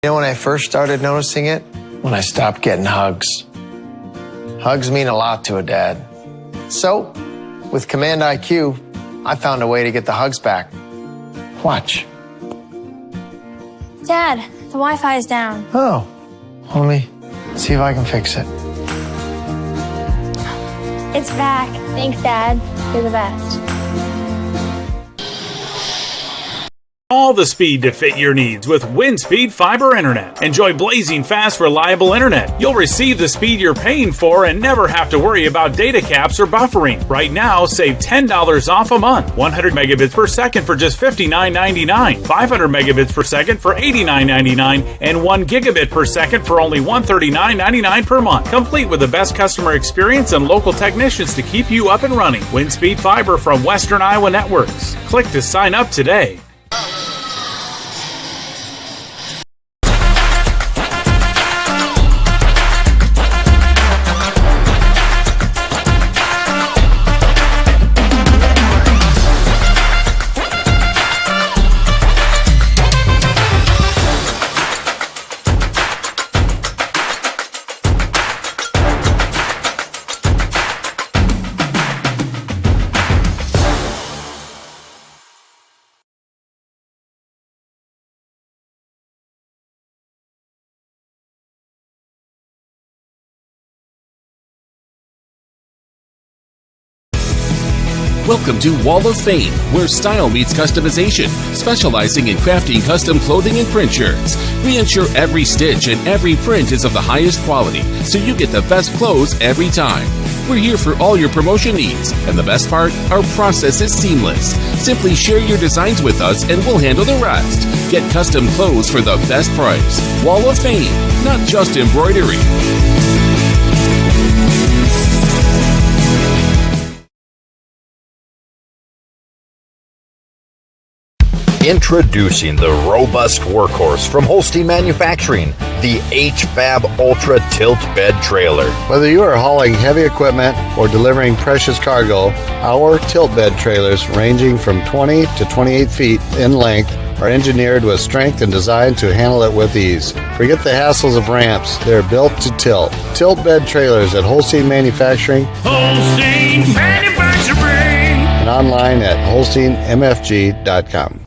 You know when I first started noticing it? When I stopped getting hugs. Hugs mean a lot to a dad. So, with Command IQ, I found a way to get the hugs back. Watch. Dad, the Wi-Fi is down. Oh, let me see if I can fix it. It's back. Thanks, Dad. You're the best. All the speed to fit your needs with Windspeed Fiber Internet. Enjoy blazing fast, reliable internet. You'll receive the speed you're paying for and never have to worry about data caps or buffering. Right now, save $10 off a month. 100 megabits per second for just $59.99. 500 megabits per second for $89.99. And 1 gigabit per second for only $139.99 per month. Complete with the best customer experience and local technicians to keep you up and running. Windspeed Fiber from Western Iowa Networks. Click to sign up today. Welcome to Wall of Fame, where style meets customization, specializing in crafting custom clothing and print shirts. We ensure every stitch and every print is of the highest quality, so you get the best clothes every time. We're here for all your promotion needs, and the best part, our process is seamless. Simply share your designs with us and we'll handle the rest. Get custom clothes for the best price. Wall of Fame, not just embroidery. Introducing the robust workhorse from Holste Manufacturing, the HFAB Ultra Tilt Bed Trailer. Whether you are hauling heavy equipment or delivering precious cargo, our tilt bed trailers, ranging from 20 to 28 feet in length, are engineered with strength and designed to handle it with ease. Forget the hassles of ramps. They're built to tilt. Tilt bed trailers at Holste Manufacturing. Holste Manufacturing. And online at holsteinmfg.com.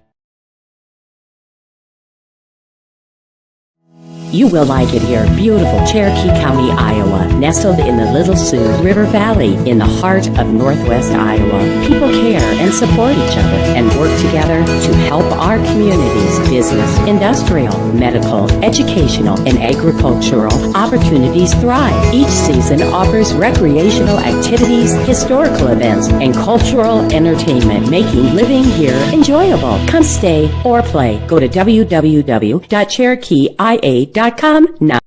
You will like it here. Beautiful Cherokee County, Iowa, nestled in the Little Sioux River Valley in the heart of Northwest Iowa. People care and support each other and work together to help our communities. Business, industrial, medical, educational, and agricultural opportunities thrive. Each season offers recreational activities, historical events, and cultural entertainment, making living here enjoyable. Come stay or play. Go to www.cherokeeia.com now.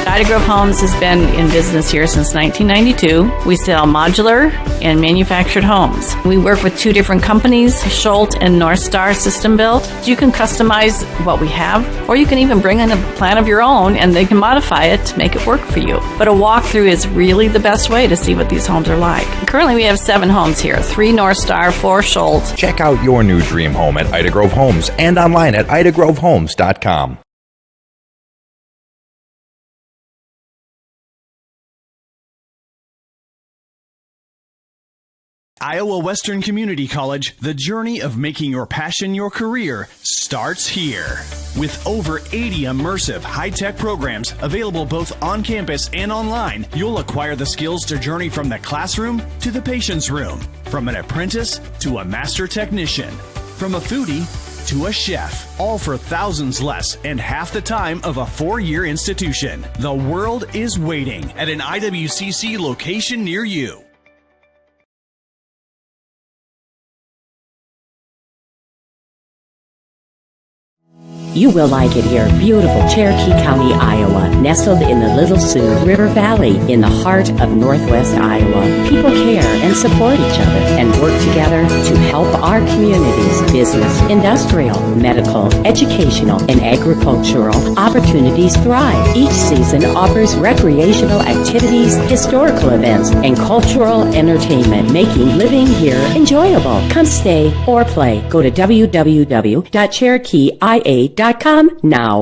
Ida Grove Homes has been in business here since 1992. We sell modular and manufactured homes. We work with two different companies, Holste and North Star System Built. You can customize what we have, or you can even bring in a plan of your own and they can modify it to make it work for you. But a walkthrough is really the best way to see what these homes are like. Currently we have 7 homes here, 3 North Star, 4 Holste. Check out your new dream home at Ida Grove Homes and online at idagrovehomes.com. Iowa Western Community College, the journey of making your passion your career starts here. With over 80 immersive, high-tech programs available both on campus and online, you'll acquire the skills to journey from the classroom to the patient's room, from an apprentice to a master technician, from a foodie to a chef, all for thousands less and half the time of a 4-year institution. The world is waiting at an IWCC location near you. You will like it here. Beautiful Cherokee County, Iowa, nestled in the Little Sioux River Valley in the heart of Northwest Iowa. People care and support each other and work together to help our communities. Business, industrial, medical, educational, and agricultural opportunities thrive. Each season offers recreational activities, historical events, and cultural entertainment, making living here enjoyable. Come stay or play. Go to www.CherokeeIA.com now.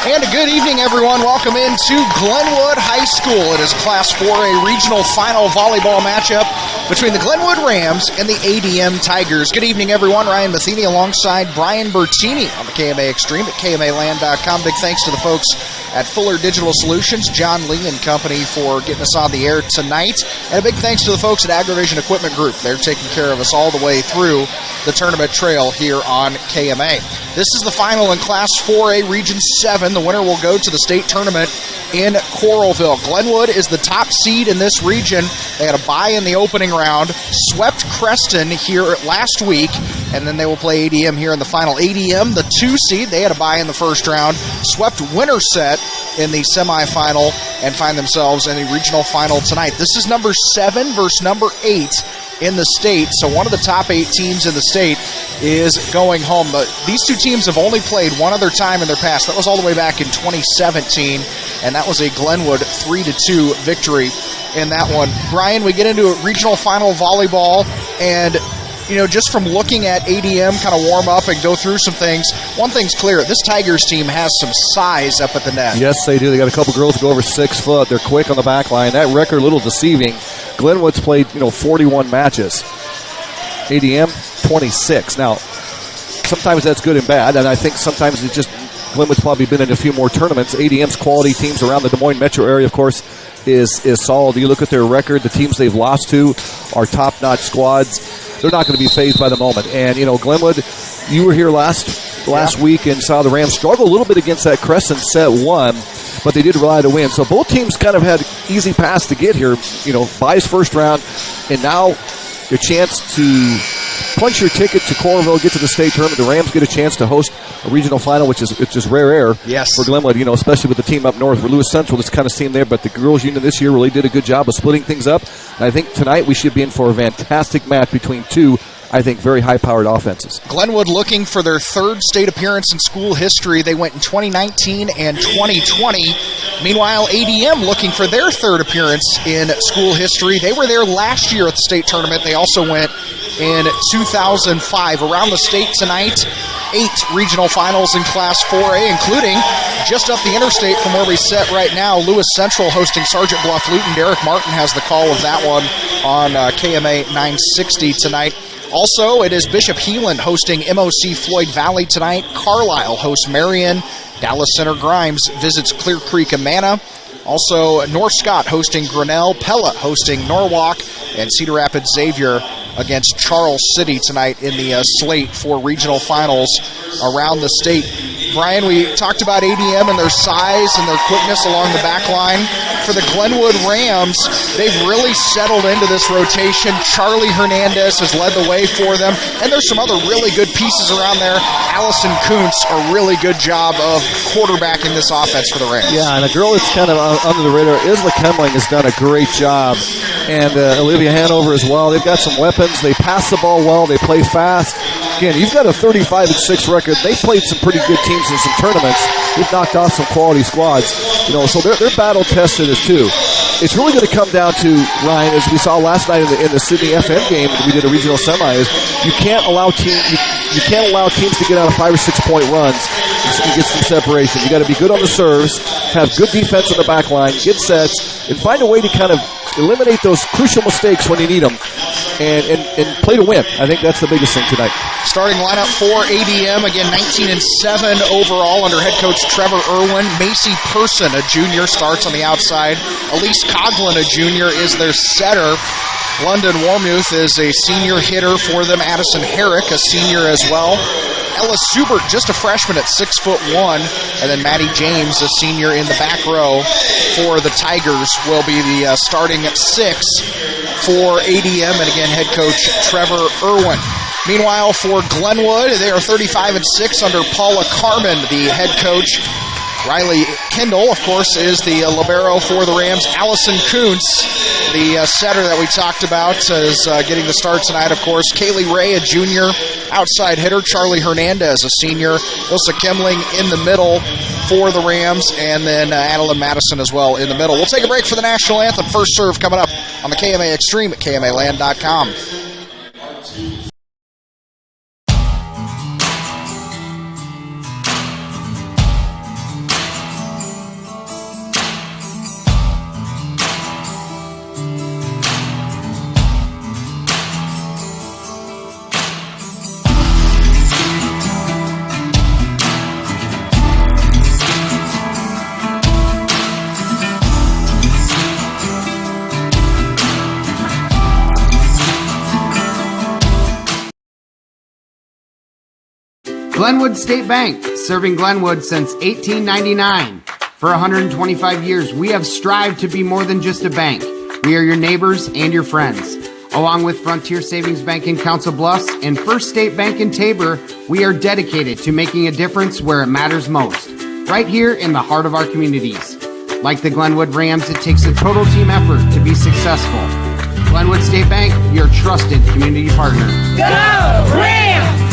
And a good evening, everyone. Welcome into Glenwood High School. It is Class 4A Regional Final Volleyball matchup between the Glenwood Rams and the ADM Tigers. Good evening, everyone. Ryan Matheny alongside Brian Bertini on the KMA Extreme at KMAland.com. Big thanks to the folks at Fuller Digital Solutions, John Lee and company, for getting us on the air tonight. And a big thanks to the folks at Agrivision Equipment Group. They're taking care of us all the way through the tournament trail here on KMA. This is the final in Class 4A Region 7. The winner will go to the state tournament in Coralville. Glenwood is the top seed in this region. They had a bye in the opening round, swept Creston here last week, and then they will play ADM here in the final. ADM, the 2 seed, they had a bye in the first round, swept Winterset in the semifinal, and find themselves in the regional final tonight. This is number 7 versus number 8 in the state, so one of the top 8 teams in the state is going home. These two teams have only played one other time in their past. That was all the way back in 2017, and that was a Glenwood 3-2 victory in that one. Brian, we get into a regional final volleyball, and just from looking at ADM kind of warm up and go through some things, one thing's clear. This Tigers team has some size up at the net. Yes, they do. They got a couple girls who go over 6 foot. They're quick on the back line. That record a little deceiving. Glenwood's played, 41 matches. ADM, 26. Now, sometimes that's good and bad, and I think sometimes it's just Glenwood's probably been in a few more tournaments. ADM's quality teams around the Des Moines metro area, of course, is solid. You look at their record, the teams they've lost to are top-notch squads. They're not going to be fazed by the moment. And, Glenwood, you were here last week and saw the Rams struggle a little bit against that Crescent set 1, but they did rely to win. So both teams kind of had easy paths to get here. Buys first round, and now your chance to punch your ticket to Coralville, get to the state tournament. The Rams get a chance to host a regional final, which is rare air for Glenwood, especially with the team up north. Where Lewis Central just kind of seemed there, but the girls' union this year really did a good job of splitting things up. And I think tonight we should be in for a fantastic match between two, I think, very high-powered offenses. Glenwood looking for their third state appearance in school history. They went in 2019 and 2020. Meanwhile, ADM looking for their third appearance in school history. They were there last year at the state tournament. They also went in 2005. Around the state tonight, 8 regional finals in Class 4A, including just up the interstate from where we sit right now, Lewis Central hosting Sergeant Bluff Luton. Derek Martin has the call of that one on KMA 960 tonight. Also, it is Bishop Heelan hosting MOC Floyd Valley tonight. Carlisle hosts Marion. Dallas Center Grimes visits Clear Creek Amana. Also, North Scott hosting Grinnell. Pella hosting Norwalk. And Cedar Rapids Xavier against Charles City tonight in the slate for regional finals around the state. Brian, we talked about ADM and their size and their quickness along the back line. For the Glenwood Rams, they've really settled into this rotation. Charlie Hernandez has led the way for them, and there's some other really good pieces around there. Allison Kuntz, a really good job of quarterbacking this offense for the Rams. Yeah, and a girl that's kind of under the radar, Isla Kemling, has done a great job, and Olivia Hanover as well. They've got some weapons. They pass the ball well. They play fast. Again, you've got a 35-6 record. They played some pretty good teams in some tournaments. They've knocked off some quality squads. So they're battle-tested as too. It's really going to come down to, Ryan, as we saw last night in the Sydney FM game, we did a regional semi, is you can't allow teams to get out of 5 or 6 point runs and get some separation. You got to be good on the serves, have good defense on the back line, get sets, and find a way to kind of eliminate those crucial mistakes when you need them, and play to win. I think that's the biggest thing tonight. Starting lineup for ADM, again, 19-7 overall under head coach Trevor Irwin. Macy Person, a junior, starts on the outside. Elise Coughlin, a junior, is their setter. London Warmuth is a senior hitter for them. Addison Herrick, a senior as well. Ella Subert, just a freshman at 6'1", and then Maddie James, a senior in the back row for the Tigers, will be the starting 6 for ADM, and again, head coach Trevor Irwin. Meanwhile, for Glenwood, they are 35-6 under Paula Carmen, the head coach. Riley Kendall, of course, is the libero for the Rams. Allison Kuntz, the setter that we talked about, is getting the start tonight, of course. Kaylee Ray, a junior outside hitter. Charlie Hernandez, a senior. Ilsa Kemling in the middle for the Rams. And then Adeline Madison as well in the middle. We'll take a break for the national anthem. First serve coming up on the KMA Extreme at KMAland.com. Glenwood State Bank, serving Glenwood since 1899. For 125 years, we have strived to be more than just a bank. We are your neighbors and your friends. Along with Frontier Savings Bank in Council Bluffs and First State Bank in Tabor, we are dedicated to making a difference where it matters most, right here in the heart of our communities. Like the Glenwood Rams, it takes a total team effort to be successful. Glenwood State Bank, your trusted community partner. Go Rams!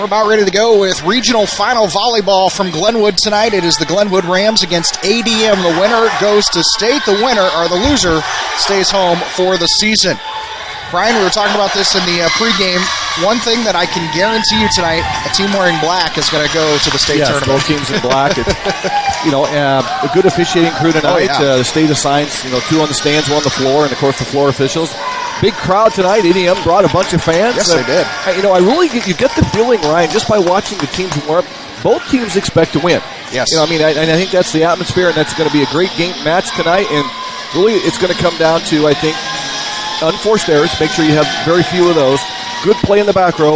We're about ready to go with regional final volleyball from Glenwood tonight. It is the Glenwood Rams against ADM. The winner goes to state. The winner, or the loser, stays home for the season. Brian, we were talking about this in the pregame. One thing that I can guarantee you tonight, a team wearing black is going to go to the state tournament. Both teams in black. A good officiating crew tonight. The state assigns, 2 on the stands, 1 on the floor, and, of course, the floor officials. Big crowd tonight. ADM brought a bunch of fans. Yes, they did. I really you get the feeling, Ryan, just by watching the teams warm up, both teams expect to win. Yes. I think that's the atmosphere, and that's going to be a great game match tonight. And really, it's going to come down to, I think, unforced errors. Make sure you have very few of those. Good play in the back row.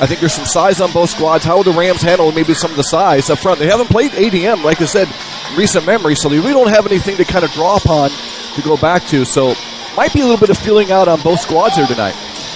I think there's some size on both squads. How will the Rams handle maybe some of the size up front? They haven't played ADM, like I said, recent memory, so they really don't have anything to kind of draw upon to go back to. So might be a little bit of feeling out on both squads here tonight.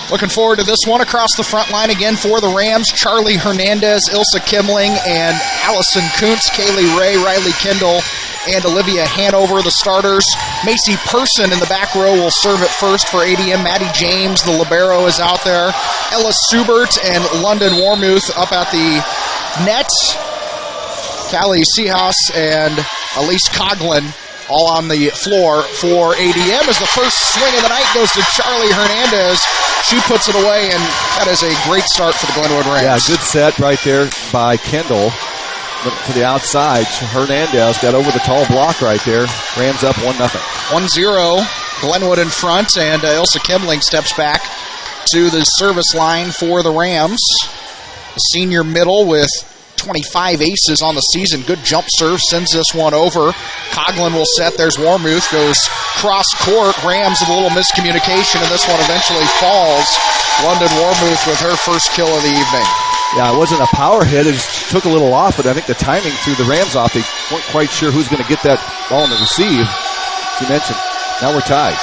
Looking forward to this one. Across the front line again for the Rams, Charlie Hernandez, Ilsa Kimling, and Allison Kuntz, Kaylee Ray, Riley Kendall, and Olivia Hanover, the starters. Macy Person in the back row will serve it first for ADM. Maddie James, the libero, is out there. Ella Subert and London Warmuth up at the net. Callie Seahas and Elise Coughlin all on the floor for ADM as the first swing of the night goes to Charlie Hernandez. She puts it away, and that is a great start for the Glenwood Rams. Yeah, good set right there by Kendall. To the outside, Hernandez got over the tall block right there. Rams up 1-0. 1-0, Glenwood in front, and Ilsa Kimling steps back to the service line for the Rams. The senior middle with 25 aces on the season. Good jump serve, sends this one over. Coughlin will set. There's Warmuth, goes cross court. Rams with a little miscommunication, and this one eventually falls. London Warmuth with her first kill of the evening. Yeah, it wasn't a power hit. It just took a little off, but I think the timing threw the Rams off. They weren't quite sure who's going to get that ball in the receive. As you mentioned, now we're tied.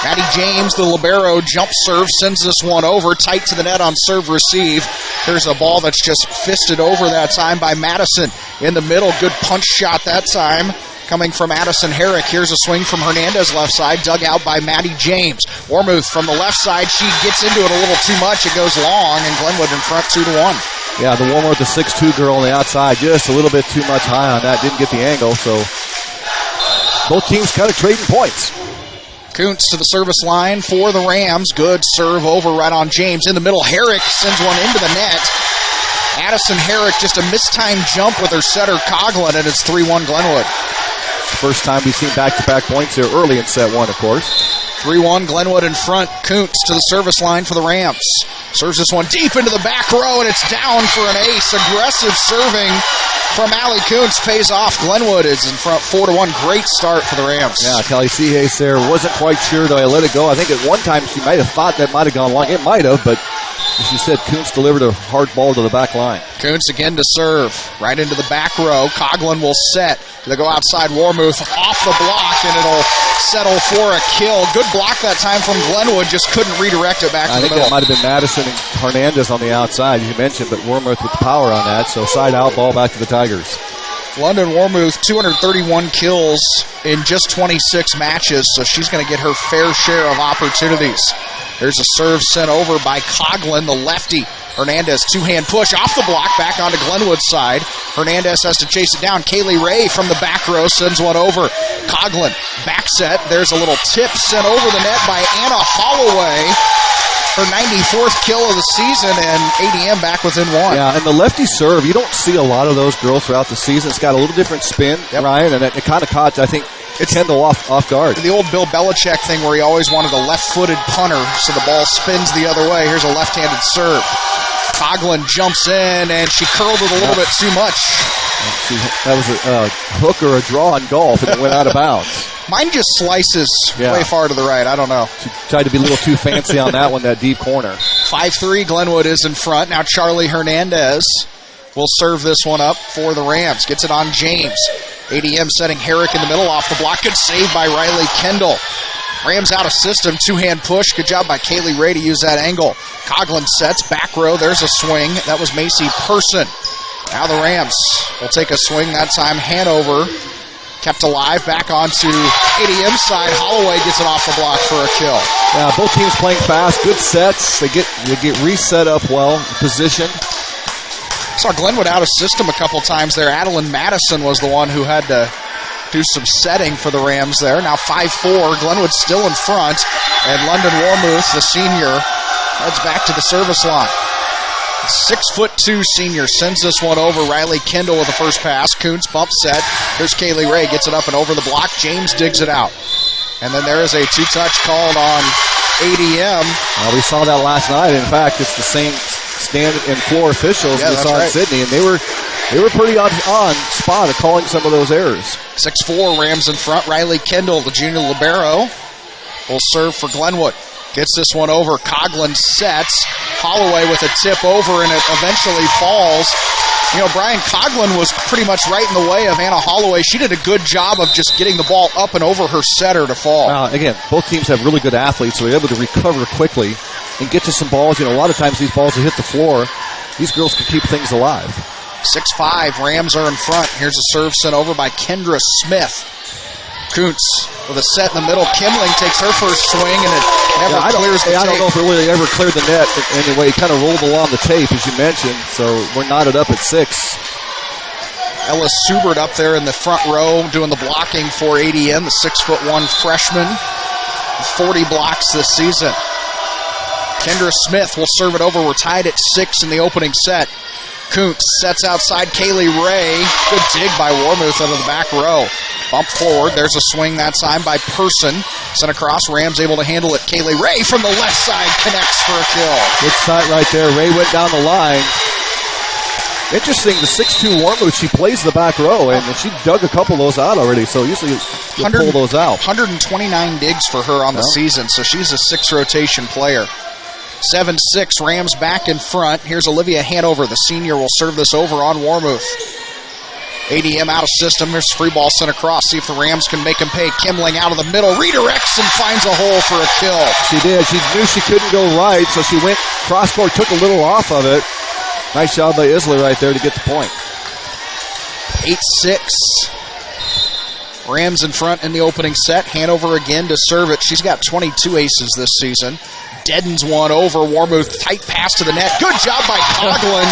Maddie James, the libero, jump serve, sends this one over, tight to the net on serve receive. There's a ball that's just fisted over that time by Madison in the middle. Good punch shot that time coming from Addison Herrick. Here's a swing from Hernandez left side, dug out by Maddie James. Warmuth from the left side. She gets into it a little too much. It goes long, and Glenwood in front 2-1. Yeah, the Warmuth, the 6'2" girl on the outside, just a little bit too much high on that. Didn't get the angle, so both teams kind of trading points. Kuntz to the service line for the Rams. Good serve over right on James. In the middle, Herrick sends one into the net. Addison Herrick, just a mistimed jump with her setter Coughlin, and it's 3-1 Glenwood. First time we've seen back-to-back points here early in set one, of course. 3-1 Glenwood in front. Kuntz to the service line for the Rams. Serves this one deep into the back row, and it's down for an ace. Aggressive serving from Allie Kuntz pays off. Glenwood is in front 4-1. Great start for the Rams. Yeah, Kelly Seahase there. Wasn't quite sure, though. I let it go. I think at one time she might have thought that might have gone long. It might have, but as you said, Kuntz delivered a hard ball to the back line. Kuntz again to serve. Right into the back row. Coughlin will set. They go outside. Warmuth off the block, and it'll settle for a kill. Good block that time from Glenwood. Just couldn't redirect it back to the middle. I think that might have been Madison and Hernandez on the outside, as you mentioned, but Warmuth with the power on that. So side out, ball back to the Tigers. London Warmuth, 231 kills in just 26 matches, so she's going to get her fair share of opportunities. There's a serve sent over by Coughlin, the lefty. Hernandez, two-hand push off the block, back onto Glenwood's side. Hernandez has to chase it down. Kaylee Ray from the back row sends one over. Coughlin, back set. There's a little tip sent over the net by Anna Holloway. Her 94th kill of the season, and ADM back within one. Yeah, and the lefty serve, you don't see a lot of those girls throughout the season. It's got a little different spin, Ryan, and it kind of caught, I think, Kendall off guard. The old Bill Belichick thing where he always wanted a left-footed punter, so the ball spins the other way. Here's a left-handed serve. Coughlin jumps in, and she curled it a little bit too much. That was a hook or a draw in golf, and it went out of bounds. Mine just slices way far to the right. I don't know. She tried to be a little too fancy on that one, that deep corner. 5-3, Glenwood is in front. Now Charlie Hernandez will serve this one up for the Rams. Gets it on James. ADM setting Herrick in the middle off the block. Good save by Riley Kendall. Rams out of system. Two-hand push. Good job by Kaylee Ray to use that angle. Coughlin sets. Back row. There's a swing. That was Macy Person. Now the Rams will take a swing. That time Hanover kept alive. Back onto ADM side. Holloway gets it off the block for a kill. Yeah, both teams playing fast, good sets. They get reset up well, position. Saw Glenwood out of system a couple times there. Adeline Madison was the one who had to do some setting for the Rams there. Now 5-4, Glenwood still in front, and London Warmuth, the senior, heads back to the service line. 6'2" senior sends this one over. Riley Kendall with the first pass. Kuntz bump set. Here's Kaylee Ray, gets it up and over the block. James digs it out. And then there is a two-touch called on ADM. Well, we saw that last night. In fact, it's the same stand and floor officials we saw in Sydney, and they were pretty on spot at calling some of those errors. 6'4", Rams in front. Riley Kendall, the junior libero, will serve for Glenwood. Gets this one over. Coughlin sets. Holloway with a tip over, and it eventually falls. You know, Brian Coughlin was pretty much right in the way of Anna Holloway. She did a good job of just getting the ball up and over her setter to fall. Again, both teams have really good athletes, so they're able to recover quickly and get to some balls. You know, a lot of times these balls will hit the floor. These girls can keep things alive. 6'5", Rams are in front. Here's a serve sent over by Kendra Smith. Kuntz with a set in the middle. Kimling takes her first swing, and it never clears the tape. I don't know if it really ever cleared the net anyway. It kind of rolled along the tape, as you mentioned, so we're knotted up at 6. Ella Subert up there in the front row doing the blocking for ADM, the 6'1" freshman. 40 blocks this season. Kendra Smith will serve it over. We're tied at 6 in the opening set. Kuntz sets outside Kaylee Ray. Good dig by Warmuth out of the back row. Bump forward. There's a swing that time by Person. Sent across. Rams able to handle it. Kaylee Ray from the left side connects for a kill. Good sight right there. Ray went down the line. Interesting, the 6'2" Warmuth, she plays the back row, and she dug a couple of those out already, so usually you'll pull those out. 129 digs for her on the season, so she's a 6-rotation player. 7-6, Rams back in front. Here's Olivia Hanover. The senior will serve this over on Warmuth. ADM out of system. There's free ball sent across. See if the Rams can make him pay. Kimling out of the middle. Redirects and finds a hole for a kill. She did. She knew she couldn't go right, so she went cross-court, took a little off of it. Nice job by Isler right there to get the point. 8-6. Rams in front in the opening set. Hanover again to serve it. She's got 22 aces this season. Deadens one over. Warmuth, tight pass to the net. Good job by Coughlin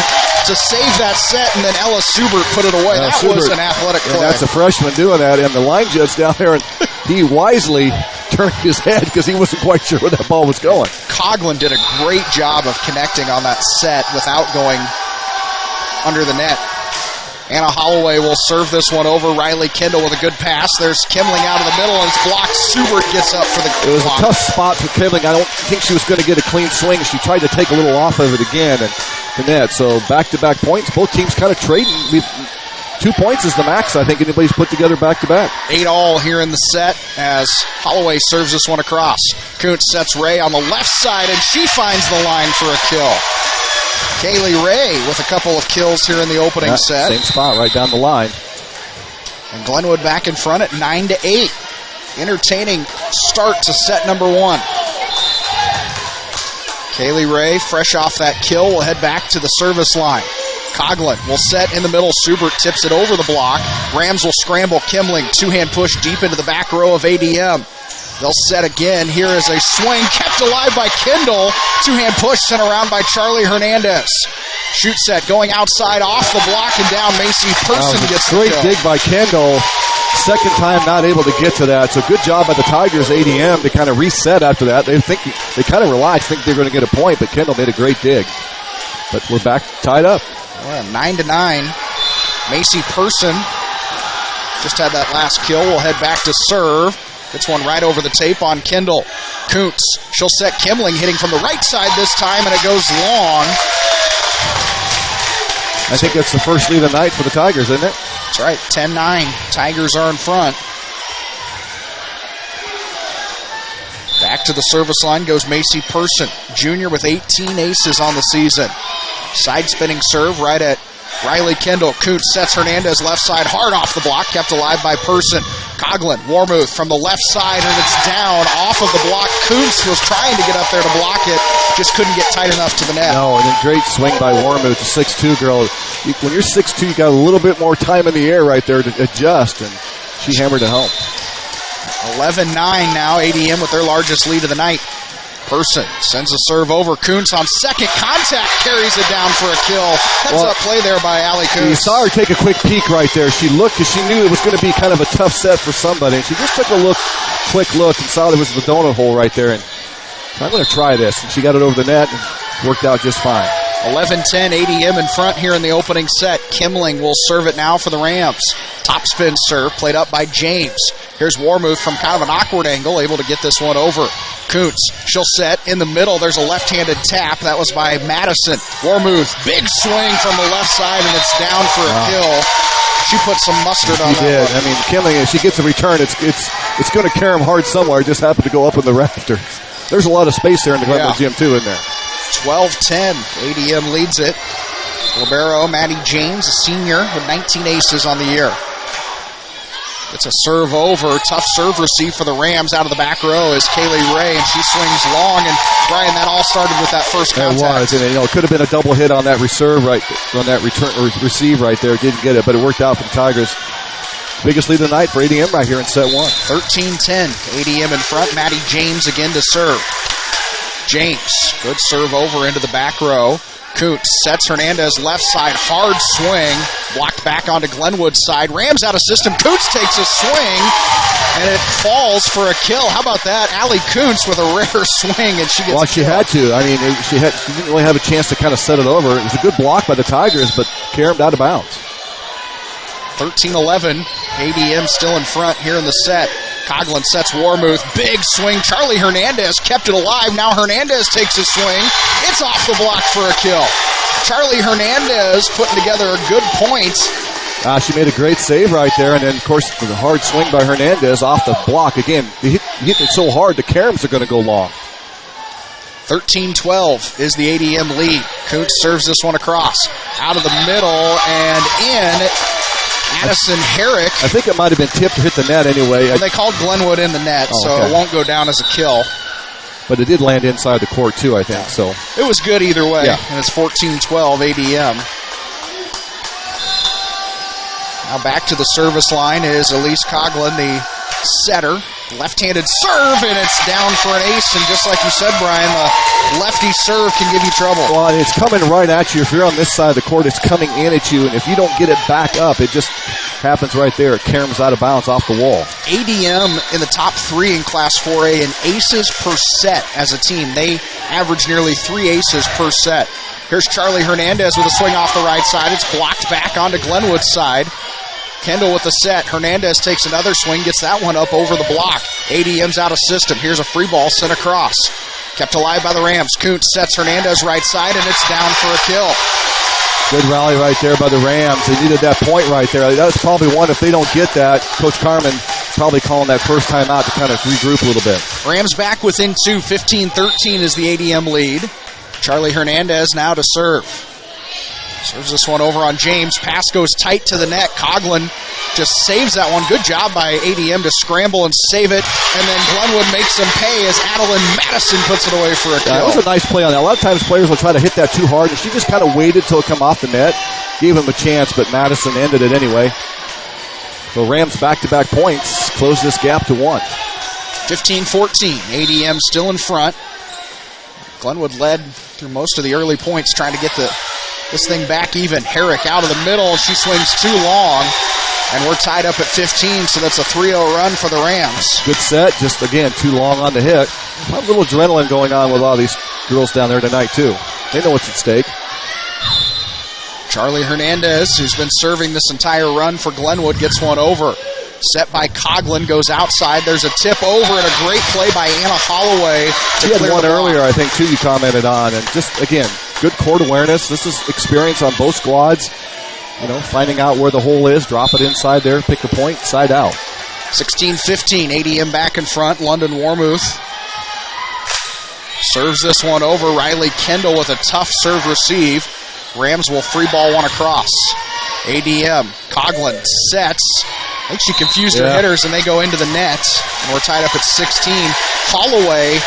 to save that set, and then Ella Subert put it away. That was an athletic play. That's a freshman doing that, and the line judge down there, and he wisely turned his head because he wasn't quite sure where that ball was going. Coughlin did a great job of connecting on that set without going under the net. Anna Holloway will serve this one over. Riley Kendall with a good pass. There's Kimling out of the middle, and it's blocked. Subert gets up for the It was block. A tough spot for Kimling. I don't think she was going to get a clean swing. She tried to take a little off of it again, and the net. So back-to-back points. Both teams kind of trading. 2 points is the max I think anybody's put together back-to-back. 8-all here in the set as Holloway serves this one across. Kuntz sets Ray on the left side, and she finds the line for a kill. Kaylee Ray with a couple of kills here in the opening set. Same spot right down the line. And Glenwood back in front at 9-8. Entertaining start to set number 1. Kaylee Ray, fresh off that kill, will head back to the service line. Coughlin will set in the middle. Subert tips it over the block. Rams will scramble. Kimling, two-hand push deep into the back row of ADM. They'll set again. Here is a swing kept alive by Kendall. Two-hand push sent around by Charlie Hernandez. Shoot set going outside off the block and down. Macy Person gets the kill. Great dig by Kendall. Second time not able to get to that. So good job by the Tigers ADM to kind of reset after that. They kind of relaxed, think they're going to get a point, but Kendall made a great dig. But we're back tied up. Well, 9-9. Macy Person just had that last kill. We'll head back to serve. Gets one right over the tape on Kendall. Kuntz, she'll set Kimling, hitting from the right side this time, and it goes long. I think that's the first lead of the night for the Tigers, isn't it? That's right, 10-9. Tigers are in front. Back to the service line goes Macy Person, junior with 18 aces on the season. Side spinning serve right at Riley Kendall. Kuntz sets Hernandez left side hard off the block, kept alive by Person. Coughlin, Warmuth from the left side, and it's down off of the block. Kuntz was trying to get up there to block it, just couldn't get tight enough to the net. No, and a great swing by Warmuth, the 6'2" girl. When you're 6'2", you got a little bit more time in the air right there to adjust, and she hammered it home. 11-9 now, ADM with their largest lead of the night. Person sends a serve over. Kuntz on second contact, carries it down for a kill. Heads up play there by Allie Kuntz. You saw her take a quick peek right there. She looked because she knew it was going to be kind of a tough set for somebody. And she just took a quick look and saw there was the donut hole right there. And I'm going to try this. And she got it over the net and worked out just fine. 11-10, ADM in front here in the opening set. Kimling will serve it now for the Rams. Topspin serve played up by James. Here's Warmuth from kind of an awkward angle, able to get this one over. Kuntz, she'll set in the middle. There's a left-handed tap. That was by Madison. Warmuth, big swing from the left side, and it's down for a kill. She put some mustard on that one. I mean, Kimling, if she gets a return, it's going to carry him hard somewhere. It just happened to go up in the rafters. There's a lot of space there in the Glenwood gym, too, in there. 12-10. ADM leads it. Libero, Maddie James, a senior with 19 aces on the year. It's a serve over. Tough serve receive for the Rams. Out of the back row is Kaylee Ray, and she swings long. And, Brian, that all started with that first contact. It was. And, it could have been a double hit on that receive right there. Didn't get it, but it worked out for the Tigers. Biggest lead of the night for ADM right here in set 1. 13-10. ADM in front. Maddie James again to serve. James, good serve over into the back row. Kuntz sets Hernandez left side, hard swing, blocked back onto Glenwood's side. Rams out of system. Kuntz takes a swing, and it falls for a kill. How about that? Allie Kuntz with a rare swing, and she gets Well, she had to. I mean, she didn't really have a chance to kind of set it over. It was a good block by the Tigers, but carried out of bounds. 13-11. ADM still in front here in the set. Coughlin sets Warmuth. Big swing. Charlie Hernandez kept it alive. Now Hernandez takes a swing. It's off the block for a kill. Charlie Hernandez putting together a good point. She made a great save right there. And then, of course, the hard swing by Hernandez off the block. Again, he hit it so hard, the caroms are going to go long. 13-12 is the ADM lead. Kuntz serves this one across. Out of the middle and in. Addison Herrick. I think it might have been tipped to hit the net anyway. Well, they called Glenwood in the net, so it won't go down as a kill. But it did land inside the court, too, I think. So it was good either way, and it's 14-12 ADM. Now back to the service line is Elise Coughlin, the setter. Left-handed serve, and it's down for an ace. And just like you said, Brian, the lefty serve can give you trouble. Well, and it's coming right at you. If you're on this side of the court, it's coming in at you. And if you don't get it back up, it just happens right there. It caroms out of bounds off the wall. ADM in the top 3 in Class 4A in aces per set as a team. They average nearly 3 aces per set. Here's Charlie Hernandez with a swing off the right side. It's blocked back onto Glenwood's side. Kendall with the set. Hernandez takes another swing, gets that one up over the block. ADM's out of system. Here's a free ball sent across. Kept alive by the Rams. Kuntz sets Hernandez right side, and it's down for a kill. Good rally right there by the Rams. They needed that point right there. That was probably one, if they don't get that, Coach Carmen probably calling that first time out to kind of regroup a little bit. Rams back within 2. 15-13 is the ADM lead. Charlie Hernandez now to serve. Serves this one over on James. Pass goes tight to the net. Coughlin just saves that one. Good job by ADM to scramble and save it. And then Glenwood makes them pay as Adeline Madison puts it away for a kill. That was a nice play on that. A lot of times players will try to hit that too hard, and she just kind of waited till it come off the net. Gave him a chance, but Madison ended it anyway. So Rams back-to-back points. Close this gap to 1. 15-14. ADM still in front. Glenwood led through most of the early points trying to get this thing back even. Herrick out of the middle. She swings too long, and we're tied up at 15, so that's a 3-0 run for the Rams. Good set. Just, again, too long on the hit. A little adrenaline going on with all these girls down there tonight, too. They know what's at stake. Charlie Hernandez, who's been serving this entire run for Glenwood, gets one over. Set by Coughlin, goes outside. There's a tip over and a great play by Anna Holloway. She had one earlier, I think, too, you commented on. And just, again, good court awareness. This is experience on both squads. You know, finding out where the hole is, drop it inside there, pick the point, side out. 16-15, ADM back in front. London Warmuth serves this one over. Riley Kendall with a tough serve receive. Rams will free ball one across. ADM, Coughlin sets. I think she confused her hitters, and they go into the net. And we're tied up at 16. Holloway,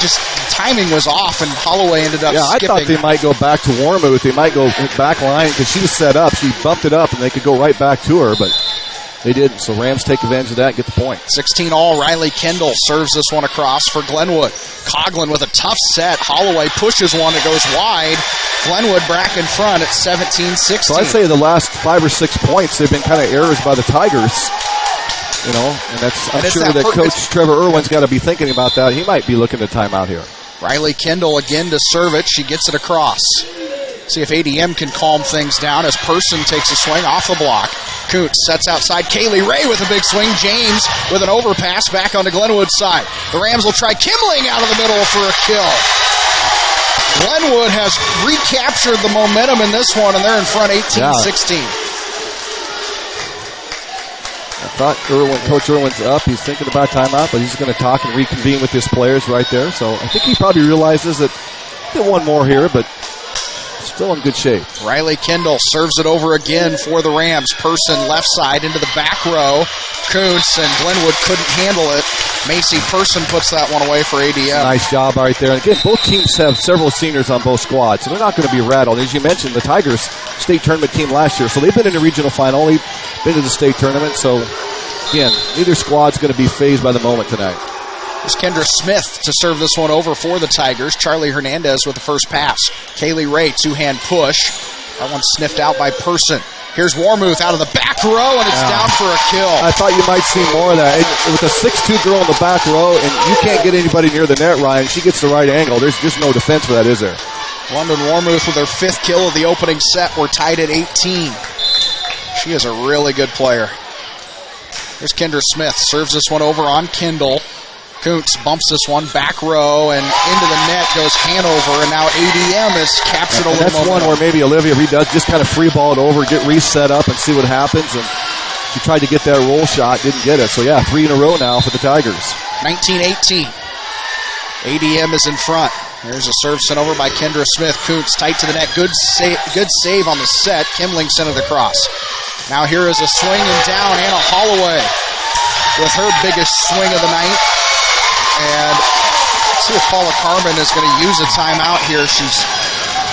just timing was off, and Holloway ended up skipping. I thought they might go back to Warmuth. They might go back line because she was set up. She bumped it up, and they could go right back to her, but They didn't, so Rams take advantage of that and get the point. 16 all, Riley Kendall serves this one across for Glenwood. Coughlin with a tough set. Holloway pushes one that goes wide. Glenwood back in front at 17-16. So I'd say the last 5 or 6 points, they've been kind of errors by the Tigers. You know, and I'm sure that Coach Trevor Irwin's got to be thinking about that. He might be looking at timeout here. Riley Kendall again to serve it. She gets it across. See if ADM can calm things down as Person takes a swing off the block. Kuntz sets outside. Kaylee Ray with a big swing. James with an overpass back on the Glenwood side. The Rams will try Kimling out of the middle for a kill. Glenwood has recaptured the momentum in this one, and they're in front 18-16. I thought Coach Irwin's up. He's thinking about timeout, but he's going to talk and reconvene with his players right there. So I think he probably realizes that get one more here, but still in good shape. Riley Kendall serves it over again for the Rams. Person left side into the back row. Kuntz and Glenwood couldn't handle it. Macy Person puts that one away for ADM. Nice job right there. And again, both teams have several seniors on both squads, so they're not going to be rattled. As you mentioned, the Tigers state tournament team last year, so they've been in the regional final, they've been to the state tournament. So again, neither squad's going to be fazed by the moment tonight. Here's Kendra Smith to serve this one over for the Tigers. Charlie Hernandez with the first pass. Kaylee Ray, two-hand push. That one's sniffed out by Person. Here's Warmuth out of the back row, and it's down for a kill. I thought you might see more of that. With a 6'2" girl in the back row, and you can't get anybody near the net, Ryan. She gets the right angle. There's just no defense for that, is there? London Warmuth with her 5th kill of the opening set. We're tied at 18. She is a really good player. Here's Kendra Smith. Serves this one over on Kendall. Kuntz bumps this one back row, and into the net goes Hanover, and now ADM has captured a little momentum. That's one where maybe Olivia Reed does just kind of free ball it over, get reset up, and see what happens. And she tried to get that roll shot, didn't get it. So, 3 in a row now for the Tigers. 19-18. ADM is in front. Here's a serve sent over by Kendra Smith. Kuntz tight to the net. Good save on the set. Kimling sent it across. Now here is a swing and down. Anna Holloway with her biggest swing of the night. And see if Paula Carmen is going to use a timeout here. She's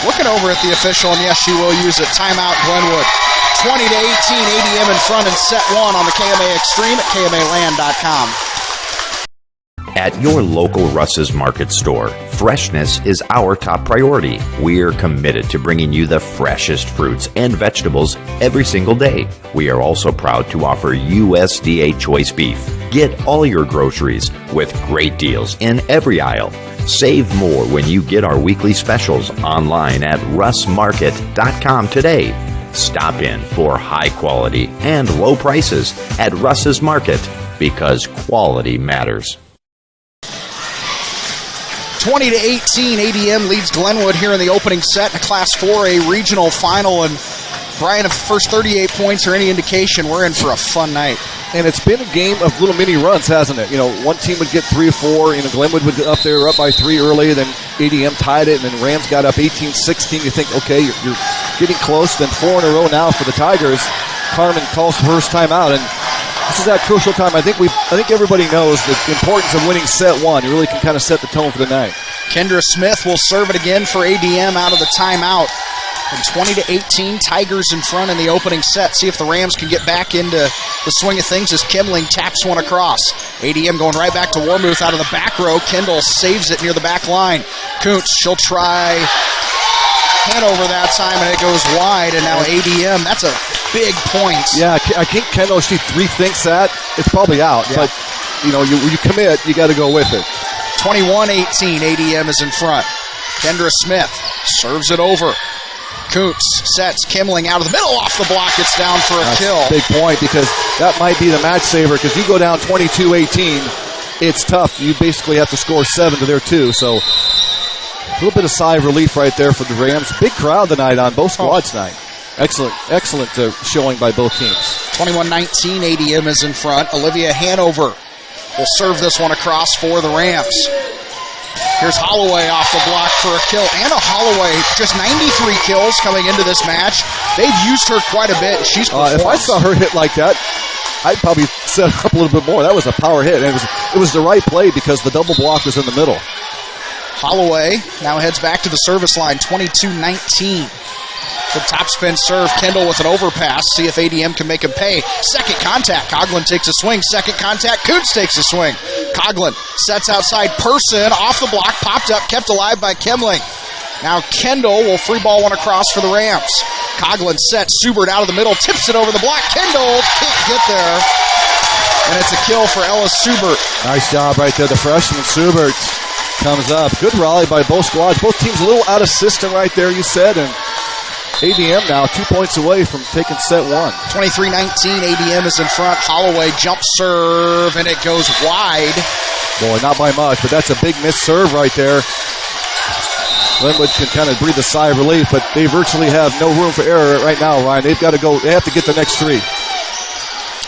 looking over at the official, and yes, she will use it. Timeout, Glenwood. 20-18, ADM in front in set 1 on the KMA Extreme at KMAland.com. At your local Russ's Market store, freshness is our top priority. We're committed to bringing you the freshest fruits and vegetables every single day. We are also proud to offer USDA choice beef. Get all your groceries with great deals in every aisle. Save more when you get our weekly specials online at russmarket.com today. Stop in for high quality and low prices at Russ's Market, because quality matters. 20-18, ADM leads Glenwood here in the opening set in a Class 4A regional final. And Brian, if the first 38 points are any indication, we're in for a fun night. And it's been a game of little mini runs, hasn't it? You know, one team would get 3 or 4. You know, Glenwood would get up there, up by 3 early. Then ADM tied it, and then Rams got up 18-16. You think, okay, you're getting close. Then 4 in a row now for the Tigers. Carmen calls the first timeout, and this is that crucial time. I think everybody knows the importance of winning set 1. You really can kind of set the tone for the night. Kendra Smith will serve it again for ADM out of the timeout. From 20-18, Tigers in front in the opening set. See if the Rams can get back into the swing of things as Kimling taps one across. ADM going right back to Warmuth out of the back row. Kendall saves it near the back line. Kuntz, she'll try Hanover that time, and it goes wide, and now ADM, that's a big point. Yeah, I think Kendall, she rethinks that. It's probably out, but you know, you commit, you got to go with it. 21-18, ADM is in front. Kendra Smith serves it over. Kuntz sets Kimling out of the middle off the block. It's down for a kill. Big point, because that might be the match saver, because you go down 22-18, it's tough. You basically have to score 7 to their 2, so a little bit of sigh of relief right there for the Rams. Big crowd tonight on both squads tonight. Excellent showing by both teams. 21-19, ADM is in front. Olivia Hanover will serve this one across for the Rams. Here's Holloway off the block for a kill. Anna Holloway, just 93 kills coming into this match. They've used her quite a bit. She's performed. If I saw her hit like that, I'd probably set up a little bit more. That was a power hit. And it was the right play, because the double block was in the middle. Holloway now heads back to the service line, 22-19. The topspin serve. Kendall with an overpass. See if ADM can make him pay. Second contact. Coughlin takes a swing. Second contact. Kuntz takes a swing. Coughlin sets outside. Person off the block. Popped up. Kept alive by Kimling. Now Kendall will free ball one across for the Rams. Coughlin sets. Subert out of the middle. Tips it over the block. Kendall can't get there. And it's a kill for Ellis Subert. Nice job right there. The freshman Subert comes up. Good rally by both squads. Both teams a little out of system right there, you said. And ADM now 2 points away from taking set one. 23-19. ADM is in front. Holloway jump serve, and it goes wide. Boy, not by much, but that's a big missed serve right there. Glenwood can kind of breathe a sigh of relief, but they virtually have no room for error right now, Ryan. They've got to go. They have to get the next three.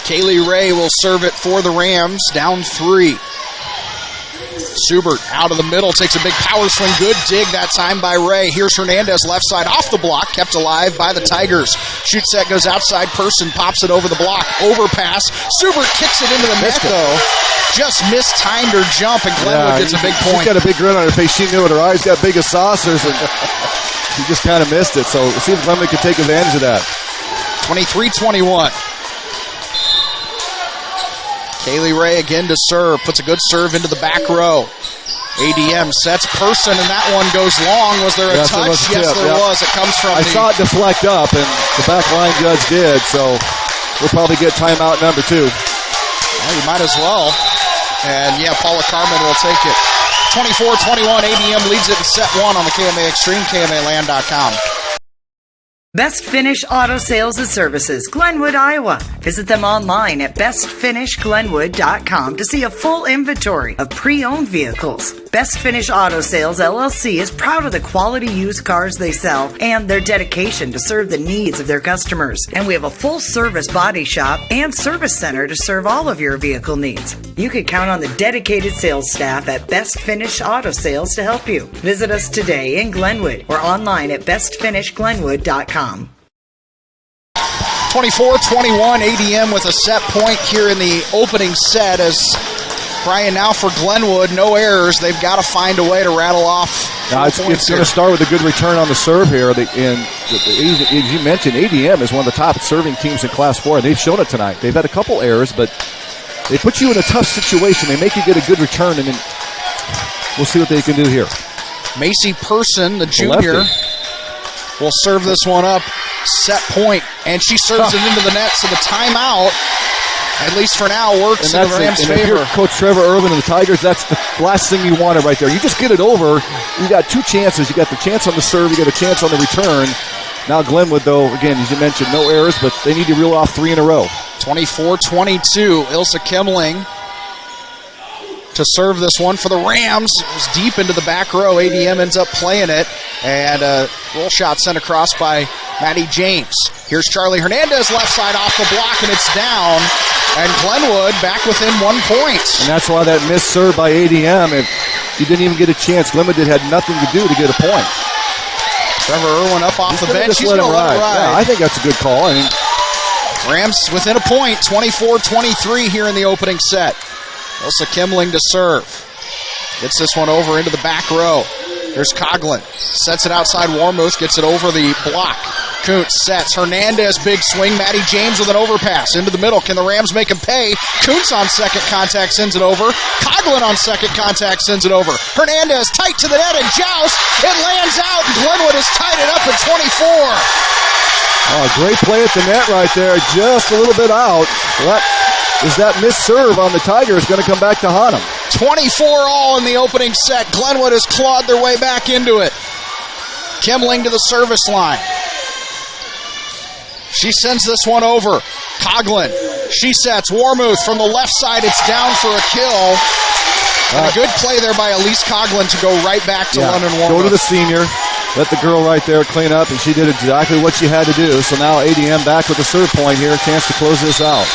Kaylee Ray will serve it for the Rams, down 3. Subert out of the middle, takes a big power swing. Good dig that time by Ray. Here's Hernandez, left side off the block, kept alive by the Tigers. Shoot set goes outside. Person pops it over the block. Overpass. Subert kicks it into the net, though. Just mistimed her jump, and Glenwood gets a big point. She's got a big grin on her face. She knew it. Her eyes got big as saucers, and she just kind of missed it. So we'll see if Glenwood can take advantage of that. 23-21. Kaylee Ray again to serve. Puts a good serve into the back row. ADM sets Person, and that one goes long. Was there a touch? Yes, there was. It comes from I saw it deflect up, and the back line judge did, so we'll probably get timeout number 2. Well, you might as well. And, yeah, Paula Carmen will take it. 24-21, ADM leads it in set 1 on the KMA Extreme, KMAland.com. Best Finish Auto Sales and Services, Glenwood, Iowa. Visit them online at bestfinishglenwood.com to see a full inventory of pre-owned vehicles. Best Finish Auto Sales, LLC is proud of the quality used cars they sell and their dedication to serve the needs of their customers. And we have a full-service body shop and service center to serve all of your vehicle needs. You can count on the dedicated sales staff at Best Finish Auto Sales to help you. Visit us today in Glenwood or online at bestfinishglenwood.com. 24-21, ADM with a set point here in the opening set as Brian now for Glenwood. No errors. They've got to find a way to rattle off. Now it's going to start with a good return on the serve here. As you mentioned, ADM is one of the top serving teams in Class 4, and they've shown it tonight. They've had a couple errors, but they put you in a tough situation. They make you get a good return, and then we'll see what they can do here. Macy Person, the junior, will serve this one up. Set point, and she serves it into the net, so the timeout, at least for now, works in the Rams' favor. If you're Coach Trevor Irvin and the Tigers, that's the last thing you wanted right there. You just get it over. You got 2 chances. You got the chance on the serve. You got a chance on the return. Now Glenwood, though, again, as you mentioned, no errors, but they need to reel off 3 in a row. 24-22, Ilsa Kimling to serve this one for the Rams. It was deep into the back row. ADM ends up playing it, and a roll shot sent across by Maddie James. Here's Charlie Hernandez, left side off the block, and it's down. And Glenwood back within 1 point. And that's why that missed serve by ADM. If you didn't even get a chance, Glenwood had nothing to do to get a point. Trevor Irwin up off the bench. He's going to let it ride. Yeah, I think that's a good call. I mean, Rams within a point, 24-23 here in the opening set. Elsa Kimling to serve. Gets this one over into the back row. There's Coughlin. Sets it outside Warmuth. Gets it over the block. Kuntz sets. Hernandez, big swing. Maddie James with an overpass. Into the middle. Can the Rams make him pay? Kuntz on second contact sends it over. Coughlin on second contact sends it over. Hernandez tight to the net and joust. It lands out, and Glenwood has tied it up at 24. Oh, great play at the net right there. Just a little bit out. What is that missed serve on the Tigers going to come back to haunt them? 24 all in the opening set. Glenwood has clawed their way back into it. Kimling to the service line. She sends this one over. Coughlin. She sets. Warmuth from the left side. It's down for a kill. And a good play there by Elise Coughlin to go right back to London Warmuth. Go to the senior. Let the girl right there clean up, and she did exactly what she had to do. So now ADM back with the serve point here. A chance to close this out.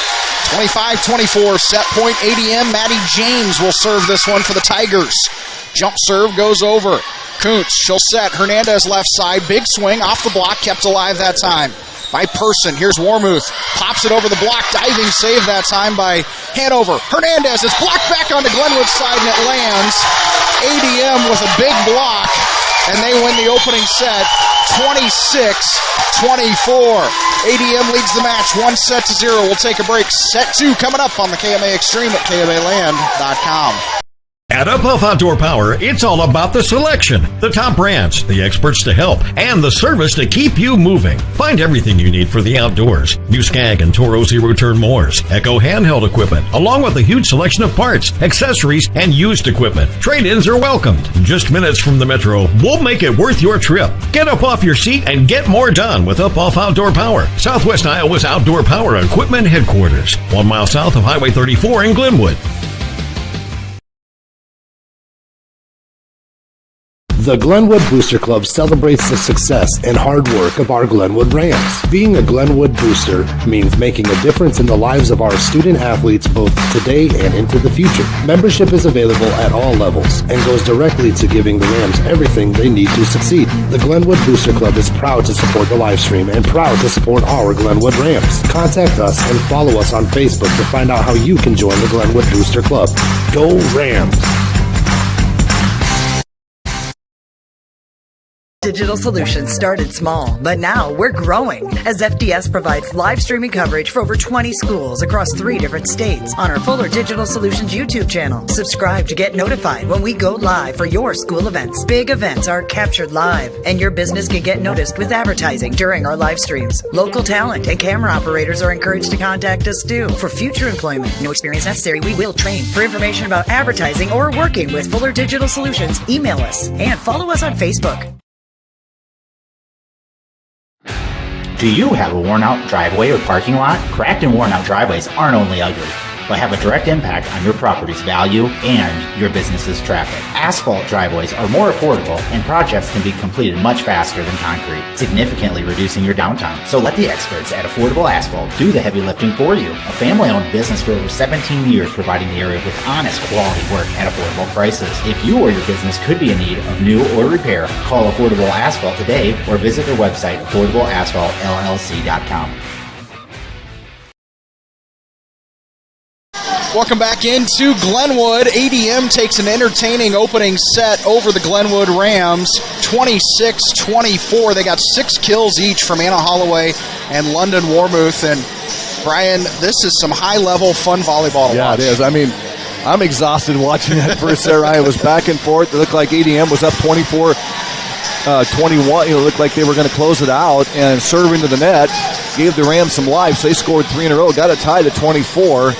25-24, set point ADM. Maddie James will serve this one for the Tigers. Jump serve goes over. Kuntz, she'll set. Hernandez left side. Big swing off the block, kept alive that time by Person. Here's Warmuth. Pops it over the block. Diving save that time by Hanover. Hernandez is blocked back onto Glenwood's side, and it lands. ADM with a big block. and they win the opening set 26-24. ADM leads the match 1-0. We'll take a break. Set 2 coming up on the KMA Extreme at KMAland.com. At Uphoff Outdoor Power, it's all about the selection, the top brands, the experts to help, and the service to keep you moving. Find everything you need for the outdoors. New Skag and Toro zero-turn mowers, Echo handheld equipment, along with a huge selection of parts, accessories, and used equipment. Trade-ins are welcomed. Just minutes from the metro, we'll make it worth your trip. Get up off your seat and get more done with Uphoff Outdoor Power, Southwest Iowa's outdoor power equipment headquarters. 1 mile south of Highway 34 in Glenwood. The Glenwood Booster Club celebrates the success and hard work of our Glenwood Rams. Being a Glenwood booster means making a difference in the lives of our student athletes both today and into the future. Membership is available at all levels and goes directly to giving the Rams everything they need to succeed. The Glenwood Booster Club is proud to support the live stream and proud to support our Glenwood Rams. Contact us and follow us on Facebook to find out how you can join the Glenwood Booster Club. Go Rams! Digital Solutions started small, but now we're growing as FDS provides live streaming coverage for over 20 schools across 3 different states on our Fuller Digital Solutions YouTube channel. Subscribe to get notified when we go live for your school events. Big events are captured live, and your business can get noticed with advertising during our live streams. Local talent and camera operators are encouraged to contact us too. For future employment, no experience necessary, we will train. For information about advertising or working with Fuller Digital Solutions, email us and follow us on Facebook. Do you have a worn-out driveway or parking lot? Cracked and worn-out driveways aren't only ugly, but have a direct impact on your property's value and your business's traffic. Asphalt driveways are more affordable, and projects can be completed much faster than concrete, significantly reducing your downtime. So let the experts at Affordable Asphalt do the heavy lifting for you. A family-owned business for over 17 years providing the area with honest quality work at affordable prices. If you or your business could be in need of new or repair, call Affordable Asphalt today or visit their website, affordableasphaltllc.com. Welcome back into Glenwood. ADM takes an entertaining opening set over the Glenwood Rams, 26-24. They got 6 kills each from Anna Holloway and London Warmouth. And, Brian, this is some high-level, fun volleyball to watch. Yeah, it is. I mean, I'm exhausted watching that first set, Ryan. It was back and forth. It looked like ADM was up 24-21. It looked like they were going to close it out, and serving to the net gave the Rams some life. So they scored 3 in a row, got it tied at 24.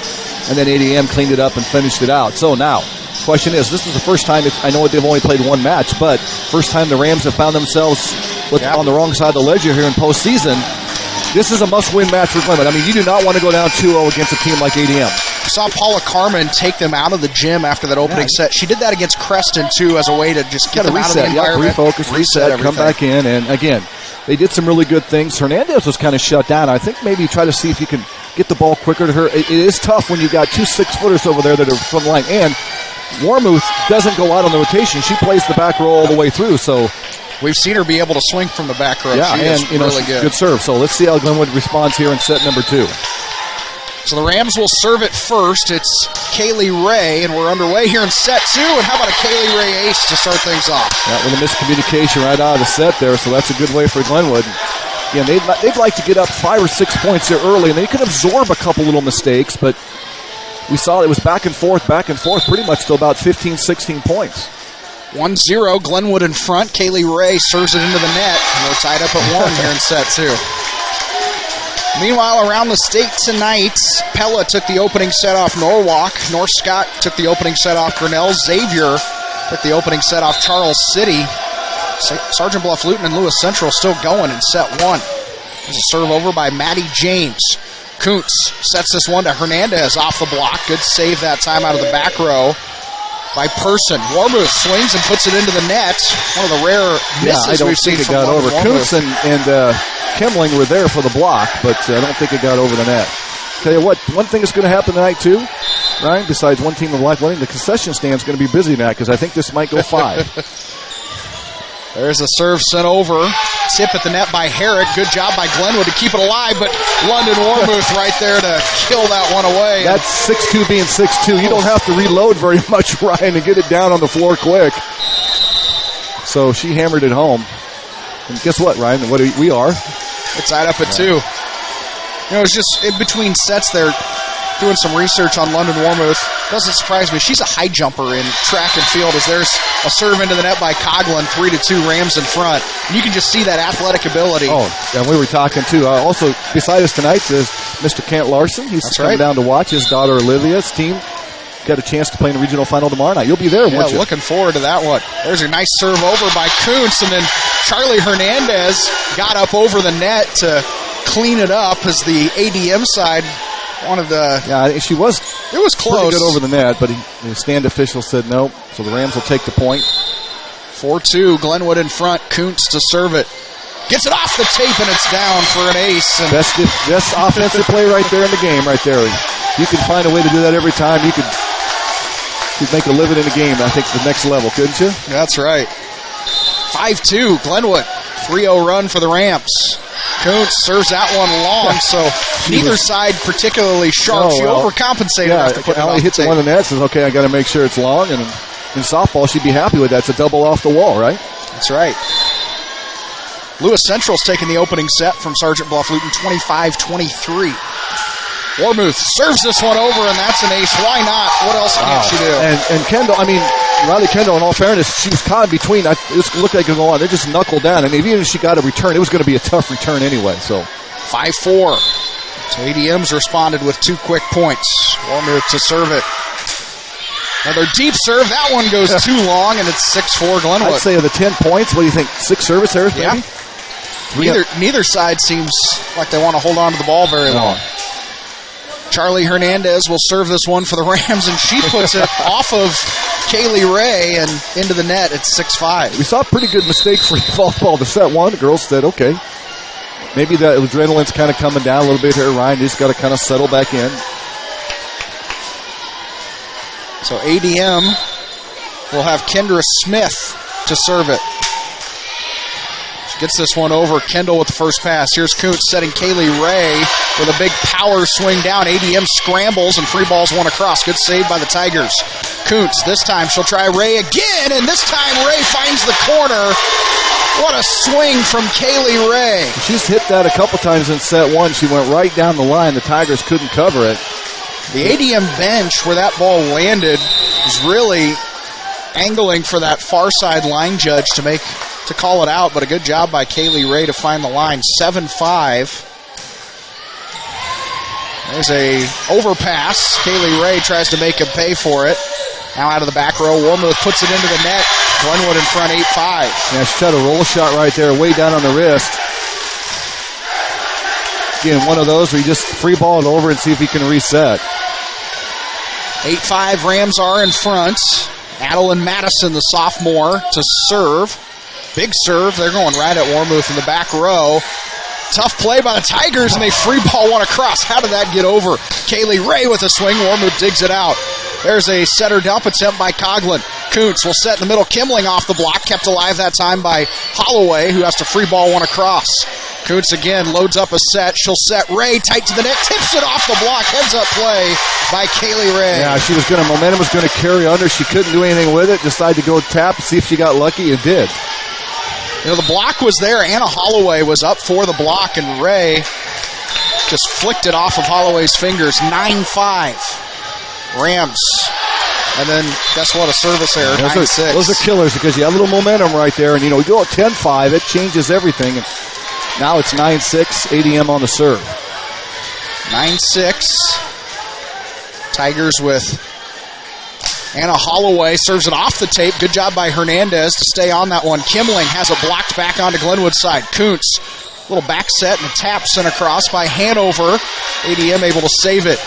And then ADM cleaned it up and finished it out. So now, question is, this is the first time, I know they've only played 1 match, but first time the Rams have found themselves on the wrong side of the ledger here in postseason. This is a must-win match for Glenwood. I mean, you do not want to go down 2-0 against a team like ADM. I saw Paula Carmen take them out of the gym after that opening set. She did that against Creston, too, as a way to just get them out of the environment. Refocus, reset, come back in, and again, they did some really good things. Hernandez was kind of shut down. I think maybe try to see if you can get the ball quicker to her. It is tough when you got 2 6-footers over there that are from the line. And Warmouth doesn't go out on the rotation. She plays the back row all the way through. So we've seen her be able to swing from the back row. Yeah, she is really good. Good serve. So let's see how Glenwood responds here in set number 2. So the Rams will serve it first. It's Kaylee Ray, and we're underway here in set 2. And how about a Kaylee Ray ace to start things off? Yeah, with a miscommunication right out of the set there, so that's a good way for Glenwood. Again, they'd like to get up 5 or 6 points here early, and they could absorb a couple little mistakes, but we saw it was back and forth, pretty much till about 15, 16 points. 1-0, Glenwood in front. Kaylee Ray serves it into the net, and we're tied up at 1 here in set 2. Meanwhile, around the state tonight, Pella took the opening set off Norwalk. North Scott took the opening set off Grinnell. Xavier took the opening set off Charles City. Sergeant Bluff Luton and Lewis Central still going in set 1. There's a serve over by Maddie James. Kuntz sets this one to Hernandez off the block. Good save that time out of the back row by Person. Warmouth swings and puts it into the net. One of the rare misses we've seen from over. Kuntz and Kimling were there for the block, but I don't think it got over the net. Tell you what, one thing that's going to happen tonight too, Ryan, besides one team of life winning, the concession stand is going to be busy tonight because I think this might go 5. There's a serve sent over. Tip at the net by Herrick. Good job by Glenwood to keep it alive, but London Warmouth right there to kill that one away. That's 6'2" being 6'2". You don't have to reload very much, Ryan, to get it down on the floor quick. So she hammered it home. And guess what, Ryan? We are? It's tied up at 2. You know, it's just in between sets there, doing some research on London Warmouth. Doesn't surprise me. She's a high jumper in track and field as there's a serve into the net by Coughlin, 3-2 Rams in front. And you can just see that athletic ability. Oh, and we were talking, too. Also, beside us tonight is Mr. Kent Larson. He's coming down to watch his daughter Olivia's team. Got a chance to play in the regional final tomorrow night. You'll be there, won't you? Looking forward to that one. There's a nice serve over by Kuntz, and then Charlie Hernandez got up over the net to clean it up as the ADM side wanted to. Yeah, she was. It was close. Pretty good over the net, but the stand official said no, so the Rams will take the point. 4-2, Glenwood in front. Kuntz to serve it. Gets it off the tape, and it's down for an ace. And best offensive play right there in the game, right there. You can find a way to do that every time. You could make a living in the game, I think, the next level, couldn't you? That's right. 5-2, Glenwood. 3-0 run for the Rams. Kuntz serves that one long, so neither side particularly sharp. She overcompensated after putting it off the hits tape. One of the nets, says, okay, I got to make sure it's long, and in softball, she'd be happy with that. It's a double off the wall, right? That's right. Lewis Central's taking the opening set from Sergeant Bluff Luton, 25-23. Warmouth serves this one over, and that's an ace. Why not? What else can she do? And Kendall, Riley Kendall, in all fairness, she was caught in between. It looked like it could go on. They just knuckled down, and even if she got a return, it was going to be a tough return anyway. So 5-4. So ADM's responded with 2 quick points. Warmouth to serve it. Another deep serve. That one goes too long, and it's 6-4 Glenwood. I'd say of the 10 points, what do you think? 6 service errors, maybe? Yeah. Neither side seems like they want to hold on to the ball very long. Charlie Hernandez will serve this one for the Rams, and she puts it off of Kaylee Ray and into the net. It's 6-5. We saw a pretty good mistake for volleyball to set one. The girls said, okay, maybe the adrenaline's kind of coming down a little bit here. Ryan just got to kind of settle back in. So ADM will have Kendra Smith to serve it. Gets this one over. Kendall with the first pass. Here's Kuntz setting Kaylee Ray with a big power swing down. ADM scrambles and free balls one across. Good save by the Tigers. Kuntz, this time she'll try Ray again, and this time Ray finds the corner. What a swing from Kaylee Ray. She's hit that a couple times in set one. She went right down the line. The Tigers couldn't cover it. The ADM bench where that ball landed was really angling for that far side line judge to call it out, but a good job by Kaylee Ray to find the line. 7-5. There's a overpass. Kaylee Ray tries to make him pay for it. Now out of the back row, Warmouth puts it into the net. Glenwood in front, 8-5. Yeah, she tried a roll shot right there, way down on the wrist. Again, one of those where you just free ball it over and see if you can reset. 8-5, Rams are in front. Adeline Madison, the sophomore, to serve. Big serve. They're going right at Warmouth in the back row. Tough play by the Tigers, and they free ball one across. How did that get over? Kaylee Ray with a swing. Warmouth digs it out. There's a setter dump attempt by Coughlin. Kuntz will set in the middle. Kimling off the block. Kept alive that time by Holloway, who has to free ball one across. Kuntz again loads up a set. She'll set Ray tight to the net. Tips it off the block. Heads up play by Kaylee Ray. Yeah, momentum was going to carry under. She couldn't do anything with it. Decided to go tap, see if she got lucky. It did. You know, the block was there. Anna Holloway was up for the block, and Ray just flicked it off of Holloway's fingers. 9-5. Rams. And then, guess what? A service error. 9-6. Those are killers because you have a little momentum right there. And, you go at 10-5, it changes everything. And now it's 9-6, ADM on the serve. 9-6. Tigers with Anna Holloway serves it off the tape. Good job by Hernandez to stay on that one. Kimling has it blocked back onto Glenwood's side. Kuntz, little back set and a tap sent across by Hanover. ADM able to save it.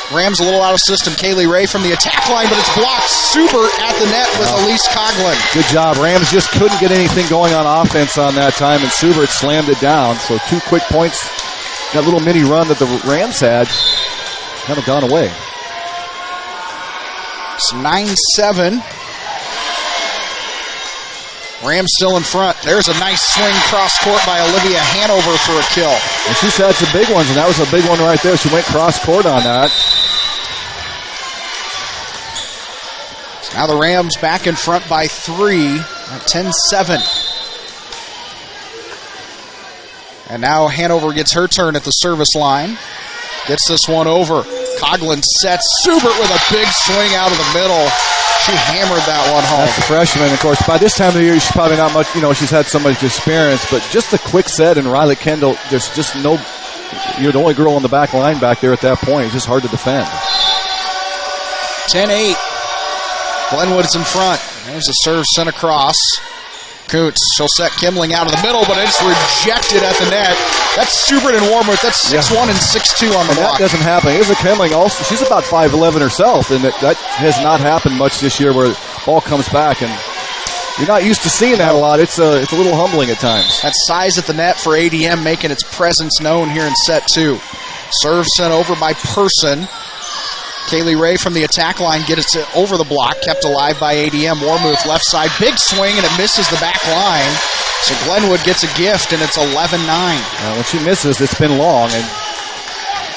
Rams a little out of system. Kaylee Ray from the attack line, but it's blocked. Subert at the net with Elise Coughlin. Good job. Rams just couldn't get anything going on offense on that time, and Subert slammed it down. So 2 quick points. That little mini run that the Rams had kind of gone away. It's 9-7. Rams still in front. There's a nice swing cross court by Olivia Hanover for a kill. And she's had some big ones, and that was a big one right there. She went cross court on that. So now the Rams back in front by 3. At 10-7. And now Hanover gets her turn at the service line. Gets this one over. Coughlin sets. Subert with a big swing out of the middle. She hammered that one home. That's the freshman. Of course, by this time of the year, she's probably not much, she's had so much experience, but just a quick set, and Riley Kendall, there's just no, you're the only girl on the back line back there at that point. It's just hard to defend. 10-8. Glenwood's in front. There's a serve sent across. Kuntz, she'll set Kimling out of the middle, but it's rejected at the net. That's Subert and Warmouth. That's 6-1 and 6-2 on the block. That doesn't happen. Here's a Kimling also. She's about 5'11 herself, and that has not happened much this year where the ball comes back, and you're not used to seeing that a lot. It's a little humbling at times. That size at the net for ADM making its presence known here in set 2. Serve sent over by Person. Kaylee Ray from the attack line gets it over the block, kept alive by ADM. Warmouth left side, big swing, and it misses the back line. So Glenwood gets a gift, and it's 11-9. When she misses, it's been long, and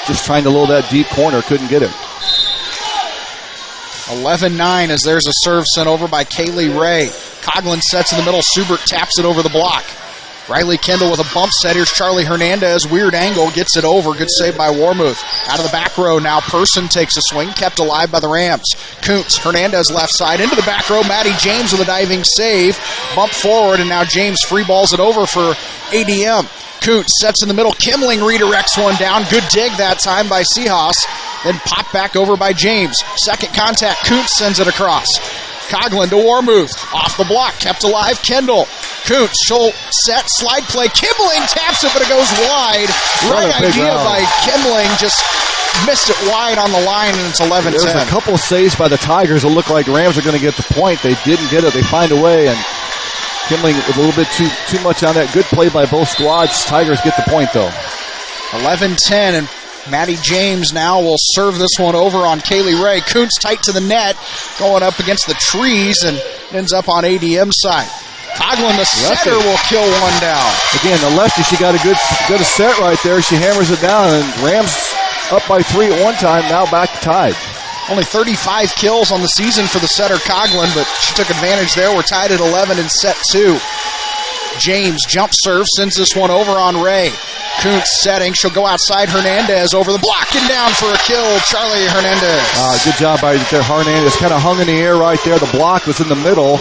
just trying to load that deep corner, couldn't get it. 11-9 as there's a serve sent over by Kaylee Ray. Coughlin sets in the middle. Subert taps it over the block. Riley Kendall with a bump set. Here's Charlie Hernandez. Weird angle. Gets it over. Good save by Warmouth. Out of the back row now. Person takes a swing. Kept alive by the Rams. Kuntz. Hernandez left side. Into the back row. Maddie James with a diving save. Bump forward, and now James free balls it over for ADM. Kuntz sets in the middle. Kimling redirects one down. Good dig that time by Seahas. Then popped back over by James. Second contact. Kuntz sends it across. Coughlin to Warmouth. Off the block. Kept alive. Kendall. Kuntz, she'll set, slide play. Kimling taps it, but it goes wide. Right idea by Kimling. Just missed it wide on the line, and it's 11-10. There's a couple of saves by the Tigers that look like Rams are going to get the point. They didn't get it. They find a way, and Kimling with a little bit too much on that. Good play by both squads. Tigers get the point, though. 11-10, and Maddie James now will serve this one over on Kaylee Ray. Kuntz tight to the net, going up against the trees, and ends up on ADM's side. Coughlin, the setter, will kill one down. Again, the lefty, she got a good set right there. She hammers it down, and Rams up by 3 at one time, now back tied. Only 35 kills on the season for the setter Coughlin, but she took advantage there. We're tied at 11 in set 2. James, jump serve, sends this one over on Ray. Kuntz setting. She'll go outside. Hernandez over the block and down for a kill. Charlie Hernandez. Good job by there. Hernandez kind of hung in the air right there. The block was in the middle.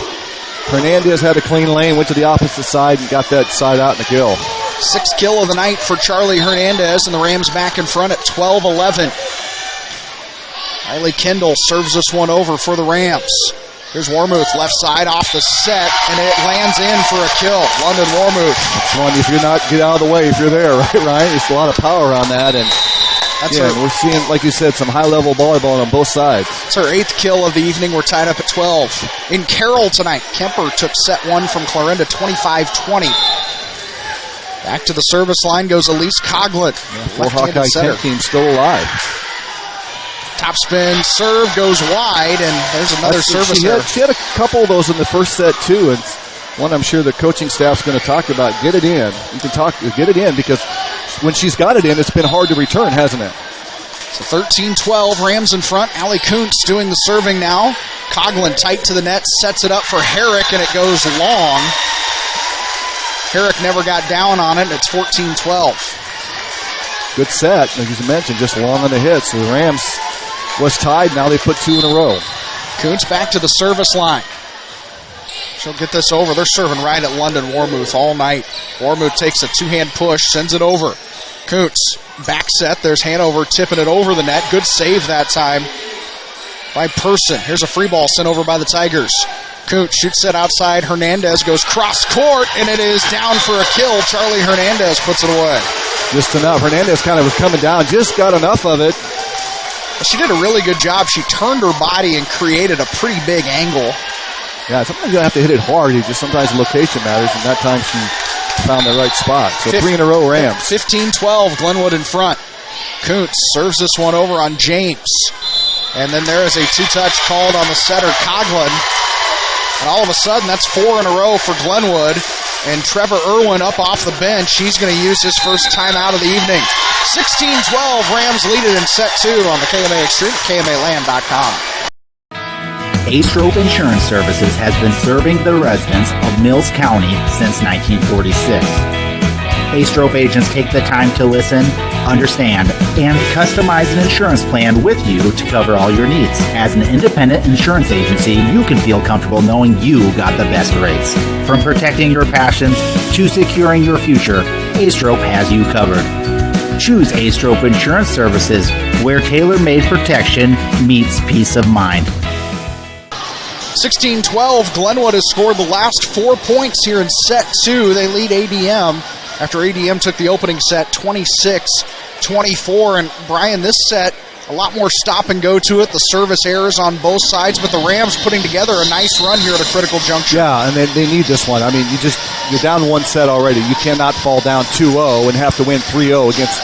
Hernandez had a clean lane, went to the opposite side, and got that side out in the kill. 6th kill of the night for Charlie Hernandez, and the Rams back in front at 12-11. Riley Kendall serves this one over for the Rams. Here's Warmouth, left side off the set, and it lands in for a kill. London Warmouth. That's one, if you're not, get out of the way if you're there, right, Ryan? There's a lot of power on that, and we're seeing, like you said, some high-level volleyball on both sides. It's her 8th kill of the evening. We're tied up at 12. In Carroll tonight, Kemper took set 1 from Clarinda, 25-20. Back to the service line goes Elise Coughlin. Full Hawkeye 10 team still alive. Top spin serve goes wide, and there's another service error. She had a couple of those in the first set, too, and one I'm sure the coaching staff's going to talk about. Get it in. You can get it in, because when she's got it in, it's been hard to return, hasn't it? So 13-12, Rams in front. Allie Kuntz doing the serving now. Coughlin tight to the net, sets it up for Herrick, and it goes long. Herrick never got down on it, and it's 14-12. Good set, as you mentioned, just long on the hit. So the Rams was tied. Now they put 2 in a row. Kuntz back to the service line. She'll get this over. They're serving right at London Warmouth all night. Warmouth takes a 2-hand push, sends it over. Kuntz, back set. There's Hanover tipping it over the net. Good save that time by Person. Here's a free ball sent over by the Tigers. Kuntz shoots it outside. Hernandez goes cross court, and it is down for a kill. Charlie Hernandez puts it away. Just enough. Hernandez kind of was coming down, just got enough of it. She did a really good job. She turned her body and created a pretty big angle. Yeah, sometimes you don't have to hit it hard. Sometimes the location matters, and that time she found the right spot. So 3 in a row, Rams. 15-12, Glenwood in front. Kuntz serves this one over on James. And then there is a 2-touch called on the setter, Coughlin. And all of a sudden, that's 4 in a row for Glenwood. And Trevor Irwin up off the bench. He's going to use his first timeout of the evening. 16-12, Rams lead it in set 2 on the KMA Extreme, KMAland.com. Aistrope Insurance Services has been serving the residents of Mills County since 1946. Aistrope agents take the time to listen, understand, and customize an insurance plan with you to cover all your needs. As an independent insurance agency, you can feel comfortable knowing you got the best rates. From protecting your passions to securing your future, Aistrope has you covered. Choose Aistrope Insurance Services, where tailor-made protection meets peace of mind. 16-12, Glenwood has scored the last 4 points here in set 2. They lead ADM after ADM took the opening set 26-24. And Brian, this set, a lot more stop and go to it. The service errors on both sides, but the Rams putting together a nice run here at a critical juncture. Yeah, and they need this one. I mean, you're down one set already. You cannot fall down 2-0 and have to win 3-0 against,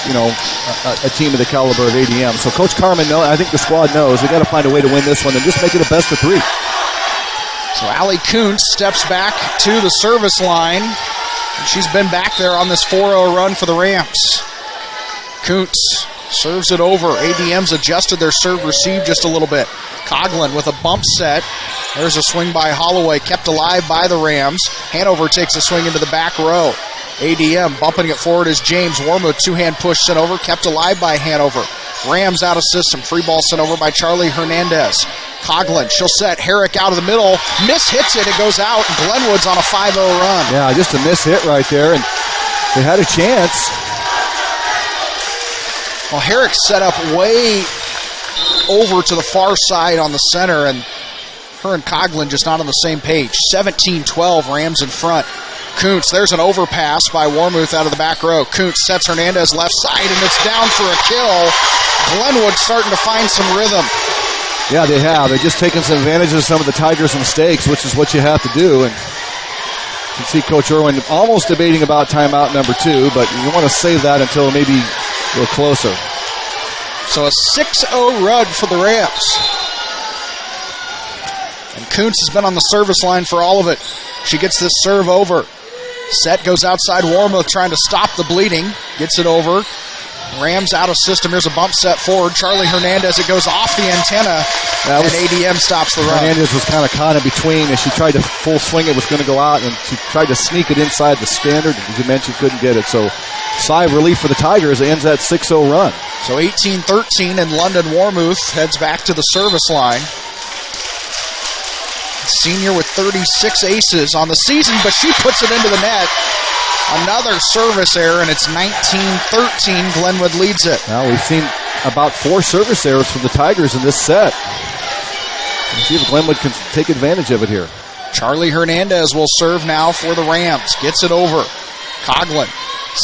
a team of the caliber of ADM. So Coach Carmen knows, I think the squad knows, we got to find a way to win this one and just make it a best of 3. So Allie Kuntz steps back to the service line. And she's been back there on this 4-0 run for the Rams. Kuntz serves it over. ADM's adjusted their serve-receive just a little bit. Coughlin with a bump set. There's a swing by Holloway, kept alive by the Rams. Hanover takes a swing into the back row. ADM bumping it forward is James Wormuth. Two-hand push sent over, kept alive by Hanover. Rams out of system. Free ball sent over by Charlie Hernandez. Coughlin, she'll set. Herrick out of the middle. Miss hits it. It goes out. Glenwood's on a 5-0 run. Yeah, just a miss hit right there, and they had a chance. Well, Herrick set up way over to the far side on the center, and her and Coughlin just not on the same page. 17-12, Rams in front. Kuntz, there's an overpass by Wormuth out of the back row. Kuntz sets Hernandez left side, and it's down for a kill. Glenwood starting to find some rhythm. Yeah, they have. They're just taking some advantage of some of the Tigers' mistakes, which is what you have to do. And you can see Coach Irwin almost debating about timeout number 2, but you want to save that until maybe a little closer. So a 6-0 run for the Rams. And Kuntz has been on the service line for all of it. She gets this serve over. Set goes outside. Wormuth trying to stop the bleeding. Gets it over. Rams out of system. Here's a bump set forward. Charlie Hernandez. It goes off the antenna. And ADM stops the run. Hernandez was kind of caught in between. As she tried to full swing, it was going to go out, and she tried to sneak it inside the standard. As you mentioned, couldn't get it. So sigh of relief for the Tigers. It ends that 6-0 run. So 18-13, and London Wormuth heads back to the service line. Senior with 36 aces on the season, but she puts it into the net. Another service error, and it's 19-13. Glenwood leads it. Now we've seen about 4 service errors from the Tigers in this set. Let's see if Glenwood can take advantage of it here. Charlie Hernandez will serve now for the Rams. Gets it over. Coughlin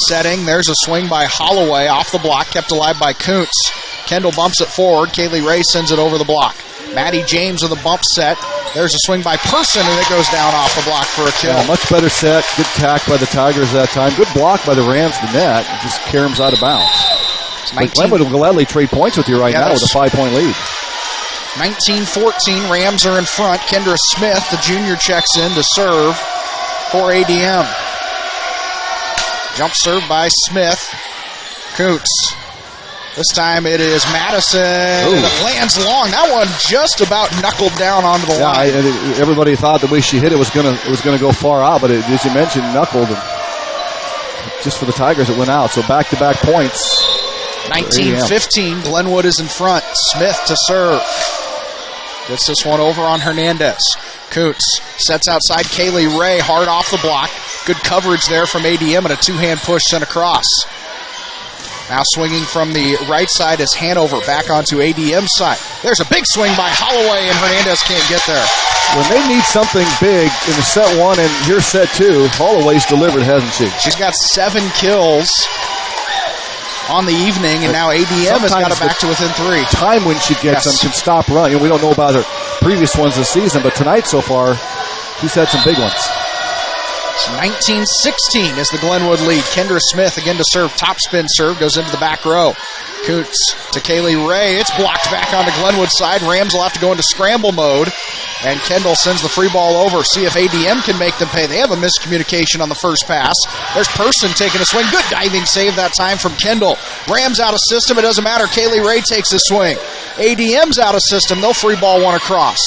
setting. There's a swing by Holloway off the block, kept alive by Kuntz. Kendall bumps it forward. Kaylee Ray sends it over the block. Maddie James with a bump set. There's a swing by Person, and it goes down off the block for a kill. Yeah, much better set. Good tack by the Tigers that time. Good block by the Rams to the net. It just caroms out of bounds. But Glenwood will gladly trade points with you right now with a 5-point lead. 19-14, Rams are in front. Kendra Smith, the junior, checks in to serve for ADM. Jump serve by Smith. Kuntz. This time it is Madison, and it lands long. That one just about knuckled down onto the line. Everybody thought the way she hit it was gonna go far out, but as you mentioned, knuckled. And just for the Tigers, it went out. So back-to-back points. 19-15, Glenwood is in front. Smith to serve. Gets this one over on Hernandez. Kuntz sets outside Kaylee Ray, hard off the block. Good coverage there from ADM, and a two-hand push sent across. Now swinging from the right side is Hanover back onto ADM's side. There's a big swing by Holloway, and Hernandez can't get there. When they need something big in the set 1 and here's set 2, Holloway's delivered, hasn't she? She's got 7 kills on the evening, and now ADM has got it back to within 3. Time when she gets them can stop running. We don't know about her previous ones this season, but tonight so far, she's had some big ones. 19-16 is the Glenwood lead. Kendra Smith again to serve. Top spin serve goes into the back row. Coots to Kaylee Ray. It's blocked back on the Glenwood side. Rams will have to go into scramble mode. And Kendall sends the free ball over. See if ADM can make them pay. They have a miscommunication on the first pass. There's Person taking a swing. Good diving save that time from Kendall. Rams out of system. It doesn't matter. Kaylee Ray takes a swing. ADM's out of system. They'll free ball one across.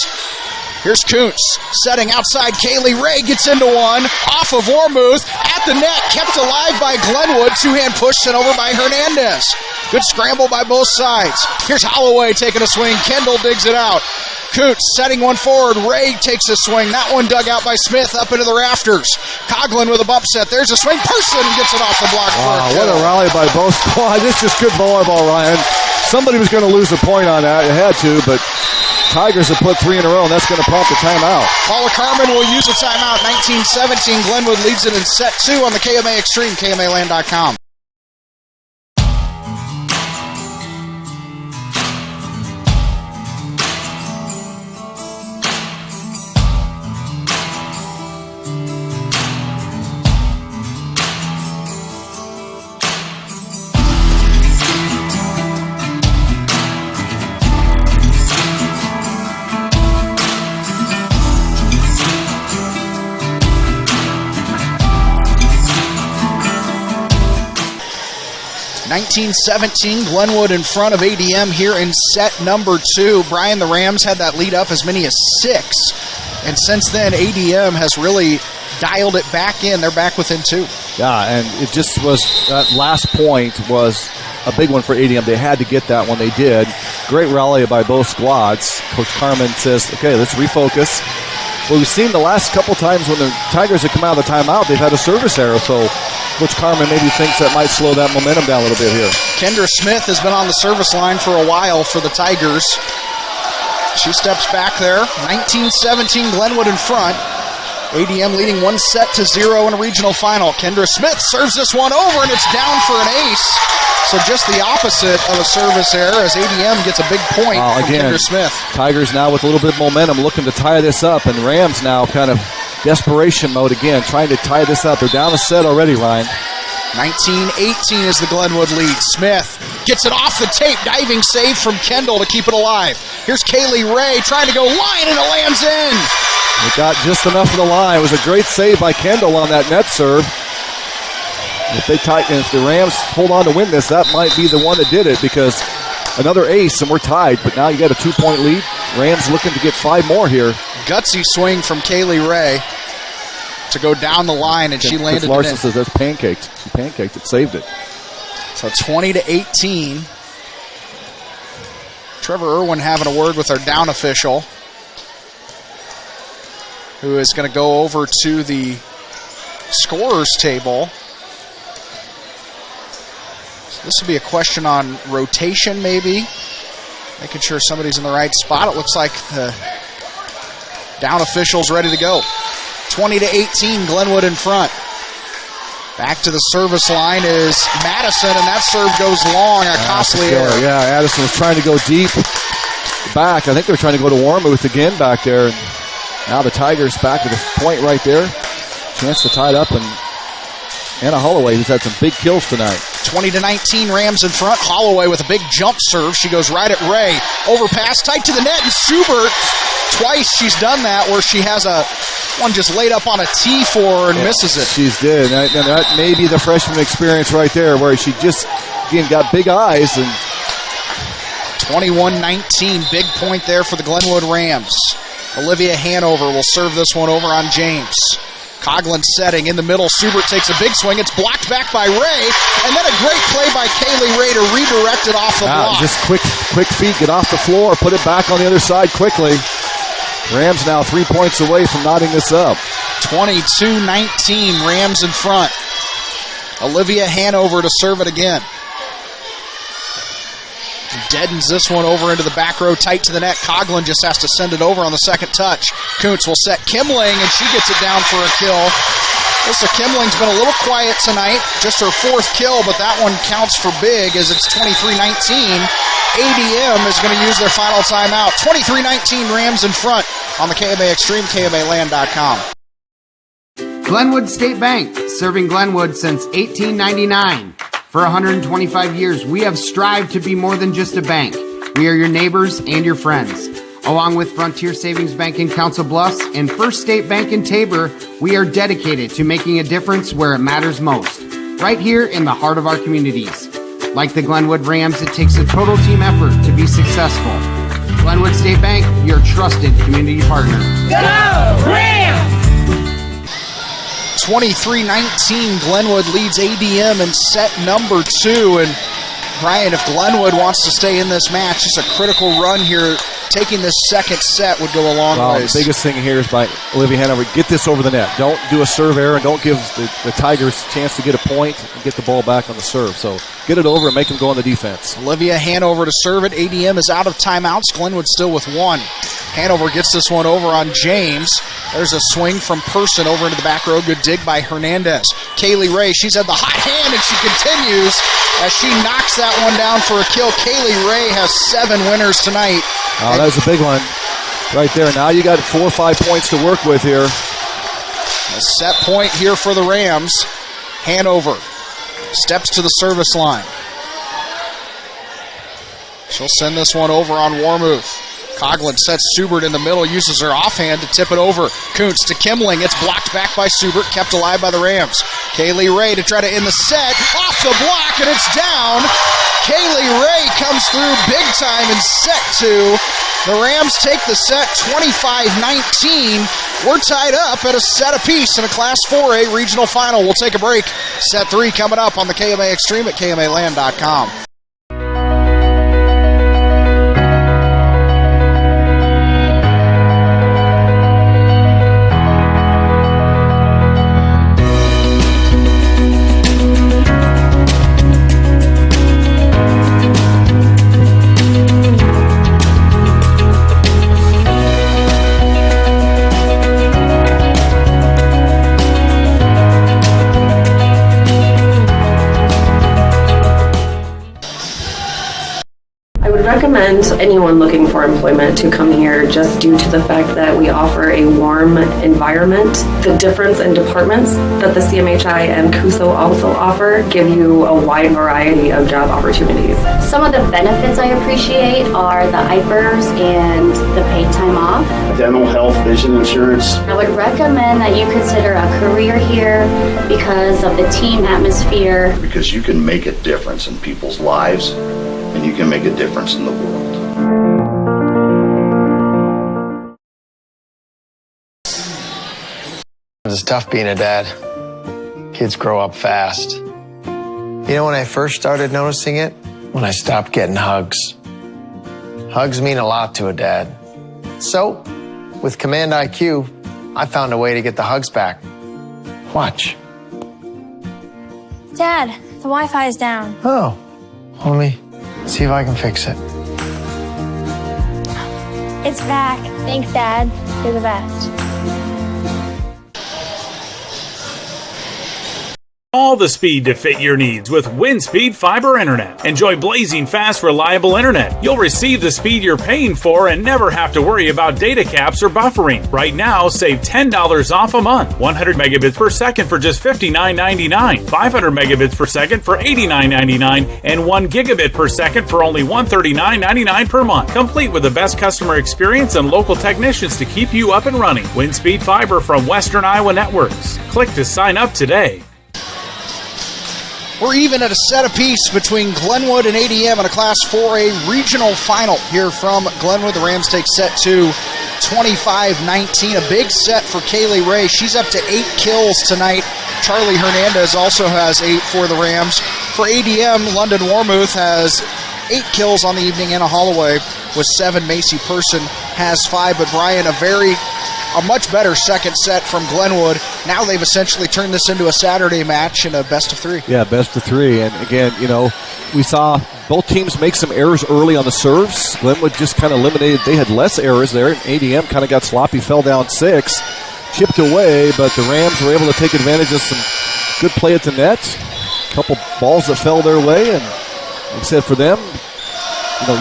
Here's Kuntz setting outside. Kaylee Ray gets into one. Off of Ormuth. At the net. Kept alive by Glenwood. Two-hand push sent over by Hernandez. Good scramble by both sides. Here's Holloway taking a swing. Kendall digs it out. Kuntz setting one forward. Ray takes a swing. That one dug out by Smith up into the rafters. Coughlin with a bump set. There's a swing. Person gets it off the block. Wow, what a rally by both squads. It's just good volleyball, Ryan. Somebody was going to lose a point on that. It had to, but Tigers have put 3 in a row, and that's going to prompt a timeout. Paula Carmen will use a timeout. 19-17. Glenwood leads it in set 2 on the KMA Extreme, KMAland.com. Glenwood in front of ADM here in set number 2. Brian, the Rams had that lead up as many as 6. And since then, ADM has really dialed it back in. They're back within 2. Yeah, and it just was, that last point was a big one for ADM. They had to get that when they did. Great rally by both squads. Coach Carmen says, okay, let's refocus. Well, we've seen the last couple times when the Tigers have come out of the timeout, they've had a service error, so Coach Carmen maybe thinks that might slow that momentum down a little bit here. Kendra Smith has been on the service line for a while for the Tigers. She steps back there. 19-17, Glenwood in front. ADM leading 1-0 in a regional final. Kendra Smith serves this one over, and it's down for an ace. So just the opposite of a service error as ADM gets a big point from Kendra Smith. Tigers now with a little bit of momentum looking to tie this up, and Rams now kind of desperation mode again, trying to tie this up. They're down a set already, Ryan. 19-18 is the Glenwood lead. Smith gets it off the tape. Diving save from Kendall to keep it alive. Here's Kaylee Ray trying to go line, and it lands in. It got just enough of the line. It was a great save by Kendall on that net serve. If the Rams hold on to win this, that might be the one that did it, because another ace and we're tied, but now you got a 2-point lead. Rams looking to get 5 more here. Gutsy swing from Kaylee Ray to go down the line, and she landed it in. Larson says that's pancaked. She pancaked it, saved it. So 20-18. Trevor Irwin having a word with our down official, who is going to go over to the scorer's table. So this would be a question on rotation, maybe. Making sure somebody's in the right spot. It looks like the down official's ready to go. 20-18, Glenwood in front. Back to the service line is Madison, and that serve goes long. A costly error. Yeah, Addison was trying to go deep back. I think they're trying to go to Warmouth again back there. And now the Tigers back to the point right there. Chance to tie it up, and Anna Holloway, who's had some big kills tonight. 20-19, Rams in front. Holloway with a big jump serve. She goes right at Ray. Overpass, tight to the net, and Schubert. Twice she's done that where she has one just laid up on a tee for her and misses it. She's did. And that may be the freshman experience right there, where she just, again, got big eyes. And 21-19, big point there for the Glenwood Rams. Olivia Hanover will serve this one over on James. Coughlin setting in the middle. Schubert takes a big swing. It's blocked back by Ray. And then a great play by Kaylee Ray to redirect it off the block. Just quick feet, get off the floor, put it back on the other side quickly. Rams now 3 points away from knotting this up. 22-19, Rams in front. Olivia Hanover to serve it again. Deadens this one over into the back row, tight to the net. Coughlin just has to send it over on the second touch. Kuntz will set Kimling, and she gets it down for a kill. Lisa Kimling's been a little quiet tonight. Just her 4th kill, but that one counts for big as it's 23-19. ADM is going to use their final timeout. 23-19, Rams in front on the KMA Extreme, KMAland.com. Glenwood State Bank, serving Glenwood since 1899. For 125 years, we have strived to be more than just a bank. We are your neighbors and your friends. Along with Frontier Savings Bank in Council Bluffs and First State Bank in Tabor, we are dedicated to making a difference where it matters most, right here in the heart of our communities. Like the Glenwood Rams, it takes a total team effort to be successful. Glenwood State Bank, your trusted community partner. Go Rams! 23-19, Glenwood leads ADM in set number 2. And Brian, if Glenwood wants to stay in this match, it's a critical run here. Taking this second set would go a long ways. The biggest thing here is by Olivia Hanover, get this over the net. Don't do a serve error, and don't give the Tigers a chance to get a point and get the ball back on the serve. So get it over and make them go on the defense. Olivia Hanover to serve it. ADM is out of timeouts. Glenwood still with 1. Hanover gets this one over on James. There's a swing from Person over into the back row. Good dig by Hernandez. Kaylee Ray, she's had the hot hand, and she continues as she knocks that one down for a kill. Kaylee Ray has 7 winners tonight. Oh, that was a big one right there. Now you got 4 or 5 points to work with here. A set point here for the Rams. Hanover steps to the service line. She'll send this one over on Warmuth. Coughlin sets Subert in the middle, uses her offhand to tip it over. Kuntz to Kimling. It's blocked back by Subert, kept alive by the Rams. Kaylee Ray to try to end the set. Off the block, and it's down. Kaylee Ray comes through big time in set 2. The Rams take the set 25-19. We're tied up at a set apiece in a Class 4A regional final. We'll take a break. Set 3 coming up on the KMA Extreme at KMAland.com. Recommend anyone looking for employment to come here just due to the fact that we offer a warm environment. The difference in departments that the CMHI and CUSO also offer give you a wide variety of job opportunities. Some of the benefits I appreciate are the IPERS and the paid time off. Dental health, vision insurance. I would recommend that you consider a career here because of the team atmosphere. Because you can make a difference in people's lives, and you can make a difference in the world. It's tough being a dad. Kids grow up fast. You know when I first started noticing it? When I stopped getting hugs. Hugs mean a lot to a dad. So, with Command IQ, I found a way to get the hugs back. Watch. Dad, the Wi-Fi is down. Oh, let me see if I can fix it. It's back. Thanks, Dad. You're the best. All the speed to fit your needs with Windspeed Fiber Internet. Enjoy blazing fast, reliable internet. You'll receive the speed you're paying for and never have to worry about data caps or buffering. Right now, save $10 off a month. 100 megabits per second for just $59.99. 500 megabits per second for $89.99. And 1 gigabit per second for only $139.99 per month. Complete with the best customer experience and local technicians to keep you up and running. Windspeed Fiber from Western Iowa Networks. Click to sign up today. We're even at a set apiece between Glenwood and ADM in a Class 4A regional final here from Glenwood. The Rams take set 2, 25-19. A big set for Kaylee Ray. She's up to 8 kills tonight. Charlie Hernandez also has 8 for the Rams. For ADM, London Warmuth has 8 kills on the evening. Anna Holloway with 7. Macy Person has 5. But Brian, a much better second set from Glenwood. Now they've essentially turned this into a Saturday match in a best of 3. Yeah, best of 3. And again, we saw both teams make some errors early on the serves. Glenwood just kind of eliminated. They had less errors there. And ADM kind of got sloppy, fell down 6, chipped away, but the Rams were able to take advantage of some good play at the net. A couple balls that fell their way, and like I said, for them,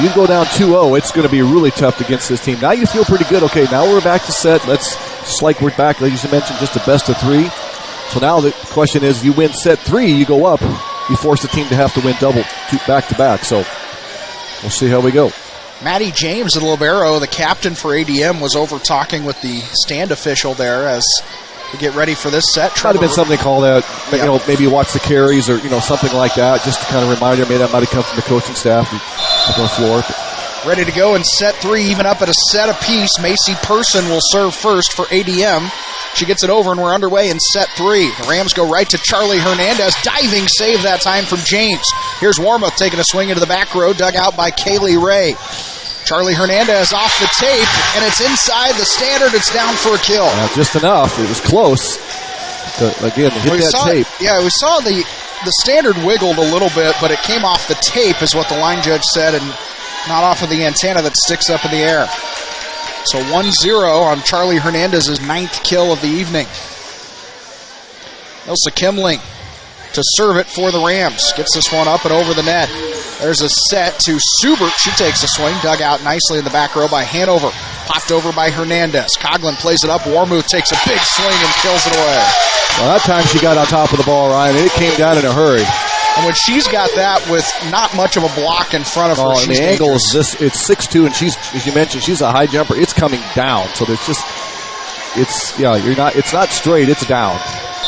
you go down 2-0, it's going to be really tough against this team. Now you feel pretty good. Okay, now we're back to set. Just like we're back, like you mentioned, just a best of 3. So now the question is, you win set 3, you go up, you force the team to have to win back-to-back. So we'll see how we go. Maddie James, the libero, the captain for ADM, was over talking with the stand official there as we get ready for this set. Might have been something called out, maybe watch the carries or, something like that, just to kind of remind her. Maybe that might have come from the coaching staff up on the floor. Ready to go in set 3, even up at a set apiece. Macy Person will serve first for ADM. She gets it over, and we're underway in set 3. The Rams go right to Charlie Hernandez. Diving save that time from James. Here's Warmouth taking a swing into the back row, dug out by Kaylee Ray. Charlie Hernandez off the tape, and it's inside the standard. It's down for a kill. Just enough. It was close. Again, hit that tape. Yeah, we saw the standard wiggled a little bit, but it came off the tape, is what the line judge said, and not off of the antenna that sticks up in the air. So 1-0 on Charlie Hernandez's 9th kill of the evening. Ilsa Kimling to serve it for the Rams. Gets this one up and over the net. There's a set to Subert. She takes a swing, dug out nicely in the back row by Hanover. Popped over by Hernandez. Coughlin plays it up. Warmuth takes a big swing and kills it away. Well, that time she got on top of the ball, Ryan, and it came down in a hurry. And when she's got that with not much of a block in front of her, and the angle is this. It's 6'2", and she's, as you mentioned, she's a high jumper. It's coming down, so it's not straight. It's down.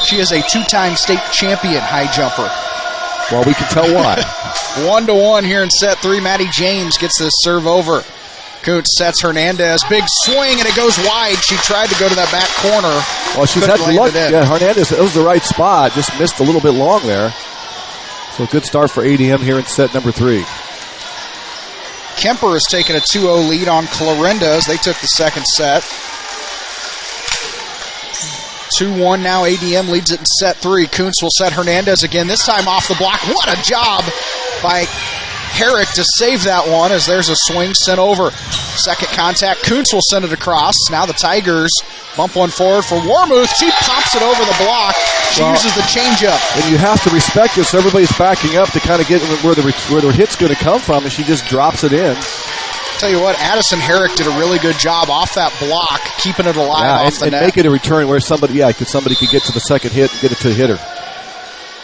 She is a 2-time state champion high jumper. Well, we can tell why. 1-1 here in set 3. Maddie James gets this serve over. Kuntz sets Hernandez. Big swing, and it goes wide. She tried to go to that back corner. Well, she's had luck. Yeah, Hernandez, it was the right spot. Just missed a little bit long there. So a good start for ADM here in set number 3. Kemper has taken a 2-0 lead on Clarinda as they took the second set. 2-1 now. ADM leads it in set 3. Kuntz will set Hernandez again, this time off the block. What a job by Herrick to save that one as there's a swing sent over. Second contact. Kuntz will send it across. Now the Tigers bump one forward for Warmuth. She pops it over the block. She uses the changeup. And you have to respect this. Everybody's backing up to kind of get where the hit's going to come from, and she just drops it in. Tell you what, Addison Herrick did a really good job off that block, keeping it alive off the net. And make it a return where somebody could get to the second hit and get it to the hitter.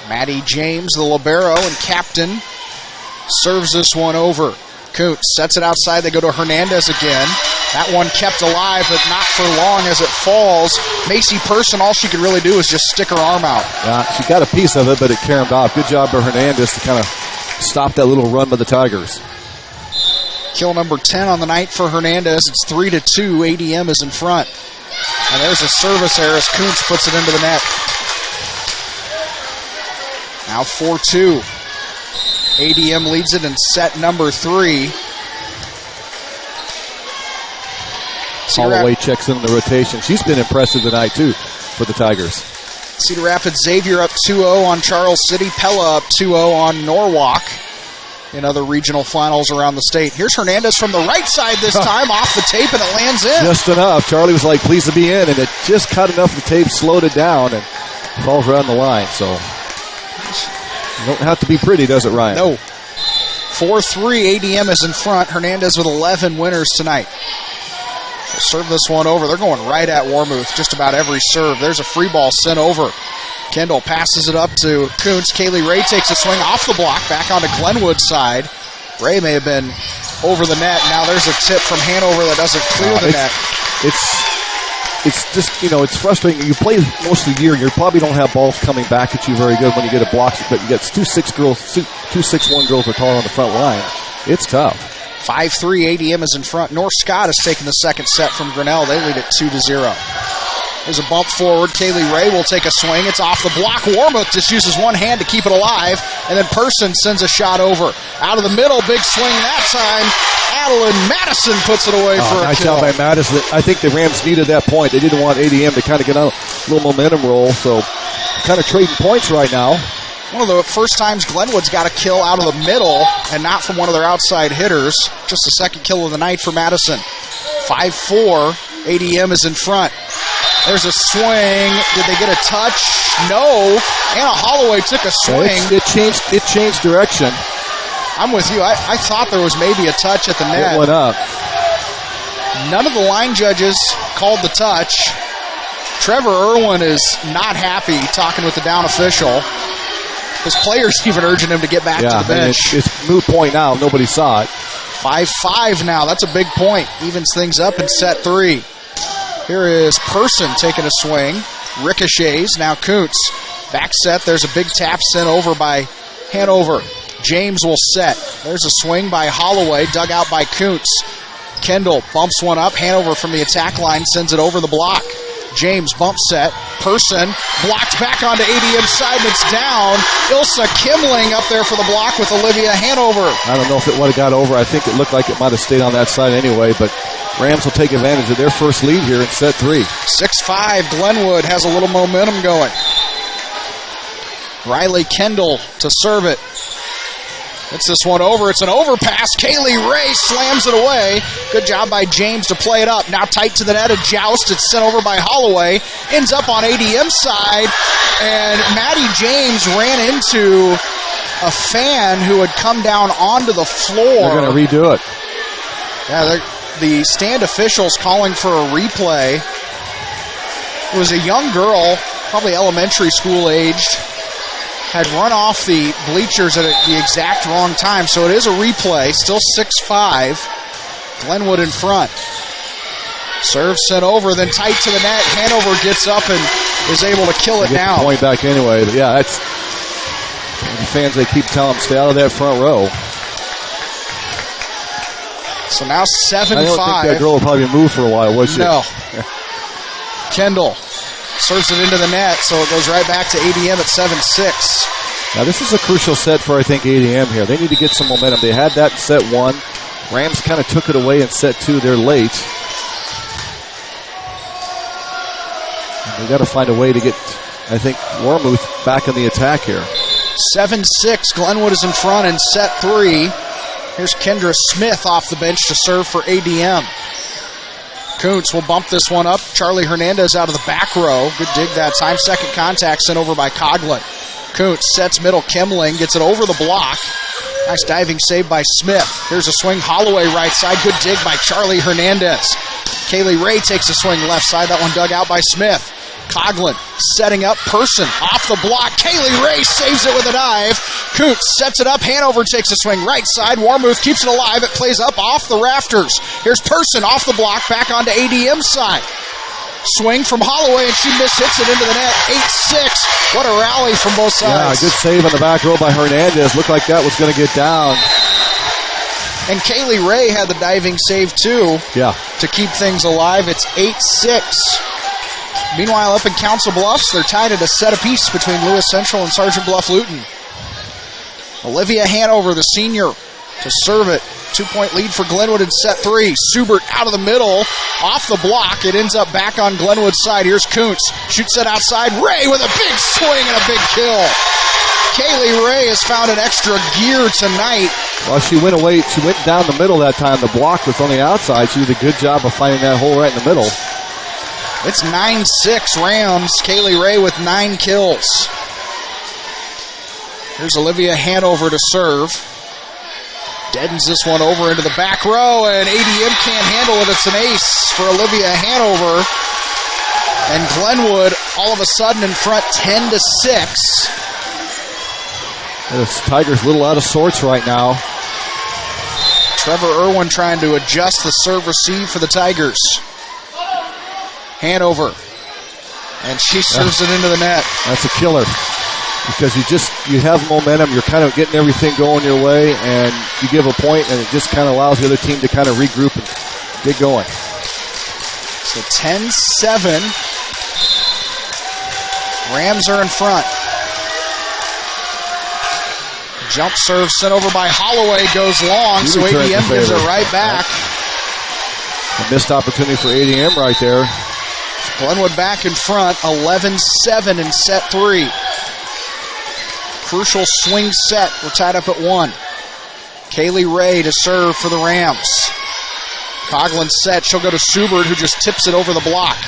Maddie James, the libero and captain, serves this one over. Kuntz sets it outside. They go to Hernandez again. That one kept alive, but not for long as it falls. Macy Person, all she could really do is just stick her arm out. Yeah, she got a piece of it, but it caromed off. Good job by Hernandez to kind of stop that little run by the Tigers. Kill number 10 on the night for Hernandez. It's 3-2. ADM is in front. And there's a service error as Kuntz puts it into the net. Now 4-2. ADM leads it in set number 3. Holloway checks in the rotation. She's been impressive tonight, too, for the Tigers. Cedar Rapids Xavier up 2-0 on Charles City. Pella up 2-0 on Norwalk in other regional finals around the state. Here's Hernandez from the right side this time, off the tape, and it lands in. Just enough. Charlie was like, pleased to be in, and it just cut enough of the tape, slowed it down, and falls around the line. So you don't have to be pretty, does it, Ryan? No. 4-3, ADM is in front. Hernandez with 11 winners tonight. Serve this one over. They're going right at Warmuth just about every serve. There's a free ball sent over. Kendall passes it up to Kuntz. Kaylee Ray takes a swing off the block back onto Glenwood's side. Ray may have been over the net. Now there's a tip from Hanover that doesn't clear the net. It's just, it's frustrating. You play most of the year, and you probably don't have balls coming back at you very good when you get a block. But you get two 6'1" girls are taller on the front line. It's tough. 5-3, ADM is in front. North Scott has taken the second set from Grinnell. They lead it 2-0. There's a bump forward. Kaylee Ray will take a swing. It's off the block. Warmuth just uses one hand to keep it alive, and then Person sends a shot over. Out of the middle, big swing that time. Adeline Madison puts it away for a nice kill. Nice job by Madison. I think the Rams needed that point. They didn't want ADM to kind of get on a little momentum roll, so kind of trading points right now. One of the first times Glenwood's got a kill out of the middle and not from one of their outside hitters. Just the second kill of the night for Madison. 5-4, ADM is in front. There's a swing. Did they get a touch? No. Anna Holloway took a swing. It changed direction. I'm with you. I thought there was maybe a touch at the net. It went up. None of the line judges called the touch. Trevor Irwin is not happy talking with the down official. His players even urging him to get back to the bench. It's moot point now. Nobody saw it. 5-5 now. That's a big point. Evens things up in set 3. Here is Person taking a swing. Ricochets. Now Kuntz. Back set. There's a big tap sent over by Hanover. James will set. There's a swing by Holloway. Dug out by Kuntz. Kendall bumps one up. Hanover from the attack line sends it over the block. James bump set. Person blocked back onto ADM's side, and it's down. Ilsa Kimling up there for the block with Olivia Hanover. I don't know if it would have got over. I think it looked like it might have stayed on that side anyway, but Rams will take advantage of their first lead here in set 3. 6-5. Glenwood has a little momentum going. Riley Kendall to serve it. Gets this one over. It's an overpass. Kaylee Ray slams it away. Good job by James to play it up. Now tight to the net. A joust. It's sent over by Holloway. Ends up on ADM's side. And Maddie James ran into a fan who had come down onto the floor. They're going to redo it. Yeah, the stand officials calling for a replay. It was a young girl, probably elementary school aged, had run off the bleachers at the exact wrong time, so it is a replay. Still 6-5. Glenwood in front. Serve sent over, then tight to the net. Hanover gets up and is able to kill it down. Point back anyway, but yeah, that's the fans. They keep telling them stay out of that front row. So now 7-5. I don't think that girl will probably move for a while, was she? No. Kendall serves it into the net, so it goes right back to ADM at 7-6. Now this is a crucial set for, I think, ADM here. They need to get some momentum. They had that in set 1. Rams kind of took it away in set 2. They're late. And they got to find a way to get, I think, Warmouth back in the attack here. 7-6. Glenwood is in front in set 3. Here's Kendra Smith off the bench to serve for ADM. Kuntz will bump this one up. Charlie Hernandez out of the back row. Good dig that time. Second contact sent over by Coughlin. Kuntz sets middle. Kimling gets it over the block. Nice diving save by Smith. Here's a swing. Holloway right side. Good dig by Charlie Hernandez. Kaylee Ray takes a swing left side. That one dug out by Smith. Coughlin setting up. Person off the block. Kaylee Ray saves it with a dive. Kuntz sets it up. Hanover takes a swing right side. Warmouth keeps it alive. It plays up off the rafters. Here's Person off the block. Back onto ADM's side. Swing from Holloway, and she mishits it into the net. 8-6. What a rally from both sides. Yeah, good save on the back row by Hernandez. Looked like that was going to get down. And Kaylee Ray had the diving save, too. Yeah. To keep things alive. It's 8-6. Meanwhile, up in Council Bluffs, they're tied at a set apiece between Lewis Central and Sergeant Bluff Luton. Olivia Hanover, the senior, to serve it. 2-point lead for Glenwood in set 3. Subert out of the middle, off the block. It ends up back on Glenwood's side. Here's Kuntz. Shoots it outside. Ray with a big swing and a big kill. Kaylee Ray has found an extra gear tonight. Well, she went away. She went down the middle that time. The block was on the outside. She did a good job of finding that hole right in the middle. It's 9-6 Rams. Kaylee Ray with 9 kills. Here's Olivia Hanover to serve. Deadens this one over into the back row, and ADM can't handle it. It's an ace for Olivia Hanover. And Glenwood all of a sudden in front 10-6. This Tigers a little out of sorts right now. Trevor Irwin trying to adjust the serve receive for the Tigers. Hanover. And she serves it into the net. That's a killer. Because you have momentum, you're kind of getting everything going your way, and you give a point, and it just kind of allows the other team to kind of regroup and get going. So 10-7. Rams are in front. Jump serve sent over by Holloway goes long, so ADM gives it right back. A missed opportunity for ADM right there. Glenwood back in front, 11-7 in set 3. Crucial swing set. We're tied up at 1. Kaylee Ray to serve for the Rams. Coughlin set. She'll go to Subert, who just tips it over the block.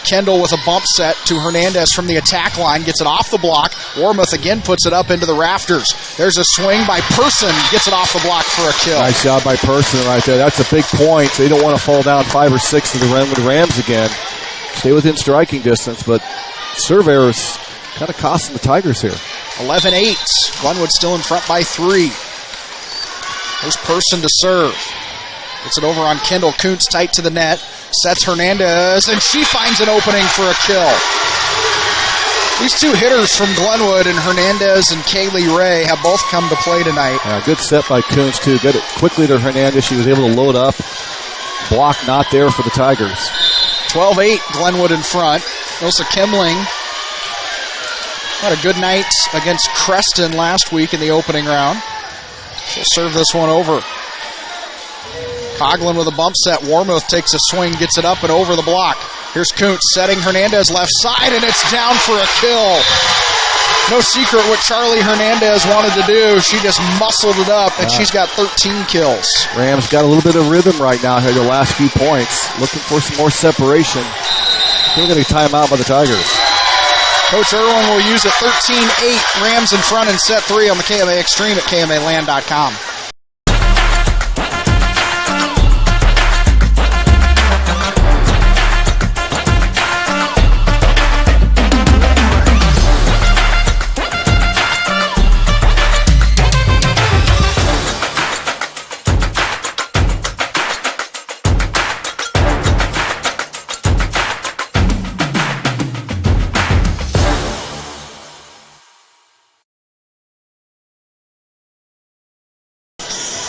Kendall with a bump set to Hernandez from the attack line. Gets it off the block. Warmouth again puts it up into the rafters. There's a swing by Person. Gets it off the block for a kill. Nice job by Person right there. That's a big point. They don't want to fall down 5 or 6 to the Glenwood Rams again. stay within striking distance, but serve errors kind of costing the Tigers here. 11-8. Glenwood still in front by 3. There's Person to serve. Gets it over on Kendall. Kuntz tight to the net. Sets Hernandez, and she finds an opening for a kill. These two hitters from Glenwood, and Hernandez and Kaylee Ray, have both come to play tonight. Yeah, good set by Kuntz, too. Get it quickly to Hernandez. She was able to load up. Block not there for the Tigers. 12-8, Glenwood in front. Ilsa Kimling had a good night against Creston last week in the opening round. She'll serve this one over. Coughlin with a bump set. Warmouth takes a swing, gets it up and over the block. Here's Kuntz setting Hernandez left side, and it's down for a kill. No secret what Charlie Hernandez wanted to do. She just muscled it up, and she's got 13 kills. Rams got a little bit of rhythm right now here the last few points. Looking for some more separation. We're going to time out by the Tigers. Coach Irwin will use it. 13-8. Rams in front in set 3 on the KMA Extreme at KMAland.com. –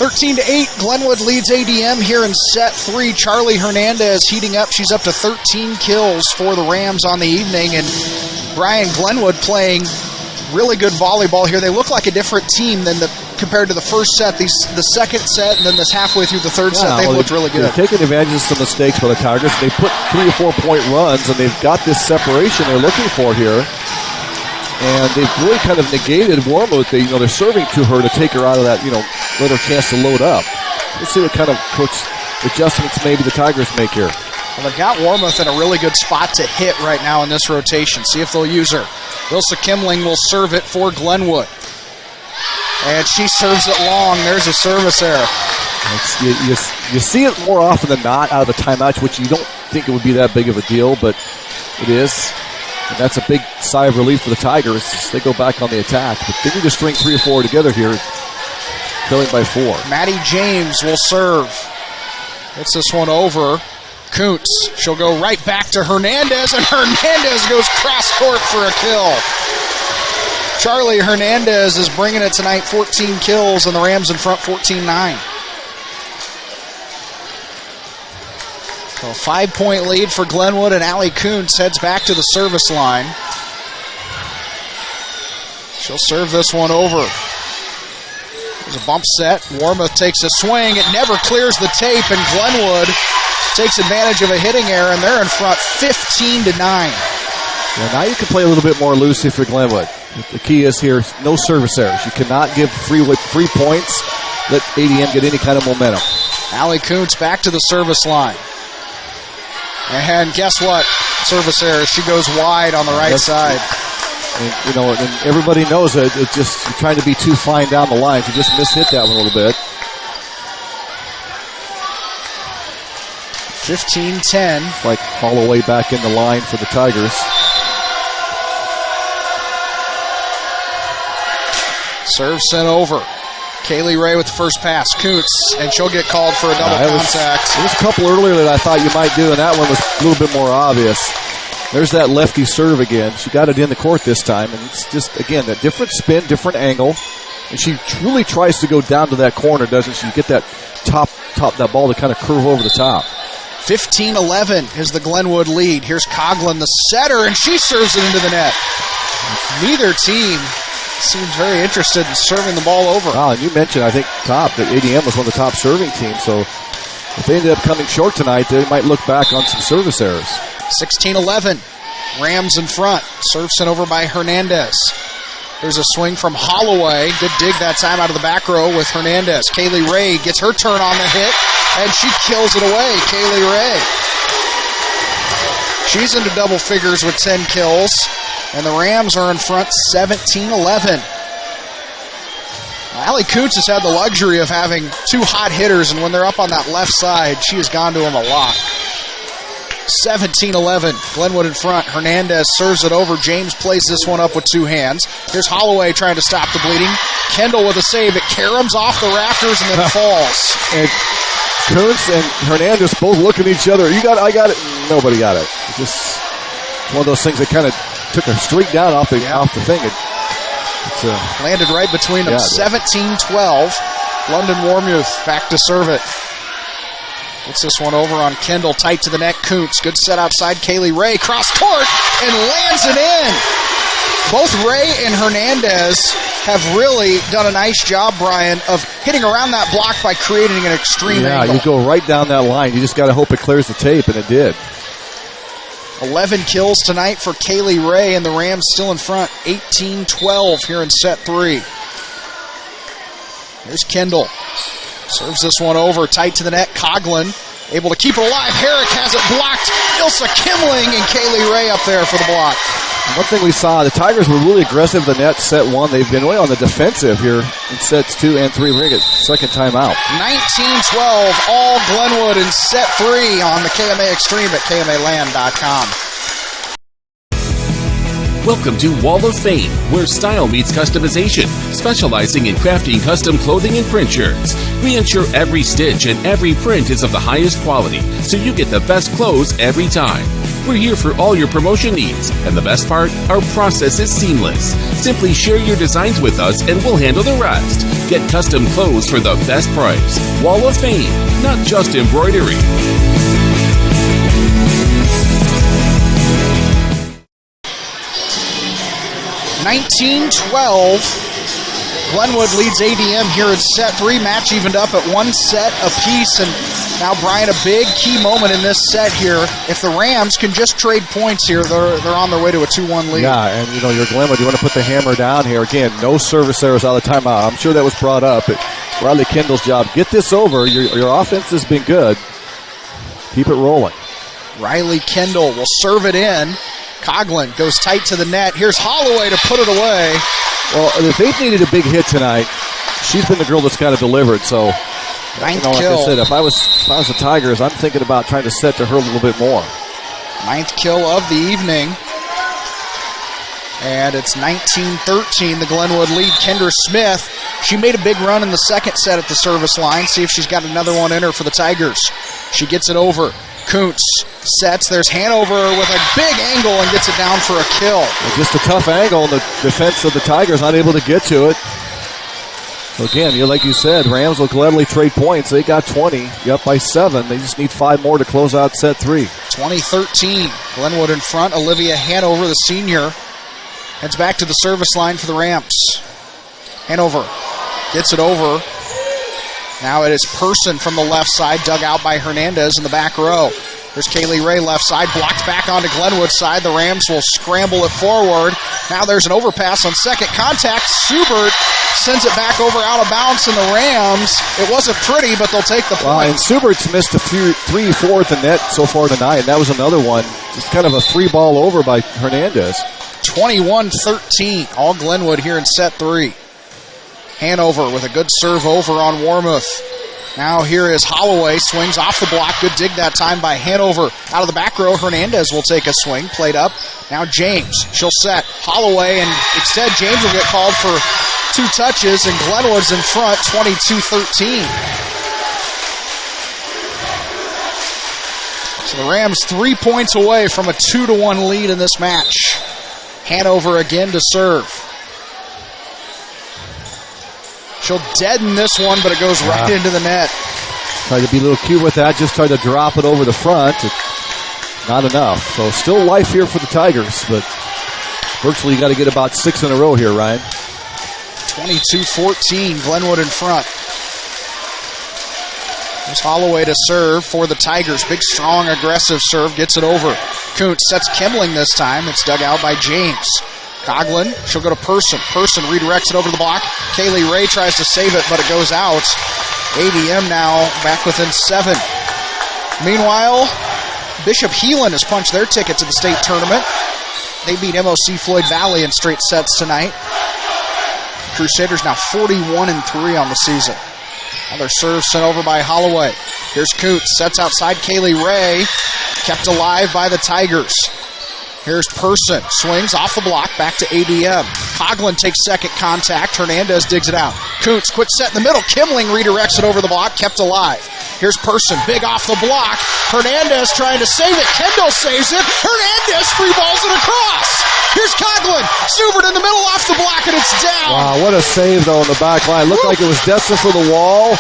13-8, Glenwood leads ADM here in set 3. Charlie Hernandez heating up. She's up to 13 kills for the Rams on the evening. And Brian, Glenwood playing really good volleyball here. They look like a different team than compared to the first set. The second set and then this halfway through the third set, they looked really good. They're taking advantage of some mistakes by the Tigers. They put 3 or 4 point runs, and they've got this separation they're looking for here. And they've really kind of negated Warmouth. They're serving to her to take her out of that, let her chance to load up. Let's see what kind of coach adjustments maybe the Tigers make here. Well, they've got Warmouth in a really good spot to hit right now in this rotation. See if they'll use her. Ilsa Kimling will serve it for Glenwood. And she serves it long. There's a service error. You see it more often than not out of the timeouts, which you don't think it would be that big of a deal, but it is. And that's a big sigh of relief for the Tigers as they go back on the attack. But they need to string 3 or 4 together here, trailing by 4. Maddie James will serve. Gets this one over. Kuntz. She'll go right back to Hernandez, and Hernandez goes cross court for a kill. Charlie Hernandez is bringing it tonight, 14 kills, and the Rams in front 14-9. So a 5-point lead for Glenwood, and Allie Kuntz heads back to the service line. She'll serve this one over. There's a bump set. Warmouth takes a swing. It never clears the tape, and Glenwood takes advantage of a hitting error, and they're in front 15-9. Well, now you can play a little bit more loosely for Glenwood. The key is here, no service errors. You cannot give free points, let ADM get any kind of momentum. Allie Kuntz back to the service line. And guess what? Service error. She goes wide on the right side. And everybody knows it. It's just you're trying to be too fine down the line. You just mishit that one a little bit. 15-10. It's like Holloway back in the line for the Tigers. Serve sent over. Kaylee Ray with the first pass. Kuntz, and she'll get called for a double contact. There was a couple earlier that I thought you might do, and that one was a little bit more obvious. There's that lefty serve again. She got it in the court this time, and it's just, again, that different spin, different angle. And she truly tries to go down to that corner, doesn't she? You get that top that ball to kind of curve over the top. 15-11 is the Glenwood lead. Here's Coughlin, the setter, and she serves it into the net. Neither team seems very interested in serving the ball over. Wow, and you mentioned, I think, that ADM was one of the top serving teams, so if they ended up coming short tonight, they might look back on some service errors. 16-11, Rams in front. Serve sent over by Hernandez. There's a swing from Holloway. Good dig that time out of the back row with Hernandez. Kaylee Ray gets her turn on the hit, and she kills it away. Kaylee Ray. She's into double figures with 10 kills, and the Rams are in front 17-11. Allie Kuntz has had the luxury of having 2 hot hitters, and when they're up on that left side, she has gone to him a lot. 17-11. Glenwood in front. Hernandez serves it over. James plays this one up with two hands. Here's Holloway trying to stop the bleeding. Kendall with a save. It caroms off the rafters and then falls. And Kuntz and Hernandez both look at each other. You got it, I got it. Nobody got it. Just one of those things that kind of took a streak down off the thing. Landed right between them. 17-12. London Warmuth back to serve it. Gets this one over on Kendall, tight to the net. Kuntz, good set outside. Kaylee Ray, cross court, and lands it in. Both Ray and Hernandez have really done a nice job, Brian, of hitting around that block by creating an extreme angle. Yeah, you go right down that line. You just got to hope it clears the tape, and it did. 11 kills tonight for Kaylee Ray, and the Rams still in front, 18-12 here in set 3. Here's Kendall. Serves this one over, tight to the net. Coughlin able to keep it alive. Herrick has it blocked. Ilsa Kimling and Kaylee Ray up there for the block. One thing we saw, the Tigers were really aggressive in the net set 1. They've been way on the defensive here in sets 2 and 3. We're going to get second time out. 19-12, all Glenwood in set 3 on the KMA Extreme at KMAland.com. Welcome to Wall of Fame, where style meets customization, specializing in crafting custom clothing and print shirts. We ensure every stitch and every print is of the highest quality, so you get the best clothes every time. We're here for all your promotion needs, and the best part, our process is seamless. Simply share your designs with us and we'll handle the rest. Get custom clothes for the best price. Wall of Fame, not just embroidery. 19-12. Glenwood leads ADM here in set 3. Match evened up at 1 set apiece. And now, Brian, a big key moment in this set here. If the Rams can just trade points here, they're on their way to a 2-1 lead. Yeah, and you're Glenwood. You want to put the hammer down here. Again, no service errors out of the timeout. I'm sure that was brought up. But Riley Kendall's job. Get this over. Your offense has been good. Keep it rolling. Riley Kendall will serve it in. Coughlin goes tight to the net. Here's Holloway to put it away. Well, if they've needed a big hit tonight, she's been the girl that's kind of delivered. So, ninth like kill. I said, if I was the Tigers, I'm thinking about trying to set to her a little bit more. 9th kill of the evening. And it's 19-13, the Glenwood lead. Kendra Smith, she made a big run in the second set at the service line. See if she's got another one in her for the Tigers. She gets it over. Kuntz sets. There's Hanover with a big angle and gets it down for a kill. Just a tough angle, and the defense of the Tigers not able to get to it. So again, like you said, Rams will gladly trade points. They got 20. You're up by 7. They just need 5 more to close out set 3. 20-13. Glenwood in front. Olivia Hanover, the senior, heads back to the service line for the Rams. Hanover gets it over. Now it is Person from the left side, dug out by Hernandez in the back row. There's Kaylee Ray left side, blocked back onto Glenwood's side. The Rams will scramble it forward. Now there's an overpass on second contact. Subert sends it back over out of bounds, and the Rams, it wasn't pretty, but they'll take the point. And Subert's missed a 3-4 at the net so far tonight, and that was another one. Just kind of a 3-ball over by Hernandez. 21-13, all Glenwood here in set 3. Hanover with a good serve over on Warmouth. Now here is Holloway, swings off the block. Good dig that time by Hanover. Out of the back row, Hernandez will take a swing. Played up. Now James, she'll set. Holloway, and instead James will get called for 2 touches, and Glenwood's in front, 22-13. So the Rams 3 points away from a 2-1 lead in this match. Hanover again to serve. She'll deaden this one, but it goes right into the net. Tried to be a little cute with that, just tried to drop it over the front. Not enough. So still life here for the Tigers, but virtually you got to get about 6 in a row here, Ryan. 22-14, Glenwood in front. There's Holloway to serve for the Tigers. Big, strong, aggressive serve. Gets it over. Kuntz sets Kimling this time. It's dug out by James. Coughlin, she'll go to Person. Person redirects it over the block. Kaylee Ray tries to save it, but it goes out. ADM now back within 7. Meanwhile, Bishop Heelan has punched their ticket to the state tournament. They beat MOC Floyd Valley in straight sets tonight. Crusaders now 41-3 on the season. Another serve sent over by Holloway. Here's Kuntz, sets outside Kaylee Ray. kept alive by the Tigers. Here's Person, swings off the block, back to ADM. Coughlin takes second contact. Hernandez digs it out. Kuntz, quick set in the middle. Kimling redirects it over the block, kept alive. Here's Person, big off the block. Hernandez trying to save it. Kendall saves it. Hernandez free balls it across. Here's Coughlin, Subert in the middle off the block, and it's down. Wow, what a save, though, on the back line. Looked like it was destined for the wall.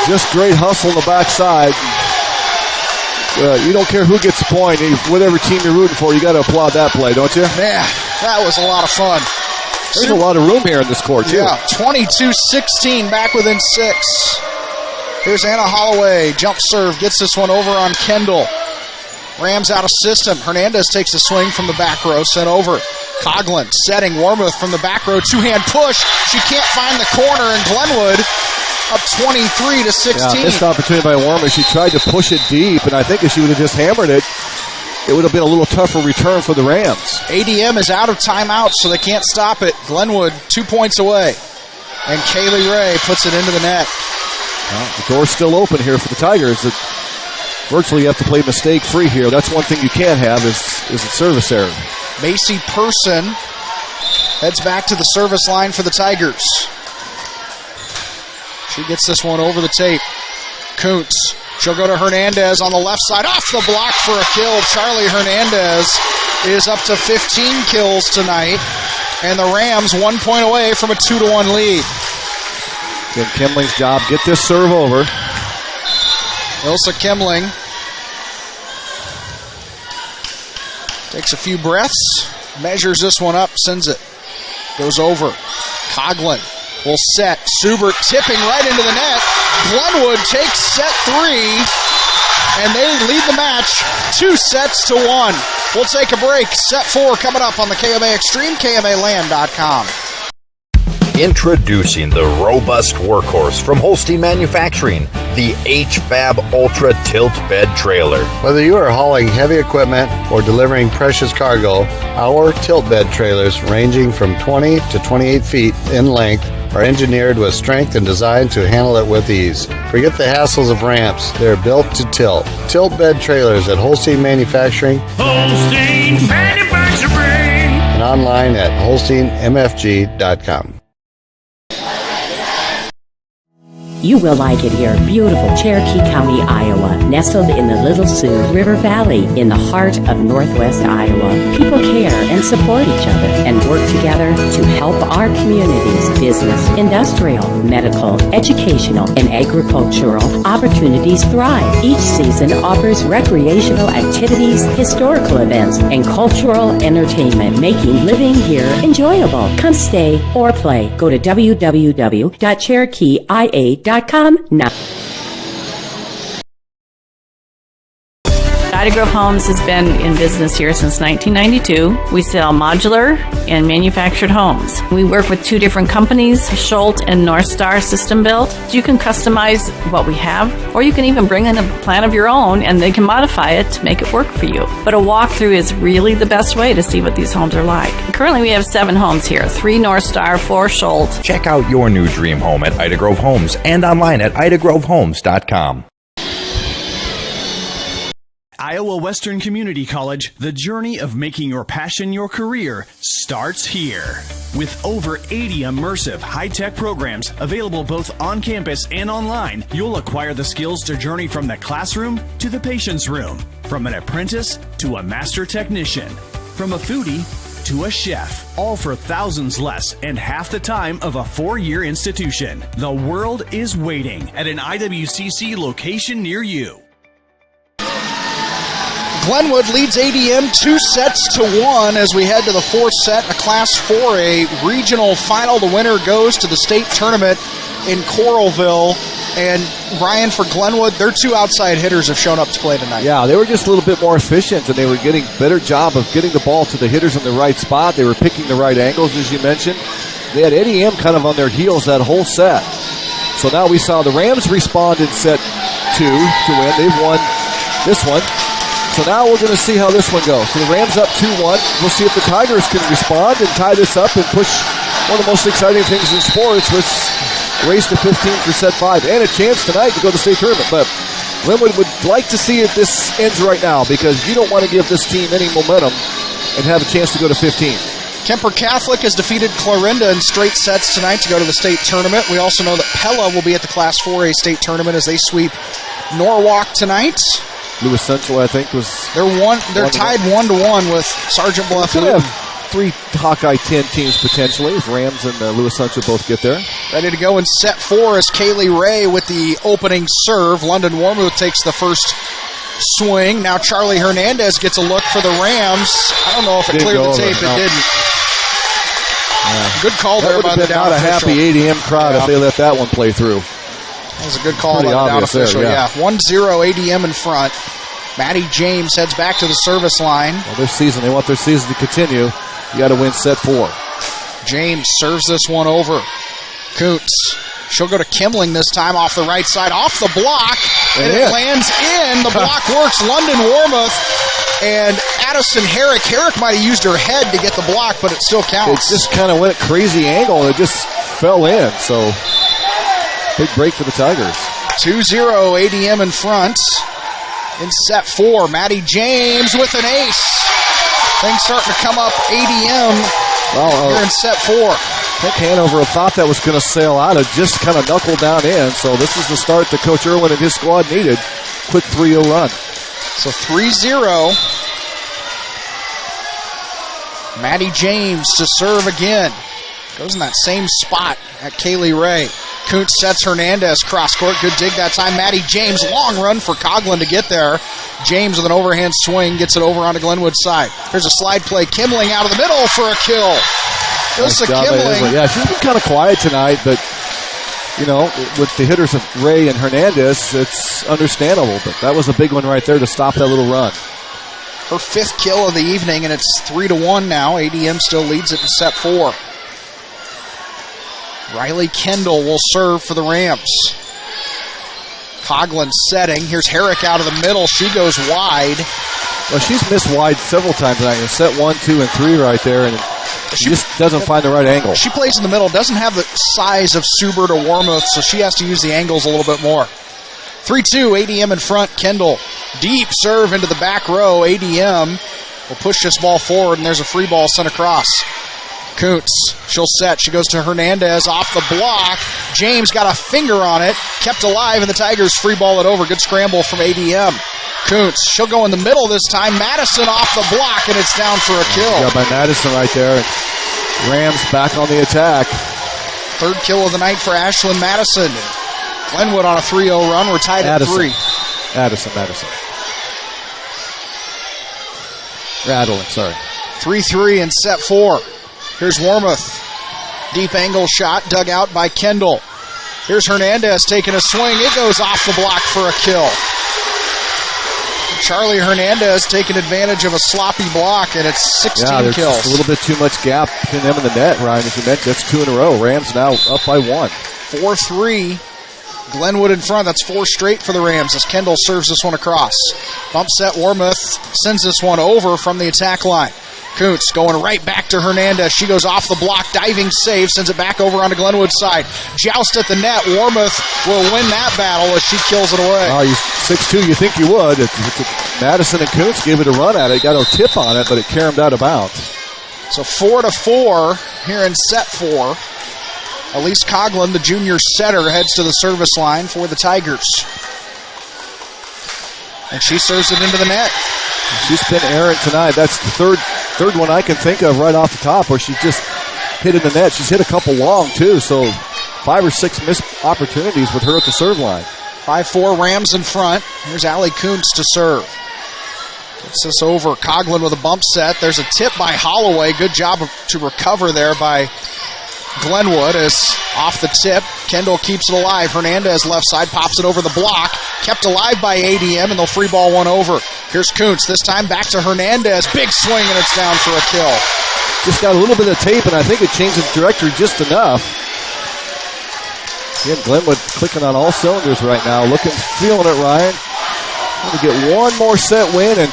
Just great hustle on the backside. You don't care who gets the point. Whatever team you're rooting for, you got to applaud that play, don't you? Man, that was a lot of fun. There's a lot of room here in this court, too. Yeah, 22-16, back within 6. Here's Anna Holloway. Jump serve, gets this one over on Kendall. Rams out of system. Hernandez takes a swing from the back row, sent over. Coughlin setting. Warmuth from the back row. Two-hand push. She can't find the corner, and Glenwood up 23-16. Yeah, missed opportunity by Warmuth. She tried to push it deep, and I think if she would have just hammered it, it would have been a little tougher return for the Rams. ADM is out of timeout, so they can't stop it. Glenwood 2 points away. And Kaylee Ray puts it into the net. Well, the door's still open here for the Tigers. Virtually you have to play mistake-free here. That's one thing you can't have is a service error. Macy Person heads back to the service line for the Tigers. She gets this one over the tape. Kuntz. She'll go to Hernandez on the left side. Off the block for a kill. Charlie Hernandez is up to 15 kills tonight. And the Rams 1 point away from a 2-1 lead. Again, Kimling's job, get this serve over. Ilsa Kimling takes a few breaths, measures this one up, sends it. Goes over. Coughlin will set. Subert tipping right into the net. Glenwood takes set 3, and they lead the match 2-1. We'll take a break. Set 4 coming up on the KMA Extreme, KMAland.com. Introducing the robust workhorse from Holste Manufacturing, the HFAB Ultra Tilt Bed Trailer. Whether you are hauling heavy equipment or delivering precious cargo, our tilt bed trailers, ranging from 20 to 28 feet in length, are engineered with strength and designed to handle it with ease. Forget the hassles of ramps. They're built to tilt. Tilt bed trailers at Holstein Manufacturing. Holstein Manufacturing. And online at holsteinmfg.com. You will like it here. Beautiful Cherokee County, Iowa, nestled in the Little Sioux River Valley in the heart of Northwest Iowa. People care and support each other and work together to help our communities. Business, industrial, medical, educational, and agricultural opportunities thrive. Each season offers recreational activities, historical events, and cultural entertainment, making living here enjoyable. Come stay or play. Go to www.cherokeeia.com now. Ida Grove Homes has been in business here since 1992. We sell modular and manufactured homes. We work with 2 different companies, Holste and North Star System Built. You can customize what we have, or you can even bring in a plan of your own and they can modify it to make it work for you. But a walkthrough is really the best way to see what these homes are like. Currently we have 7 homes here, 3 North Star, 4 Holste. Check out your new dream home at Ida Grove Homes and online at idagrovehomes.com. Iowa Western Community College, the journey of making your passion your career starts here. With over 80 immersive, high-tech programs available both on campus and online, you'll acquire the skills to journey from the classroom to the patient's room, from an apprentice to a master technician, from a foodie to a chef, all for thousands less and half the time of a 4-year institution. The world is waiting at an IWCC location near you. Glenwood leads ADM 2-1 as we head to the 4th set in a Class 4A regional final. The winner goes to the state tournament in Coralville. And Ryan, for Glenwood, their 2 outside hitters have shown up to play tonight. Yeah, they were just a little bit more efficient, and they were getting better job of getting the ball to the hitters in the right spot. They were picking the right angles, as you mentioned. They had ADM kind of on their heels that whole set. So now we saw the Rams respond in set 2 to win. They've won this one. So now we're going to see how this one goes. So the Rams up 2-1. We'll see if the Tigers can respond and tie this up and push one of the most exciting things in sports, which race to 15 for set 5 and a chance tonight to go to the state tournament. But Glenwood would like to see it this ends right now because you don't want to give this team any momentum and have a chance to go to 15. Kemper Catholic has defeated Clarinda in straight sets tonight to go to the state tournament. We also know that Pella will be at the Class 4A state tournament as they sweep Norwalk tonight. Lewis Central, I think, was... They're tied 1-1 with Sergeant Bluff. Could have 3 Hawkeye 10 teams potentially if Rams and Lewis Central both get there. Ready to go in set 4 is Kaylee Ray with the opening serve. London Warmuth takes the first swing. Now Charlie Hernandez gets a look for the Rams. I don't know if it cleared the tape. It didn't. Good call there by the down official. Not a happy ADM crowd if they let that one play through. That was a good call by the down official. There, 1-0 ADM in front. Maddie James heads back to the service line. Well, they want their season to continue. You got to win set 4. James serves this one over. Kuntz. She'll go to Kimling this time off the right side, off the block, and it lands in. The block works. London Warmuth and Addison Herrick. Herrick might have used her head to get the block, but it still counts. It just kind of went crazy angle, and it just fell in. So, big break for the Tigers. 2-0 ADM in front. In set 4, Maddie James with an ace. Things starting to come up ADM here in set 4. I think Hanover thought that was going to sail out. It just kind of knuckled down in. So this is the start that Coach Irwin and his squad needed. Quick 3-0 run. So 3-0. Maddie James to serve again. Goes in that same spot at Kaylee Ray. Kuntz sets Hernandez cross court. Good dig that time. Maddie James, long run for Coughlin to get there. James with an overhand swing gets it over onto Glenwood's side. Here's a slide play. Kimling out of the middle for a kill. Nice Kimling. Yeah, she's been kind of quiet tonight, but you know, with the hitters of Ray and Hernandez, it's understandable. But that was a big one right there to stop that little run. Her 5th kill of the evening, and it's 3-1 now. ADM still leads it in set 4. Riley Kendall will serve for the Rams. Coughlin setting. Here's Herrick out of the middle. She goes wide. Well, she's missed wide several times tonight. Set 1, 2, and 3 right there, and she just doesn't find the right angle. She plays in the middle. Doesn't have the size of Subert or Warmuth, so she has to use the angles a little bit more. 3-2, ADM in front. Kendall. Deep serve into the back row. ADM will push this ball forward, and there's a free ball sent across. Kuntz, she'll set. She goes to Hernandez off the block. James got a finger on it, kept alive, and the Tigers free ball it over. Good scramble from ADM. Kuntz, she'll go in the middle this time. Madison off the block, and it's down for a kill. Yeah, by Madison right there. Rams back on the attack. 3rd kill of the night for Ashlyn Madison. Glenwood on a 3-0 run. We're tied at 3. Addison. Rattling, sorry. 3-3 in set 4. Here's Warmuth. Deep angle shot dug out by Kendall. Here's Hernandez taking a swing. It goes off the block for a kill. Charlie Hernandez taking advantage of a sloppy block, and it's 16 there's kills. Just a little bit too much gap between them and the net, Ryan. As you mentioned, that's 2 in a row. Rams now up by 1. 4-3. Glenwood in front. That's 4 straight for the Rams as Kendall serves this one across. Bump set. Warmuth sends this one over from the attack line. Kuntz going right back to Hernandez. She goes off the block, diving save, sends it back over onto Glenwood's side. Joust at the net. Warmuth will win that battle as she kills it away. Oh, 6'2", you think you would. Madison and Kuntz gave it a run at it. Got a tip on it, but it caromed out of bounds. So 4-4 here in set 4. Elise Coughlin, the junior setter, heads to the service line for the Tigers. And she serves it into the net. She's been errant tonight. That's the third one I can think of right off the top where she just hit in the net. She's hit a couple long, too, so 5 or 6 missed opportunities with her at the serve line. 5-4 Rams in front. Here's Allie Kuntz to serve. Gets this over. Coughlin with a bump set. There's a tip by Holloway. Good job to recover there by Glenwood is off the tip. Kendall keeps it alive. Hernandez left side pops it over the block. Kept alive by ADM, and they'll free ball one over. Here's Kuntz. This time back to Hernandez. Big swing, and it's down for a kill. Just got a little bit of tape, and I think it changed its trajectory just enough. Again, Glenwood clicking on all cylinders right now. Feeling it, Ryan. Going to get one more set win and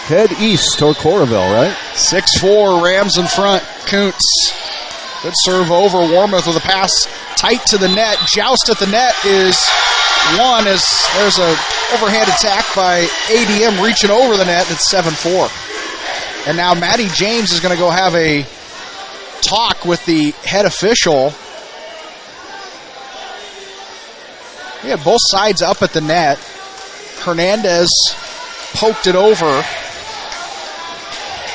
head east toward Coralville, right? 6-4, Rams in front. Kuntz. Good serve over. Warmuth with a pass tight to the net. Joust at the net is one as there's a overhand attack by ADM reaching over the net. It's 7-4. And now Maddie James is going to go have a talk with the head official. We had both sides up at the net. Hernandez poked it over.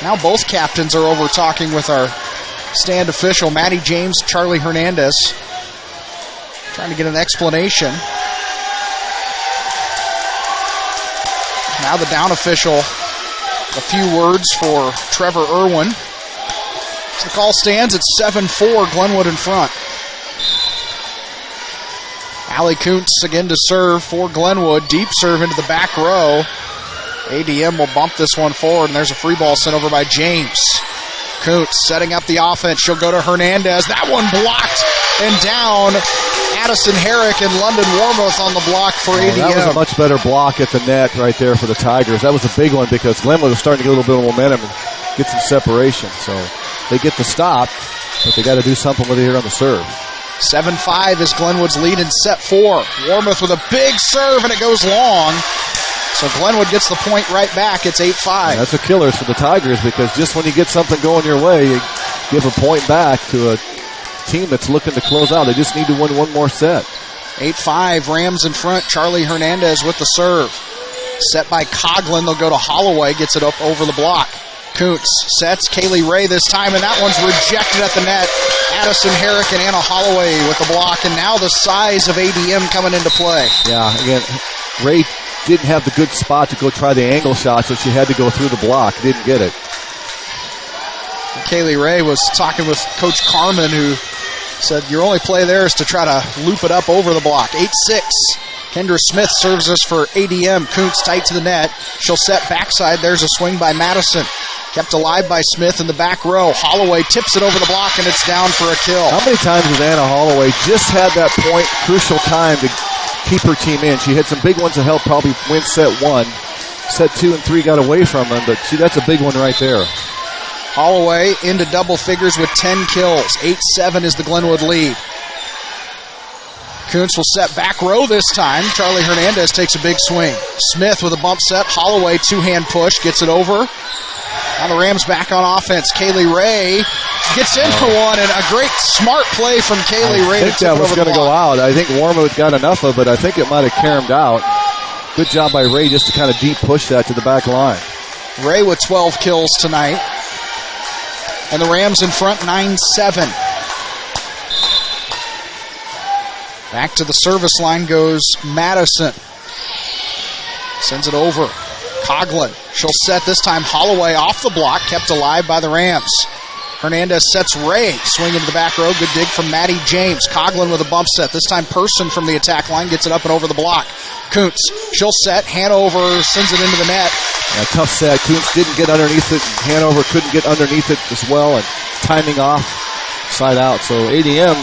Now both captains are over talking with our stand official, Maddie James, Charlie Hernandez, trying to get an explanation. Now the down official, a few words for Trevor Irwin. As the call stands, it's 7-4, Glenwood in front. Allie Kuntz again to serve for Glenwood. Deep serve into the back row. ADM will bump this one forward, and there's a free ball sent over by James. Kuntz setting up the offense. She'll go to Hernandez. That one blocked and down. Addison Herrick and London Warmouth on the block for ADM. That was a much better block at the net right there for the Tigers. That was a big one because Glenwood was starting to get a little bit of momentum and get some separation. So they get the stop, but they got to do something with it here on the serve. 7-5 is Glenwood's lead in set 4. Warmouth with a big serve, and it goes long. So Glenwood gets the point right back. It's 8-5. That's a killer for the Tigers because just when you get something going your way, you give a point back to a team that's looking to close out. They just need to win one more set. 8-5, Rams in front. Charlie Hernandez with the serve. Set by Coughlin. They'll go to Holloway. Gets it up over the block. Kuntz sets Kaylee Ray this time, and that one's rejected at the net. Addison Herrick and Anna Holloway with the block, and now the size of ADM coming into play. Yeah, again, Ray didn't have the good spot to go try the angle shot, so she had to go through the block. Didn't get it. Kaylee Ray was talking with Coach Carmen, who said your only play there is to try to loop it up over the block. 8-6. Kendra Smith serves us for ADM. Kuntz tight to the net. She'll set backside. There's a swing by Madison. Kept alive by Smith in the back row. Holloway tips it over the block, and it's down for a kill. How many times has Anna Holloway just had that point, crucial time to keep her team in? She had some big ones to help probably win set 1. Set 2 and 3 got away from them, but that's a big one right there. Holloway into double figures with 10 kills. 8-7 is the Glenwood lead. Kuntz will set back row this time. Charlie Hernandez takes a big swing. Smith with a bump set. Holloway two-hand push. Gets it over. Now the Rams back on offense. Kaylee Ray gets in for one, and a great smart play from Kaylee Ray. I think that was going to go out. I think Warmouth got enough of it. I think it might have caromed out. Good job by Ray just to kind of deep push that to the back line. Ray with 12 kills tonight. And the Rams in front 9-7. Back to the service line goes Madison. Sends it over. Coughlin. She'll set this time. Holloway off the block, kept alive by the Rams. Hernandez sets Ray. Swing into the back row. Good dig from Maddie James. Coughlin with a bump set. This time Person from the attack line gets it up and over the block. Kuntz. She'll set. Hanover sends it into the net. Yeah, tough set. Kuntz didn't get underneath it. Hanover couldn't get underneath it as well. And timing off. Side out. So ADM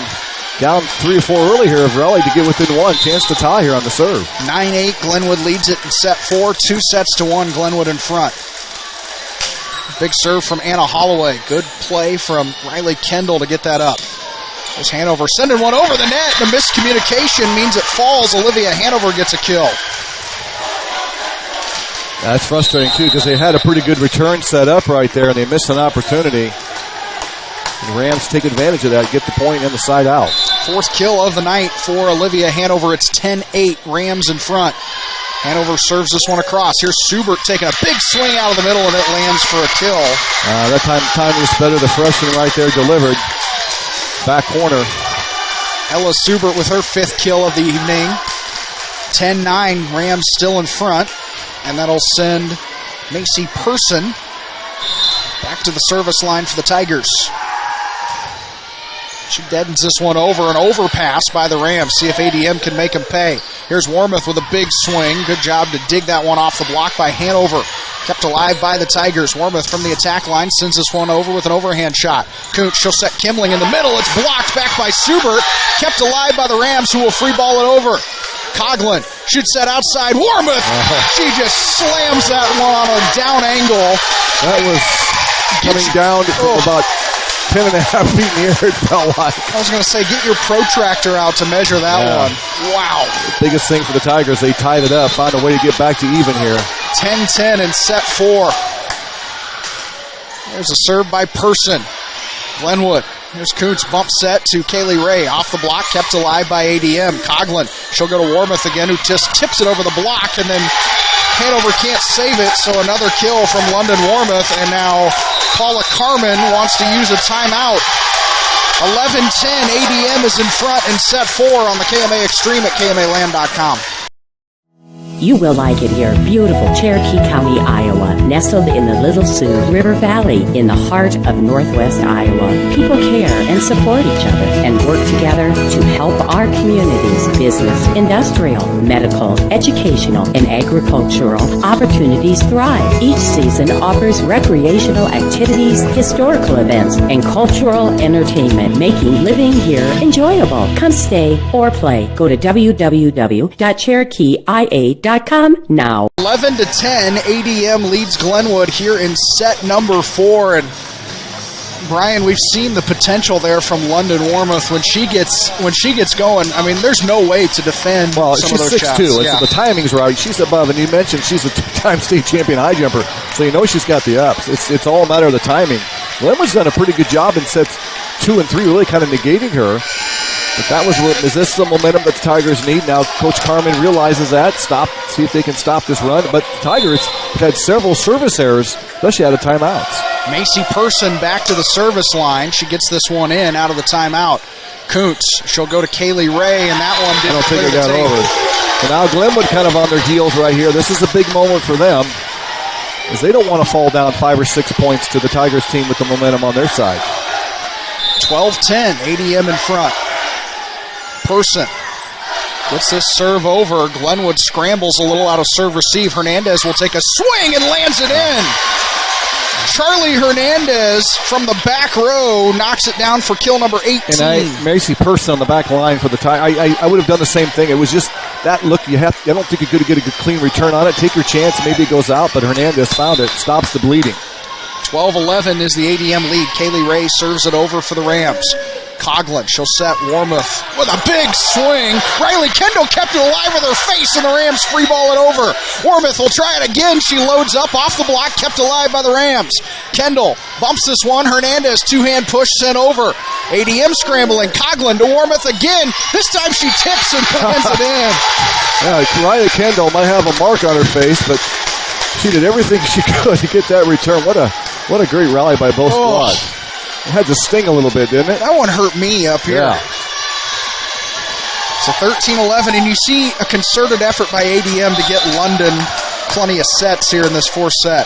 down 3 or 4 early here of Raleigh to get within 1. Chance to tie here on the serve. 9-8. Glenwood leads it in set 4. 2-1. Glenwood in front. Big serve from Anna Holloway. Good play from Riley Kendall to get that up. There's Hanover sending one over the net. The miscommunication means it falls. Olivia Hanover gets a kill. That's frustrating too because they had a pretty good return set up right there and they missed an opportunity. The Rams take advantage of that, get the point and the side out. 4th kill of the night for Olivia Hanover. It's 10-8. Rams in front. Hanover serves this one across. Here's Subert taking a big swing out of the middle, and it lands for a kill. That time was better. The freshman right there delivered. Back corner. Ella Subert with her 5th kill of the evening. 10-9. Rams still in front. And that'll send Macy Person back to the service line for the Tigers. She deadens this one over. An overpass by the Rams. See if ADM can make them pay. Here's Warmouth with a big swing. Good job to dig that one off the block by Hanover. Kept alive by the Tigers. Warmouth from the attack line sends this one over with an overhand shot. Kuntz, she'll set Kimling in the middle. It's blocked back by Subert. Kept alive by the Rams, who will free ball it over. Coughlin shoots that outside. Warmouth, she just slams that one on a down angle. That was coming down from about 10.5 feet in the air, it felt like. I was going to say, get your protractor out to measure that one. Wow. The biggest thing for the Tigers, they tied it up, found a way to get back to even here. 10-10 in set 4. There's a serve by Person. Glenwood. Here's Kuntz, bump set to Kaylee Ray. Off the block, kept alive by ADM. Coughlin, she'll go to Warmoth again, who just tips it over the block, and then Hanover can't save it, so another kill from London Warmoth, and now Paula Carmen wants to use a timeout. 11-10, ADM is in front in set 4 on the KMA Extreme at KMAland.com. You will like it here. Beautiful Cherokee County, Iowa, nestled in the Little Sioux River Valley in the heart of Northwest Iowa. People care and support each other and work together to help our communities, business, industrial, medical, educational, and agricultural opportunities thrive. Each season offers recreational activities, historical events, and cultural entertainment, making living here enjoyable. Come stay or play. Go to www.CherokeeIA.com now. 11-10, ADM leads Glenwood here in set number 4, and Brian, we've seen the potential there from London Warmoth when she gets going. I mean, there's no way to defend some of those shots. She's 6'2", so the timing's right. She's above, and you mentioned she's a two-time state champion high jumper, so you know she's got the ups. It's all a matter of the timing. Glenwood's done a pretty good job in sets 2 and 3, really kind of negating her. But is this the momentum that the Tigers need? Now Coach Carmen realizes that. See if they can stop this run. But the Tigers have had several service errors, especially out of timeouts. Macy Person back to the service line. She gets this one in out of the timeout. Kuntz, she'll go to Kaylee Ray, and that one didn't clear the table. Over. So now Glenwood kind of on their heels right here. This is a big moment for them, as they don't want to fall down 5 or 6 points to the Tigers team with the momentum on their side. 12-10, ADM in front. Person gets this serve over. Glenwood scrambles a little out of serve receive. Hernandez will take a swing and lands it in. Charlie Hernandez from the back row knocks it down for kill number 18. And Macy Person on the back line for the tie. I would have done the same thing. It was just that look. I don't think you could get a good clean return on it. Take your chance. Maybe it goes out, but Hernandez found it. Stops the bleeding. 12-11 is the ADM lead. Kaylee Ray serves it over for the Rams. Coughlin, she'll set Warmoth with a big swing. Riley Kendall kept it alive with her face, and the Rams free ball it over. Warmoth will try it again. She loads up off the block, kept alive by the Rams. Kendall bumps this one. Hernandez, two-hand push sent over. ADM scrambling. Coughlin to Warmoth again. This time she tips and lands it in. Yeah, Riley Kendall might have a mark on her face, but she did everything she could to get that return. What a great rally by both squads. It had to sting a little bit, didn't it? That one hurt me up here. Yeah. So 13-11, and you see a concerted effort by ADM to get London plenty of sets here in this fourth set.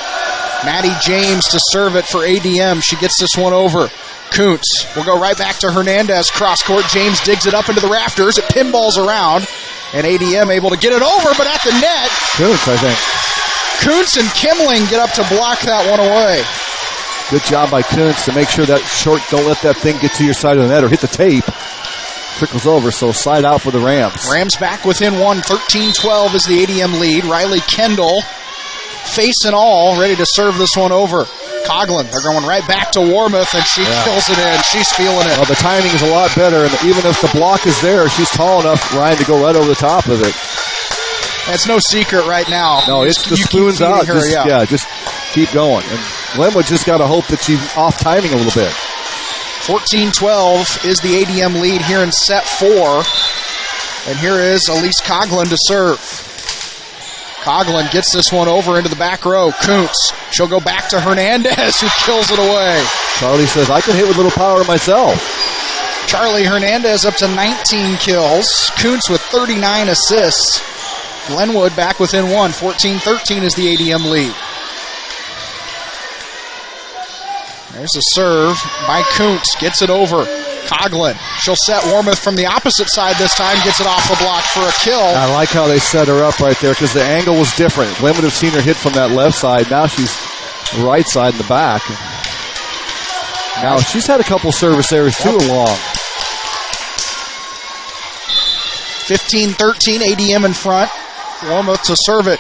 Maddie James to serve it for ADM. She gets this one over. Kuntz will go right back to Hernandez. Cross court, James digs it up into the rafters. It pinballs around, and ADM able to get it over, but at the net. Kuntz, I think. Kuntz and Kimling get up to block that one away. Good job by Kuntz to make sure that short, don't let that thing get to your side of the net or hit the tape. Trickles over, so side out for the Rams. Rams back within one. 13-12 is the ADM lead. Riley Kendall, face and all, ready to serve this one over. Coughlin, they're going right back to Warmoth, and she kills it in. She's feeling it. Well, the timing is a lot better, and even if the block is there, she's tall enough, Ryan, to go right over the top of it. That's no secret right now. No, it's the spoons out. Just keep going. And Glenwood just got to hope that she's off timing a little bit. 14-12 is the ADM lead here in set 4. And here is Elise Coughlin to serve. Coughlin gets this one over into the back row. Kuntz, she'll go back to Hernandez, who kills it away. Charlie says, I can hit with a little power myself. Charlie Hernandez up to 19 kills. Kuntz with 39 assists. Glenwood back within one. 14-13 is the ADM lead. There's a serve by Kuntz. Gets it over. Coughlin. She'll set Warmoth from the opposite side this time. Gets it off the block for a kill. I like how they set her up right there because the angle was different. Glenn would have seen her hit from that left side. Now she's right side in the back. Now she's had a couple service errors too along. 15-13, ADM in front. Warmoth to serve it.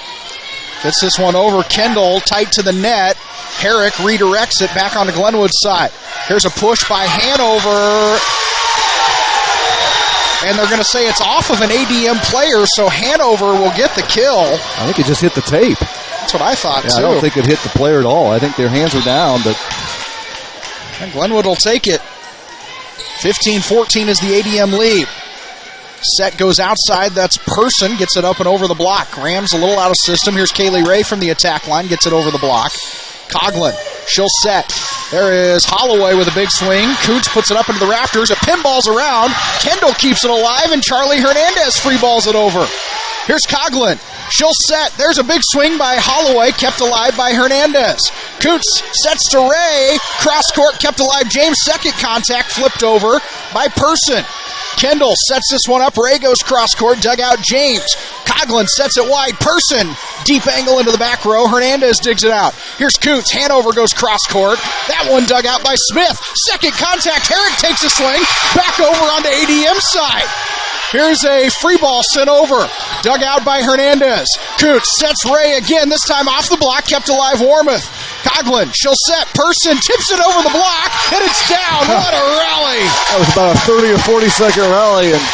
Gets this one over. Kendall tight to the net. Herrick redirects it back onto Glenwood's side. Here's a push by Hanover. And they're going to say it's off of an ADM player, so Hanover will get the kill. I think it just hit the tape. That's what I thought, too. I don't think it hit the player at all. I think their hands were down, but... And Glenwood will take it. 15-14 is the ADM lead. Set goes outside. That's Person. Gets it up and over the block. Rams a little out of system. Here's Kaylee Ray from the attack line. Gets it over the block. Coughlin. She'll set. There is Holloway with a big swing. Coots puts it up into the rafters. It pinballs around. Kendall keeps it alive, and Charlie Hernandez free balls it over. Here's Coughlin. She'll set. There's a big swing by Holloway, kept alive by Hernandez. Coots sets to Ray. Cross court, kept alive. James' second contact, flipped over by Person. Kendall sets this one up. Ray goes cross court, dug out James. Coughlin sets it wide. Person, deep angle into the back row. Hernandez digs it out. Here's Coots. Hanover goes cross court. That one dug out by Smith. Second contact. Herrick takes a swing. Back over on the ADM side. Here's a free ball sent over. Dug out by Hernandez. Coots sets Ray again, this time off the block, kept alive Warmouth. Coughlin, she'll set. Person tips it over the block, and it's down. What a rally. That was about a 30 or 40-second rally, and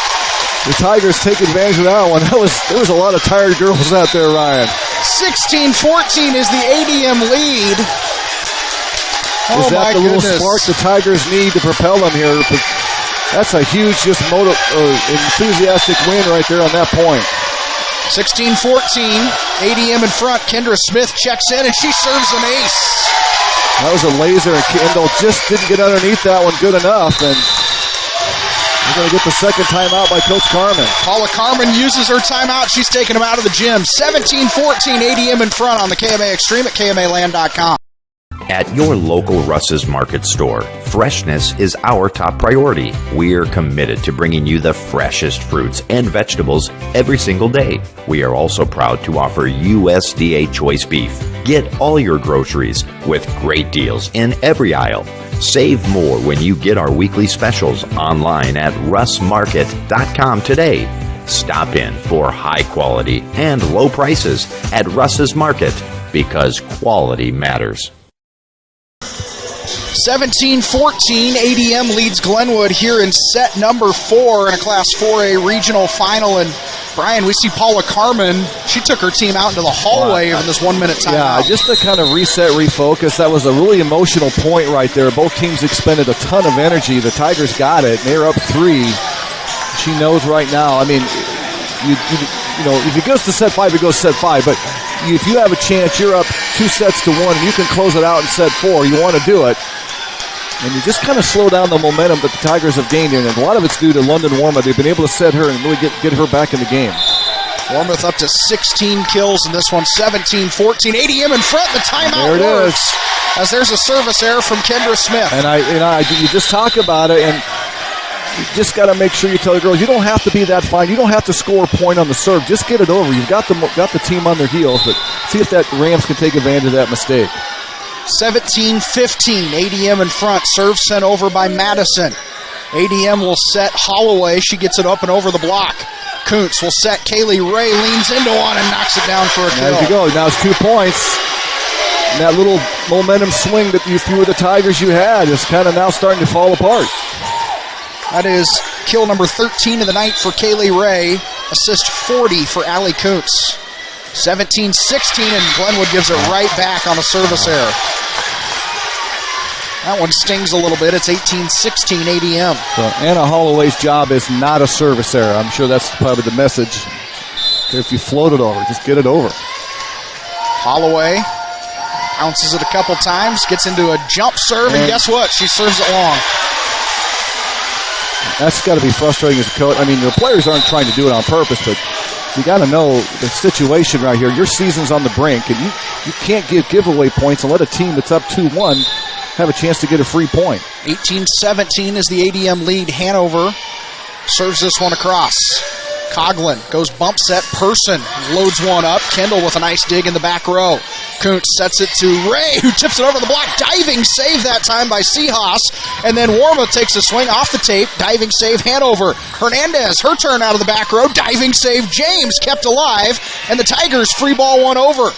the Tigers take advantage of that one. There was a lot of tired girls out there, Ryan. 16-14 is the ADM lead. Is that the little spark the Tigers need to propel them here? That's a huge, just enthusiastic win right there on that point. 16-14, ADM in front. Kendra Smith checks in, and she serves an ace. That was a laser, and Kendall just didn't get underneath that one good enough, and we're going to get the second timeout by Coach Carmen. Paula Carmen uses her timeout. She's taking them out of the gym. 17-14, ADM in front on the KMA Extreme at KMAland.com. At your local Russ's Market store, freshness is our top priority. We're committed to bringing you the freshest fruits and vegetables every single day. We are also proud to offer USDA choice beef. Get all your groceries with great deals in every aisle. Save more when you get our weekly specials online at russmarket.com today. Stop in for high quality and low prices at Russ's Market because quality matters. 17-14, ADM leads Glenwood here in set number 4 in a Class 4A regional final. And Brian, we see Paula Carmen. She took her team out into the hallway in this 1 minute timeout. Yeah, just to kind of reset, refocus. That was a really emotional point right there. Both teams expended a ton of energy. The Tigers got it. They're up 3. She knows right now. I mean, you know, if it goes to set 5, it goes set 5. But if you have a chance, you're up 2 sets to 1, and you can close it out in set 4. You want to do it. And you just kind of slow down the momentum that the Tigers have gained in. And a lot of it's due to London Warmouth. They've been able to set her and really get her back in the game. Warmouth up to 16 kills in this one, 17-14. ADM in front, the timeout there it works. is. As there's a service error from Kendra Smith. And you just talk about it, and you just got to make sure you tell the girls, you don't have to be that fine. You don't have to score a point on the serve. Just get it over. You've got the team on their heels, but see if that Rams can take advantage of that mistake. 17-15, ADM in front. Serve sent over by Madison. ADM will set Holloway. She gets it up and over the block. Kuntz will set. Kaylee Ray leans into one and knocks it down for a kill. There you go. Now it's 2 points. And that little momentum swing that you threw with the Tigers you had is kind of now starting to fall apart. That is kill number 13 of the night for Kaylee Ray. Assist 40 for Allie Kuntz. 17-16, and Glenwood gives it right back on a service error. That one stings a little bit. It's 18-16 ADM. So Anna Holloway's job is not a service error. I'm sure that's probably the message. If you float it over, just get it over. Holloway bounces it a couple times, gets into a jump serve, and guess what? She serves it long. That's got to be frustrating as a coach. I mean, your players aren't trying to do it on purpose, but you got to know the situation right here. Your season's on the brink, and you can't give giveaway points and let a team that's up 2-1 have a chance to get a free point. 18-17 is the ADM lead. Hanover serves this one across. Coughlin goes bump set. Person loads one up. Kendall with a nice dig in the back row. Kuntz sets it to Ray, who tips it over the block. Diving save that time by Seahas. And then Warmouth takes a swing off the tape. Diving save Hanover. Hernandez, her turn out of the back row. Diving save James, kept alive. And the Tigers free ball one over.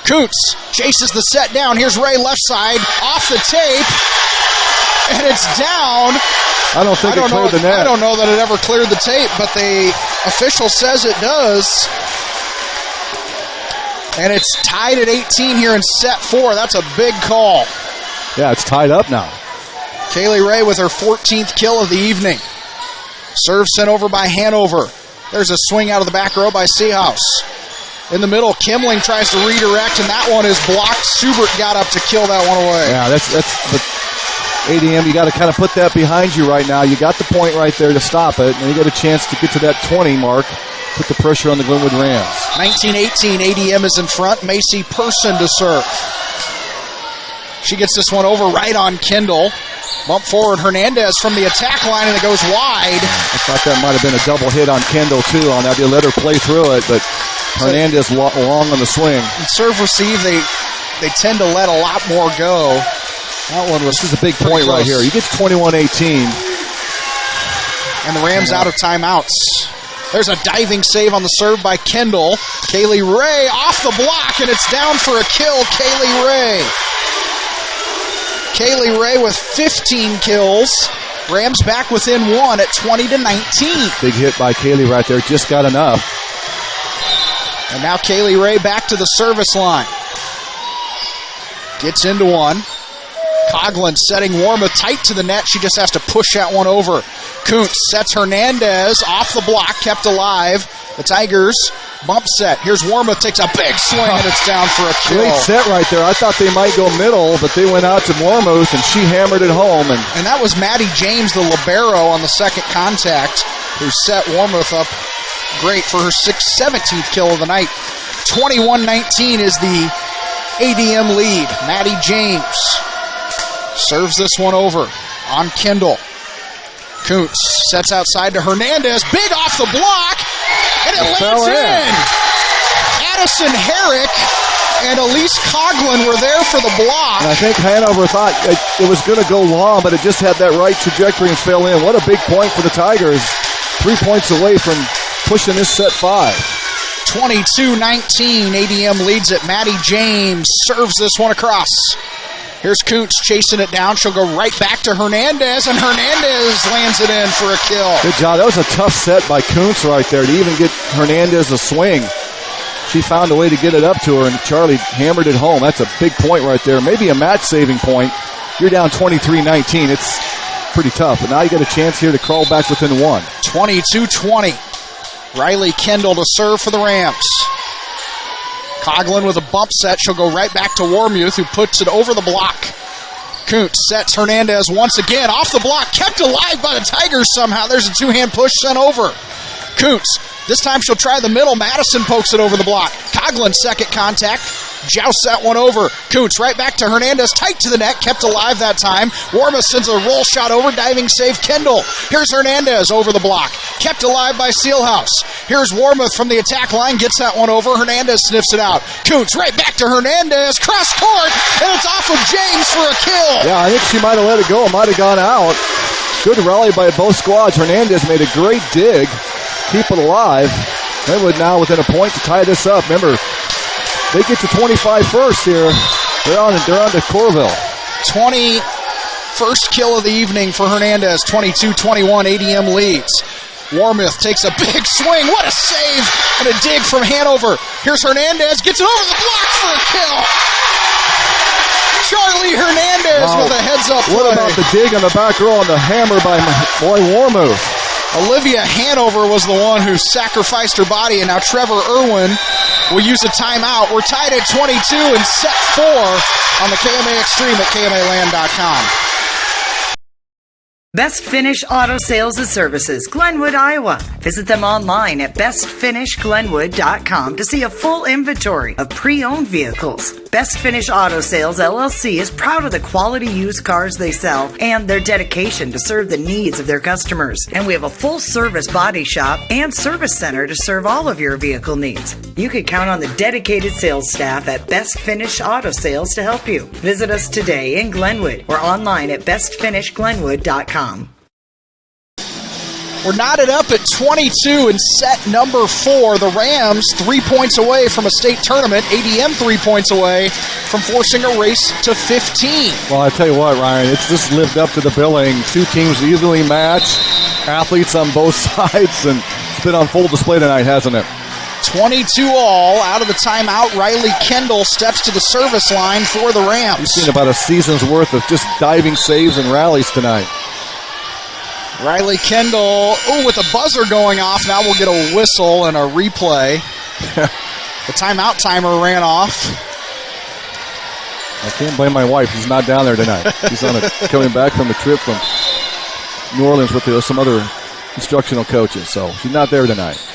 Kuntz chases the set down. Here's Ray left side. Off the tape. and it's down. I don't think it cleared the net. I don't know that it ever cleared the tape, but the official says it does. And it's tied at 18 here in set 4. That's a big call. Yeah, it's tied up now. Kaylee Ray with her 14th kill of the evening. Serve sent over by Hanover. There's a swing out of the back row by Seahouse. In the middle, Kimling tries to redirect, and that one is blocked. Subert got up to kill that one away. Yeah, that's but ADM, you got to kind of put that behind you right now. You got the point right there to stop it, and you got a chance to get to that 20 mark. Put the pressure on the Glenwood Rams. 19-18, ADM is in front. Macy Person to serve. She gets this one over right on Kendall. Bump forward Hernandez from the attack line, and it goes wide. I thought that might have been a double hit on Kendall, too, on that. They let her play through it, but Hernandez long on the swing. In serve receive, they tend to let a lot more go. That one was. This is a big point right here. You get to 21-18. And the Rams out of timeouts. There's a diving save on the serve by Kendall. Kaylee Ray off the block, and it's down for a kill. Kaylee Ray. Kaylee Ray with 15 kills. Rams back within 1 at 20-19. Big hit by Kaylee right there. Just got enough. And now Kaylee Ray back to the service line. Gets into one. Coughlin setting Warma tight to the net. She just has to push that one over. Kuntz sets Hernandez off the block, kept alive. The Tigers bump set. Here's Warma, takes a big swing, and it's down for a kill. Great set right there. I thought they might go middle, but they went out to Warmuth, and she hammered it home. And that was Maddie James, the libero, on the second contact, who set Warmuth up great for her 17th kill of the night. 21-19 is the ADM lead. Maddie James serves this one over on Kendall. Kuntz sets outside to Hernandez. Big off the block, and it lands in. Addison Herrick and Elise Coughlin were there for the block. And I think Hanover thought it was going to go long, but it just had that right trajectory and fell in. What a big point for the Tigers. 3 points away from pushing this set 5. 22-19, ADM leads it. Maddie James serves this one across. Here's Kuntz chasing it down. She'll go right back to Hernandez, and Hernandez lands it in for a kill. Good job. That was a tough set by Kuntz right there to even get Hernandez a swing. She found a way to get it up to her, and Charlie hammered it home. That's a big point right there. Maybe a match-saving point. You're down 23-19. It's pretty tough, but now you got a chance here to crawl back within 1. 22-20. Riley Kendall to serve for the Rams. Coughlin with a bump set. She'll go right back to Warmuth, who puts it over the block. Kuntz sets Hernandez once again off the block, kept alive by the Tigers somehow. There's a two-hand push sent over. Kuntz, this time she'll try the middle. Madison pokes it over the block. Coughlin second contact. Jousts that one over. Kuntz right back to Hernandez, tight to the net, kept alive that time. Warma sends a roll shot over, diving save Kendall. Here's Hernandez over the block, kept alive by Sealhouse. Here's Warmuth from the attack line, gets that one over. Hernandez sniffs it out. Kuntz right back to Hernandez, cross court, and it's off of James for a kill. Yeah, I think she might have let it go. It might have gone out. Good rally by both squads. Hernandez made a great dig. Keep it alive. Glenwood now within a point to tie this up. Remember, they get to 25 first here. They're on to Corville. 21st kill of the evening for Hernandez. 22-21, ADM leads. Warmuth takes a big swing. What a save and a dig from Hanover. Here's Hernandez, gets it over the block for a kill. Charlie Hernandez with a heads-up play. What about the dig on the back row and the hammer by boy Warmuth? Olivia Hanover was the one who sacrificed her body, and now Trevor Irwin will use a timeout. We're tied at 22 in set 4 on the KMA Extreme at KMAland.com. Best Finish Auto Sales and Services, Glenwood, Iowa. Visit them online at bestfinishglenwood.com to see a full inventory of pre-owned vehicles. Best Finish Auto Sales, LLC is proud of the quality used cars they sell and their dedication to serve the needs of their customers. And we have a full-service body shop and service center to serve all of your vehicle needs. You can count on the dedicated sales staff at Best Finish Auto Sales to help you. Visit us today in Glenwood or online at bestfinishglenwood.com. We're knotted up at 22 in set number 4. The Rams 3 points away from a state tournament. ADM 3 points away from forcing a race to 15. Well, I tell you what, Ryan, it's just lived up to the billing. Two teams evenly matched, athletes on both sides, and it's been on full display tonight, hasn't it? 22 all. Out of the timeout, Riley Kendall steps to the service line for the Rams. We've seen about a season's worth of just diving saves and rallies tonight. Riley Kendall, with a buzzer going off. Now we'll get a whistle and a replay. The timeout timer ran off. I can't blame my wife. She's not down there tonight. She's coming back from a trip from New Orleans with some other instructional coaches, so she's not there tonight.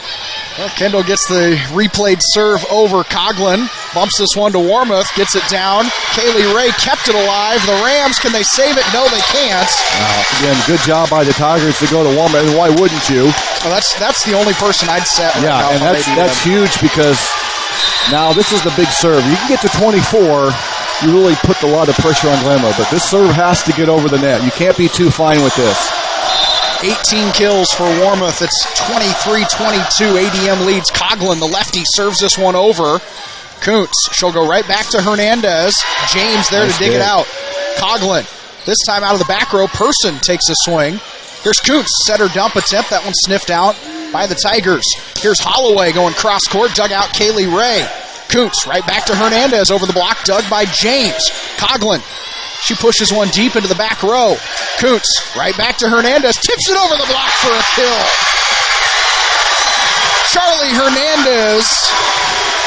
Well, Kendall gets the replayed serve over Coughlin. Bumps this one to Warmoth. Gets it down. Kaylee Ray kept it alive. The Rams, can they save it? No, they can't. Again, good job by the Tigers to go to Warmoth. And why wouldn't you? Well, that's the only person I'd set. Yeah, and that's huge because now this is the big serve. You can get to 24. You really put a lot of pressure on Glenwood, but this serve has to get over the net. You can't be too fine with this. 18 kills for Warmoth. It's 23-22. ADM leads. Coughlin, the lefty, serves this one over. Kuntz, she'll go right back to Hernandez. James there to dig it out. Coughlin, this time out of the back row. Person takes a swing. Here's Kuntz, setter dump attempt. That one sniffed out by the Tigers. Here's Holloway going cross court. Dug out Kaylee Ray. Kuntz right back to Hernandez over the block. Dug by James. Coughlin, she pushes one deep into the back row. Kuntz right back to Hernandez. Tips it over the block for a kill. Charlie Hernandez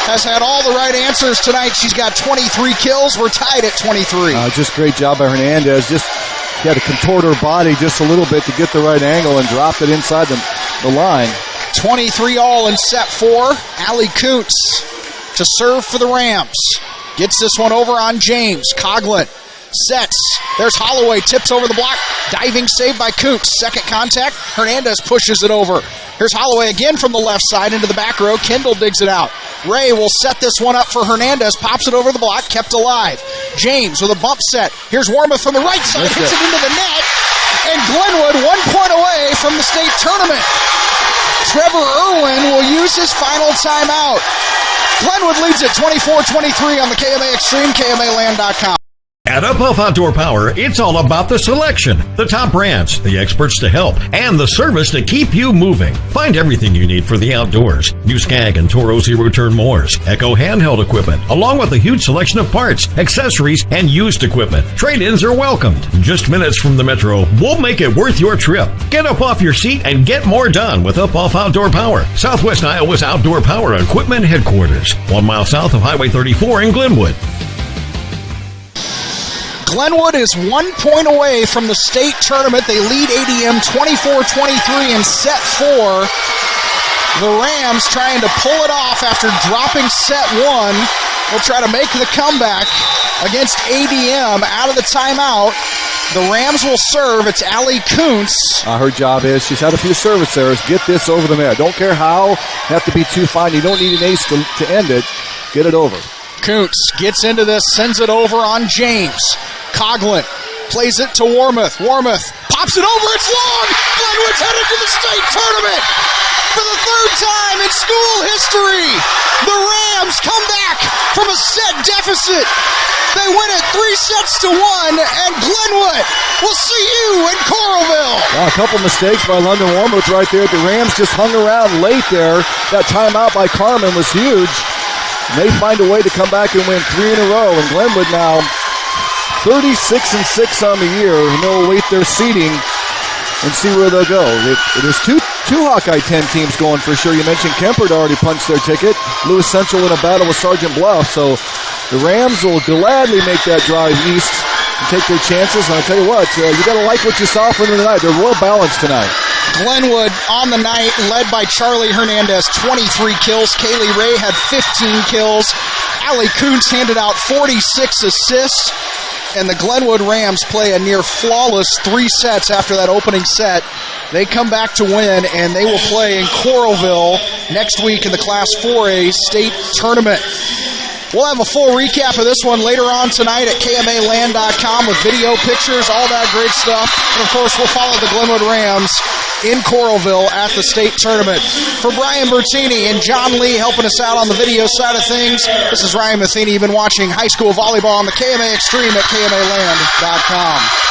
has had all the right answers tonight. She's got 23 kills. We're tied at 23. Just great job by Hernandez. Just had to contort her body just a little bit to get the right angle and dropped it inside the line. 23 all in set 4. Allie Kuntz to serve for the Rams. Gets this one over on James. Coughlin sets. There's Holloway. Tips over the block. Diving save by Kuntz. Second contact. Hernandez pushes it over. Here's Holloway again from the left side into the back row. Kendall digs it out. Ray will set this one up for Hernandez. Pops it over the block. Kept alive. James with a bump set. Here's Warmoth from the right side. Hits it into the net. And Glenwood 1 point away from the state tournament. Trevor Irwin will use his final timeout. Glenwood leads at 24-23 on the KMA Extreme, KMAland.com. At Uphoff Outdoor Power, it's all about the selection, the top brands, the experts to help, and the service to keep you moving. Find everything you need for the outdoors. New Skag and Toro zero-turn mowers, Echo handheld equipment, along with a huge selection of parts, accessories, and used equipment. Trade-ins are welcomed. Just minutes from the metro, we'll make it worth your trip. Get up off your seat and get more done with Uphoff Outdoor Power, Southwest Iowa's outdoor power equipment headquarters, 1 mile south of Highway 34 in Glenwood. Glenwood is 1 point away from the state tournament. They lead ADM 24-23 in set 4. The Rams trying to pull it off after dropping set 1. Will try to make the comeback against ADM out of the timeout. The Rams will serve. It's Allie Kuntz. Her job is, she's had a few service errors. Get this over the net. Don't care how. Have to be too fine. You don't need an ace to end it. Get it over. Kuntz gets into this, sends it over on James. Coughlin plays it to Warmoth. Warmoth pops it over. It's long. Glenwood's headed to the state tournament for the third time in school history. The Rams come back from a set deficit. They win it 3-1, and Glenwood will see you in Coralville. Well, a couple mistakes by London Warmoth right there. The Rams just hung around late there. That timeout by Carmen was huge. And they find a way to come back and win 3 in a row. And Glenwood now 36-6 on the year, and they'll await their seeding and see where they'll go. There's two Hawkeye 10 teams going for sure. You mentioned Kemper already punched their ticket. Lewis Central in a battle with Sergeant Bluff. So the Rams will gladly make that drive east and take their chances. And I'll tell you what, you got to like what you saw from them tonight. They're well balanced tonight. Glenwood on the night, led by Charlie Hernandez, 23 kills. Kaylee Ray had 15 kills. Allie Kuntz handed out 46 assists. And the Glenwood Rams play a near flawless 3 sets after that opening set. They come back to win, and they will play in Coralville next week in the Class 4A state tournament. We'll have a full recap of this one later on tonight at KMAland.com with video, pictures, all that great stuff. And, of course, we'll follow the Glenwood Rams in Coralville at the state tournament. For Brian Bertini and John Lee helping us out on the video side of things, this is Ryan Matheny. You've been watching high school volleyball on the KMA Extreme at KMAland.com.